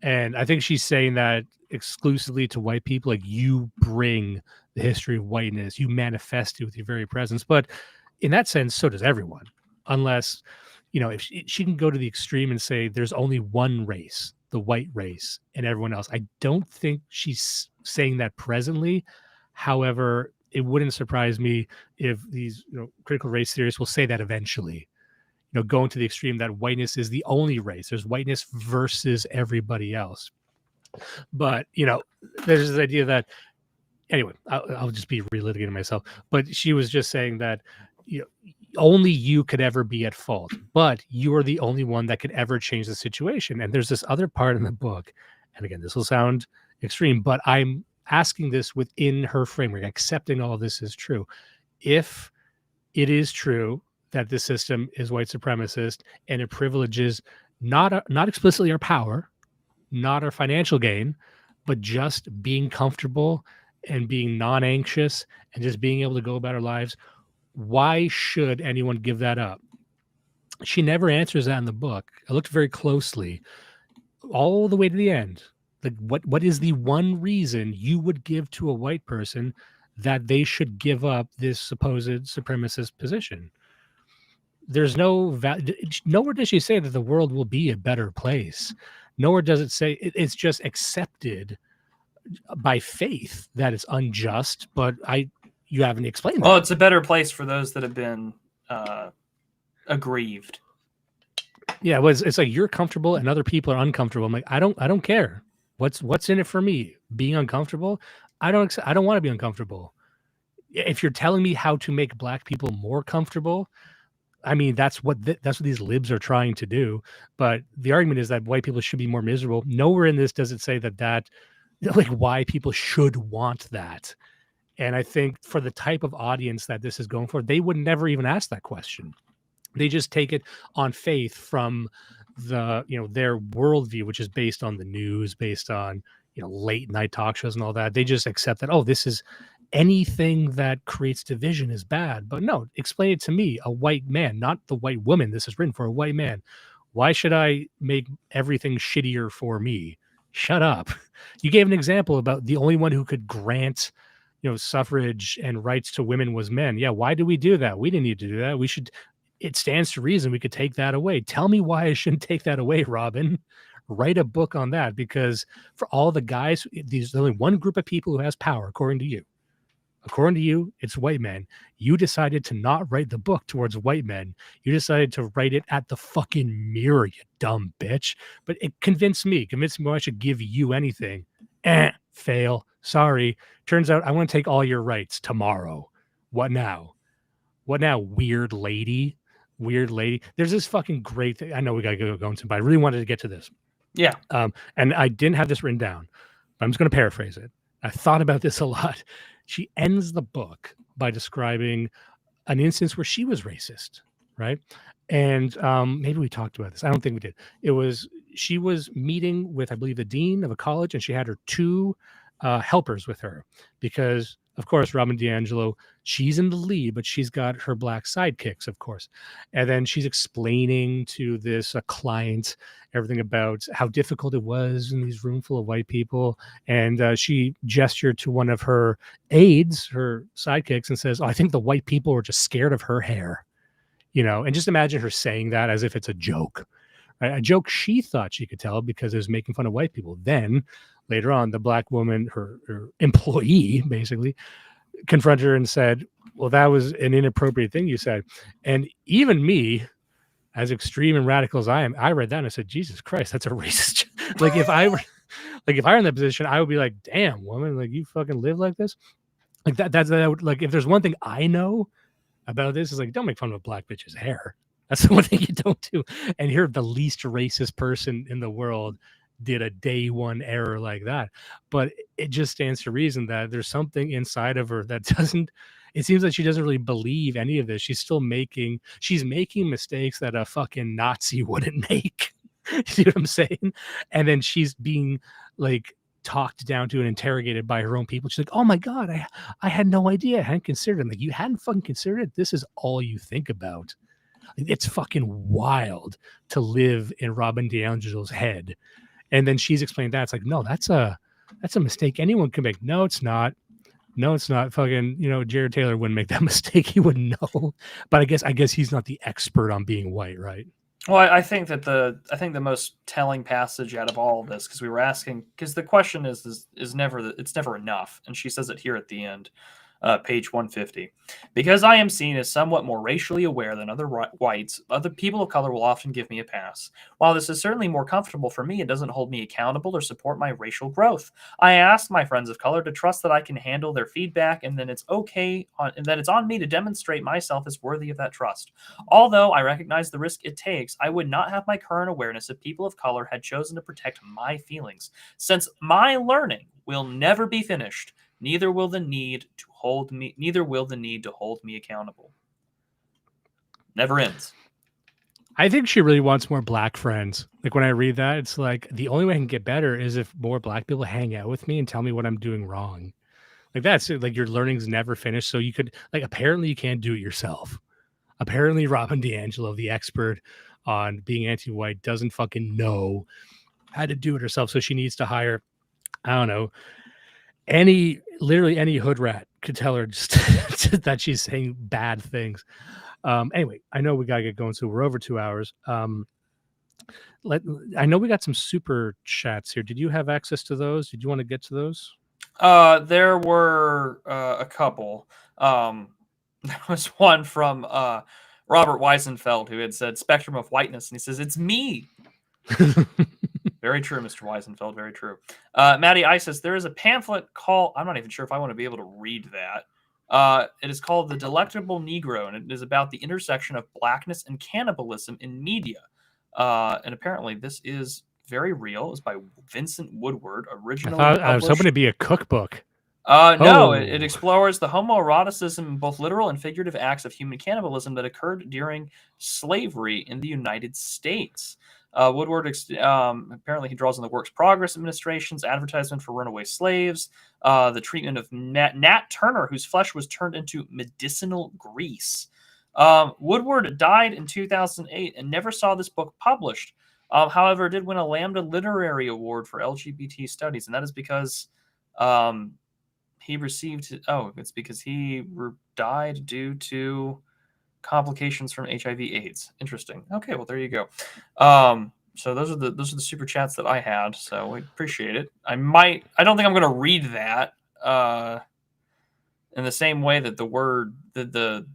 And I think she's saying that exclusively to white people, like, you bring the history of whiteness, you manifest it with your very presence. But in that sense, so does everyone, unless, if she can go to the extreme and say there's only one race, the white race, and everyone else. I don't think she's saying that presently. However, it wouldn't surprise me if these critical race theorists will say that eventually. Going to the extreme that whiteness is the only race. There's whiteness versus everybody else. But, there's this idea that, anyway, I'll just be relitigating myself. But she was just saying that, only you could ever be at fault, but you are the only one that could ever change the situation. And there's this other part in the book. And again, this will sound extreme, but I'm asking this within her framework, accepting all of this is true. If it is true that this system is white supremacist and it privileges not explicitly our power, not our financial gain, but just being comfortable and being non-anxious and just being able to go about our lives, why should anyone give that up? She never answers that in the book. I looked very closely all the way to the end. Like, what is the one reason you would give to a white person that they should give up this supposed supremacist position? There's nowhere does she say that the world will be a better place. Nowhere does it say it's just accepted by faith that it's unjust, but you haven't explained that. Well, it's a better place for those that have been aggrieved. Yeah, it's like you're comfortable and other people are uncomfortable. I'm like, I don't care. What's in it for me? Being uncomfortable? I don't want to be uncomfortable. If you're telling me how to make black people more comfortable, I mean, that's what these libs are trying to do. But the argument is that white people should be more miserable. Nowhere in this does it say that like why people should want that. And I think for the type of audience that this is going for, they would never even ask that question. They just take it on faith from their worldview, which is based on the news, based on late night talk shows and all that. They just accept that, oh, this is anything that creates division is bad. But no, explain it to me, a white man, not the white woman. This is written for a white man. Why should I make everything shittier for me? Shut up. You gave an example about the only one who could grant suffrage and rights to women was men. Yeah, why do we do that? We didn't need to do that. It stands to reason we could take that away. Tell me why I shouldn't take that away, Robin. Write a book on that, because for all the guys, there's only one group of people who has power, according to you. According to you, it's white men. You decided to not write the book towards white men. You decided to write it at the fucking mirror, you dumb bitch. But it convinced me I should give you anything. Fail. Sorry. Turns out I want to take all your rights tomorrow. What now? What now, weird lady? Weird lady. There's this fucking great thing. I know we got to go into, but I really wanted to get to this. Yeah. And I didn't have this written down, but I'm just going to paraphrase it. I thought about this a lot. She ends the book by describing an instance where she was racist, right? And maybe we talked about this. I don't think we did. She was meeting with, I believe, the dean of a college, and she had her two helpers with her because, of course, Robin DiAngelo, she's in the lead, but she's got her black sidekicks, of course. And then she's explaining to this client everything about how difficult it was in these room full of white people. And she gestured to one of her aides, her sidekicks, and says, "Oh, I think the white people were just scared of her hair." And just imagine her saying that as if it's a joke, right? A joke she thought she could tell because it was making fun of white people. Then later on, the black woman, her employee, basically confronted her and said, "Well, that was an inappropriate thing you said." And even me, as extreme and radical as I am, I read that and I said, "Jesus Christ, that's a racist." Like if I were in that position, I would be like, "Damn, woman, like you fucking live like this." Like that would, like, if there's one thing I know about this, is like, don't make fun of a black bitch's hair. That's the one thing you don't do. And you're the least racist person in the world did a day one error like that. But it just stands to reason that there's something inside of her that doesn't, it seems like she doesn't really believe any of this. She's making mistakes that a fucking Nazi wouldn't make. You see what I'm saying? And then she's being like talked down to and interrogated by her own people. She's like, "Oh my God, I had no idea. I hadn't considered it." I'm like, you hadn't fucking considered it? This is all you think about. It's fucking wild to live in Robin DiAngelo's head. And then she's explained that. It's like, no, that's a mistake anyone can make. No, it's not. No, it's not. Fucking, Jared Taylor wouldn't make that mistake. He wouldn't know. But I guess he's not the expert on being white, right? Well, I think that the most telling passage out of all of this, because we were asking, because the question is never, it's never enough, and she says it here at the end. Page 150. "Because I am seen as somewhat more racially aware than other whites, other people of color will often give me a pass. While this is certainly more comfortable for me, it doesn't hold me accountable or support my racial growth. I ask my friends of color to trust that I can handle their feedback, and then it's on me to demonstrate myself as worthy of that trust. Although I recognize the risk it takes, I would not have my current awareness if people of color had chosen to protect my feelings. Since my learning will never be finished, neither will the need to hold me accountable." Never ends. I think she really wants more black friends. Like when I read that, it's like the only way I can get better is if more black people hang out with me and tell me what I'm doing wrong. Like that's it. Like your learning's never finished. So you could, like, apparently you can't do it yourself. Apparently Robin DiAngelo, the expert on being anti-white, doesn't fucking know how to do it herself. So she needs to hire, I don't know, literally any hood rat could tell her just that she's saying bad things. Anyway, I know we gotta get going, so we're over 2 hours. I know we got some super chats here. Did you have access to those? Did you want to get to those? There were a couple. There was one from Robert Weisenfeld, who had said "spectrum of whiteness," and he says, "It's me." Very true, Mr. Weisenfeld. Very true. Maddie I says, "There is a pamphlet called," I'm not even sure if I want to be able to read that. It is called "The Delectable Negro," and it is about the intersection of blackness and cannibalism in media. And apparently this is very real. It was by Vincent Woodward, originally I was hoping to be a cookbook. No, it explores the homoeroticism in both literal and figurative acts of human cannibalism that occurred during slavery in the United States. Woodward, apparently he draws on the Works Progress Administration's advertisement for runaway slaves, the treatment of Nat Turner, whose flesh was turned into medicinal grease. Woodward died in 2008 and never saw this book published. However, it did win a Lambda Literary Award for LGBT studies, and that is because he received, it's because he died due to complications from HIV/AIDS. Interesting. Okay, well, there you go. So those are the super chats that I had. So we appreciate it. I don't think I'm going to read that in the same way that the word the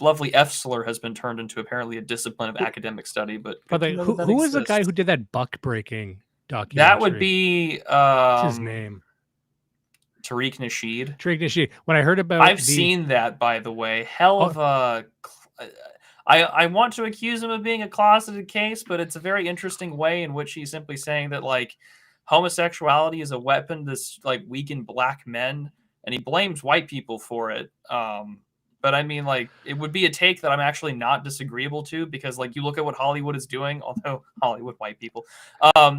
lovely F slur has been turned into apparently a discipline of academic study. But who was the guy who did that buck breaking documentary? That would be what's his name? Tariq Nasheed. Tariq Nasheed. When I heard about, I've seen that, by the way. Hell of a. I want to accuse him of being a closeted case, but it's a very interesting way in which he's simply saying that like homosexuality is a weapon to like weaken black men, and he blames white people for it. But I mean, like, it would be a take that I'm actually not disagreeable to, because like you look at what Hollywood is doing, although Hollywood white people,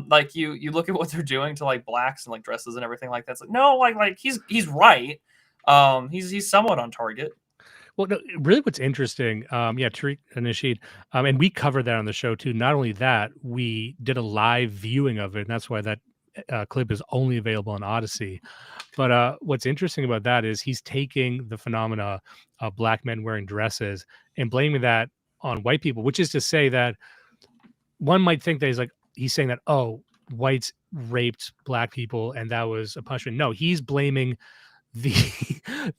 like you look at what they're doing to like blacks and like dresses and everything like that. It's like, no, like he's right. He's somewhat on target. Well, no, really what's interesting, Tariq Nasheed, and we covered that on the show too. Not only that, we did a live viewing of it, and that's why that clip is only available on Odyssey. But what's interesting about that is he's taking the phenomena of black men wearing dresses and blaming that on white people, which is to say that one might think that he's saying that, oh, whites raped black people and that was a punishment. No, he's blaming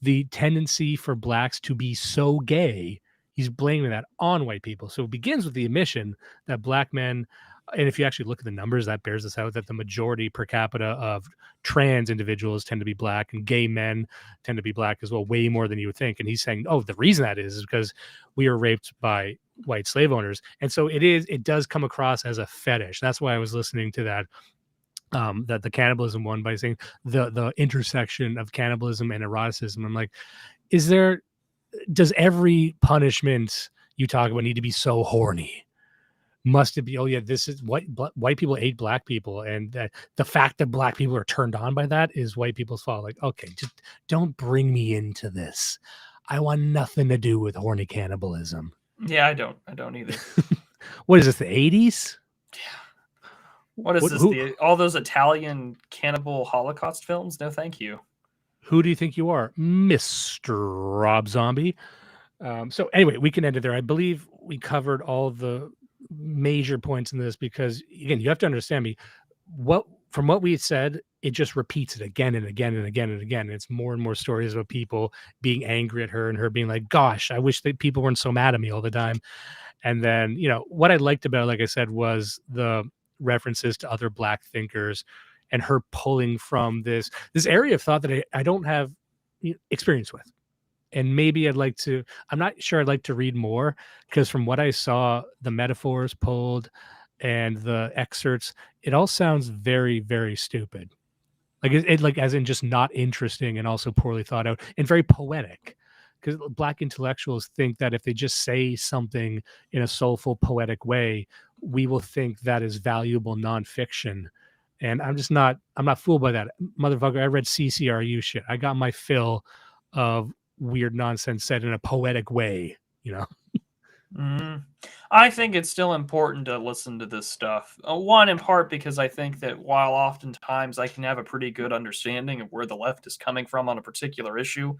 the tendency for blacks to be so gay. He's blaming that on white people. So it begins with the admission that black men, and if you actually look at the numbers, that bears this out, that the majority per capita of trans individuals tend to be black, and gay men tend to be black as well, way more than you would think. And he's saying, oh, the reason that is because we were raped by white slave owners. And so it does come across as a fetish. That's why I was listening to that that the cannibalism one, by saying the intersection of cannibalism and eroticism. I'm like, does every punishment you talk about need to be so horny? Must it be, oh yeah, this is white people ate black people, and the fact that black people are turned on by that is white people's fault? Like, okay, just don't bring me into this. I want nothing to do with horny cannibalism. Yeah, I don't either. What is this, the 80s? Yeah. What is this? All those Italian cannibal Holocaust films? No, thank you. Who do you think you are, Mr. Rob Zombie? So anyway, we can end it there. I believe we covered all the major points in this, because again, you have to understand me. From what we said, it just repeats it again and again and again and again. And it's more and more stories about people being angry at her and her being like, gosh, I wish that people weren't so mad at me all the time. And then, what I liked about it, like I said, was the references to other black thinkers and her pulling from this area of thought that I don't have experience with. And maybe I'm not sure I'd like to read more, because from what I saw, the metaphors pulled and the excerpts, it all sounds very, very stupid. Like it like as in just not interesting, and also poorly thought out and very poetic. Because black intellectuals think that if they just say something in a soulful, poetic way, we will think that is valuable nonfiction. And I'm not fooled by that. Motherfucker, I read CCRU shit. I got my fill of weird nonsense said in a poetic way, I think it's still important to listen to this stuff. One, in part, because I think that while oftentimes I can have a pretty good understanding of where the left is coming from on a particular issue,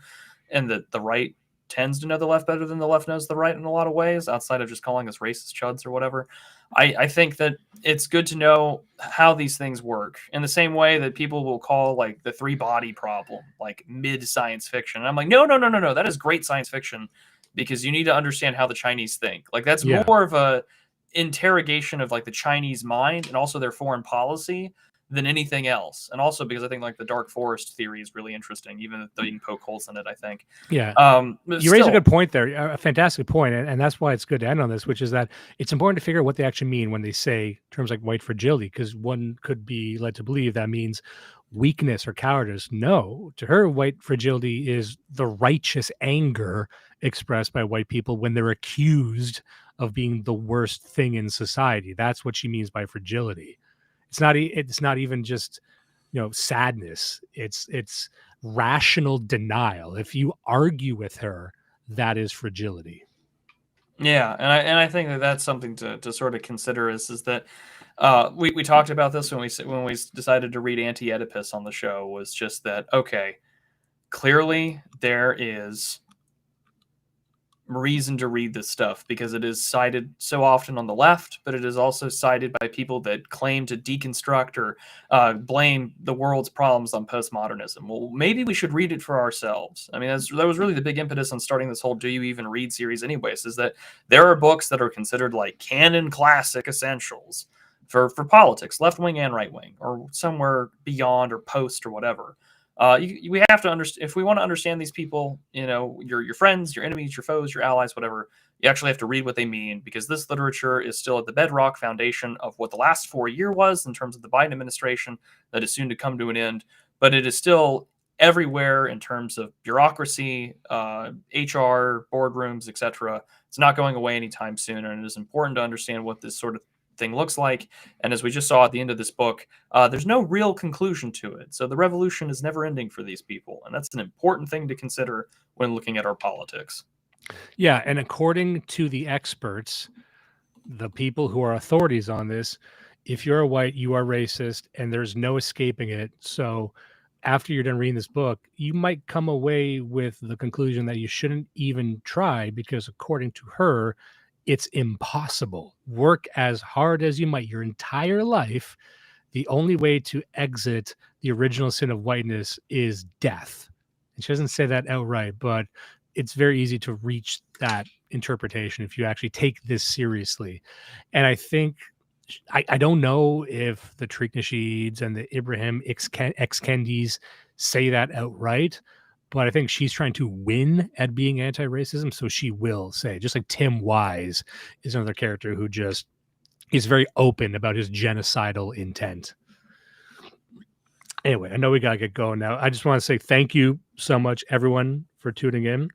and that the right tends to know the left better than the left knows the right in a lot of ways, outside of just calling us racist chuds or whatever, I think that it's good to know how these things work, in the same way that people will call like the three body problem like mid science fiction. And I'm like, no, that is great science fiction, because you need to understand how the Chinese think. Like that's more of a interrogation of like the Chinese mind and also their foreign policy than anything else. And also because I think like the dark forest theory is really interesting, even though you can poke holes in it, I think. Yeah. You raise a good point there, a fantastic point. And that's why it's good to end on this, which is that it's important to figure out what they actually mean when they say terms like white fragility, because one could be led to believe that means weakness or cowardice. No, to her, white fragility is the righteous anger expressed by white people when they're accused of being the worst thing in society. That's what she means by fragility. It's not even just, sadness. It's rational denial. If you argue with her, that is fragility. Yeah, and I think that that's something to sort of consider is that we talked about this when we decided to read Anti-Oedipus on the show, was just that, okay, clearly there is reason to read this stuff because it is cited so often on the left, but it is also cited by people that claim to deconstruct or blame the world's problems on postmodernism. Well, maybe we should read it for ourselves. I mean, that was really the big impetus on starting this whole Do You Even Read series anyways, is that there are books that are considered like canon classic essentials for politics, left-wing and right-wing, or somewhere beyond or post or whatever. We have to understand, if we want to understand these people, your friends, your enemies, your foes, your allies, whatever, you actually have to read what they mean, because this literature is still at the bedrock foundation of what the last 4 years was in terms of the Biden administration that is soon to come to an end. But it is still everywhere in terms of bureaucracy, HR, boardrooms, etc. It's not going away anytime soon, and it is important to understand what this sort of thing looks like. And as we just saw at the end of this book, there's no real conclusion to it. So the revolution is never ending for these people. And that's an important thing to consider when looking at our politics. Yeah. And according to the experts, the people who are authorities on this, if you're a white, you are racist, and there's no escaping it. So after you're done reading this book, you might come away with the conclusion that you shouldn't even try, because according to her, it's impossible. Work as hard as you might your entire life. The only way to exit the original sin of whiteness is death. And she doesn't say that outright, but it's very easy to reach that interpretation if you actually take this seriously. And I think, I don't know if the Tariq Nasheeds and the Ibrahim X-Kendis say that outright, but I think she's trying to win at being anti-racism, so she will say, just like Tim Wise is another character who just is very open about his genocidal intent. Anyway, I know we got to get going now. I just want to say thank you so much, everyone, for tuning in.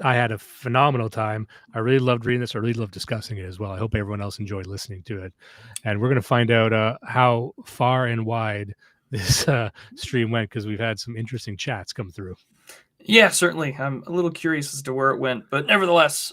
I had a phenomenal time. I really loved reading this. I really loved discussing it as well. I hope everyone else enjoyed listening to it. And we're going to find out how far and wide this stream went, because we've had some interesting chats come through. Yeah, certainly. I'm a little curious as to where it went, but nevertheless,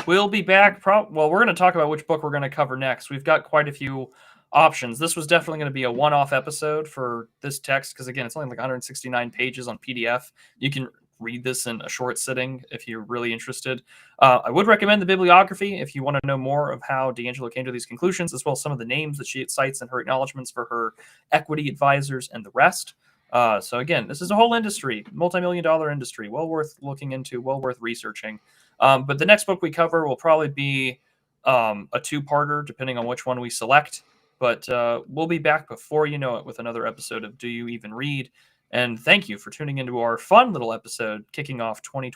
we'll be back. We're going to talk about which book we're going to cover next. We've got quite a few options. This was definitely going to be a one-off episode for this text, because again, it's only like 169 pages on PDF. You can read this in a short sitting if you're really interested. I would recommend the bibliography if you want to know more of how DiAngelo came to these conclusions, as well as some of the names that she cites in her acknowledgments for her equity advisors and the rest. So again, this is a whole industry, multi-million-dollar industry, well worth looking into, well worth researching. But the next book we cover will probably be a two-parter, depending on which one we select. But we'll be back before you know it with another episode of Do You Even Read? And thank you for tuning into our fun little episode kicking off 2020.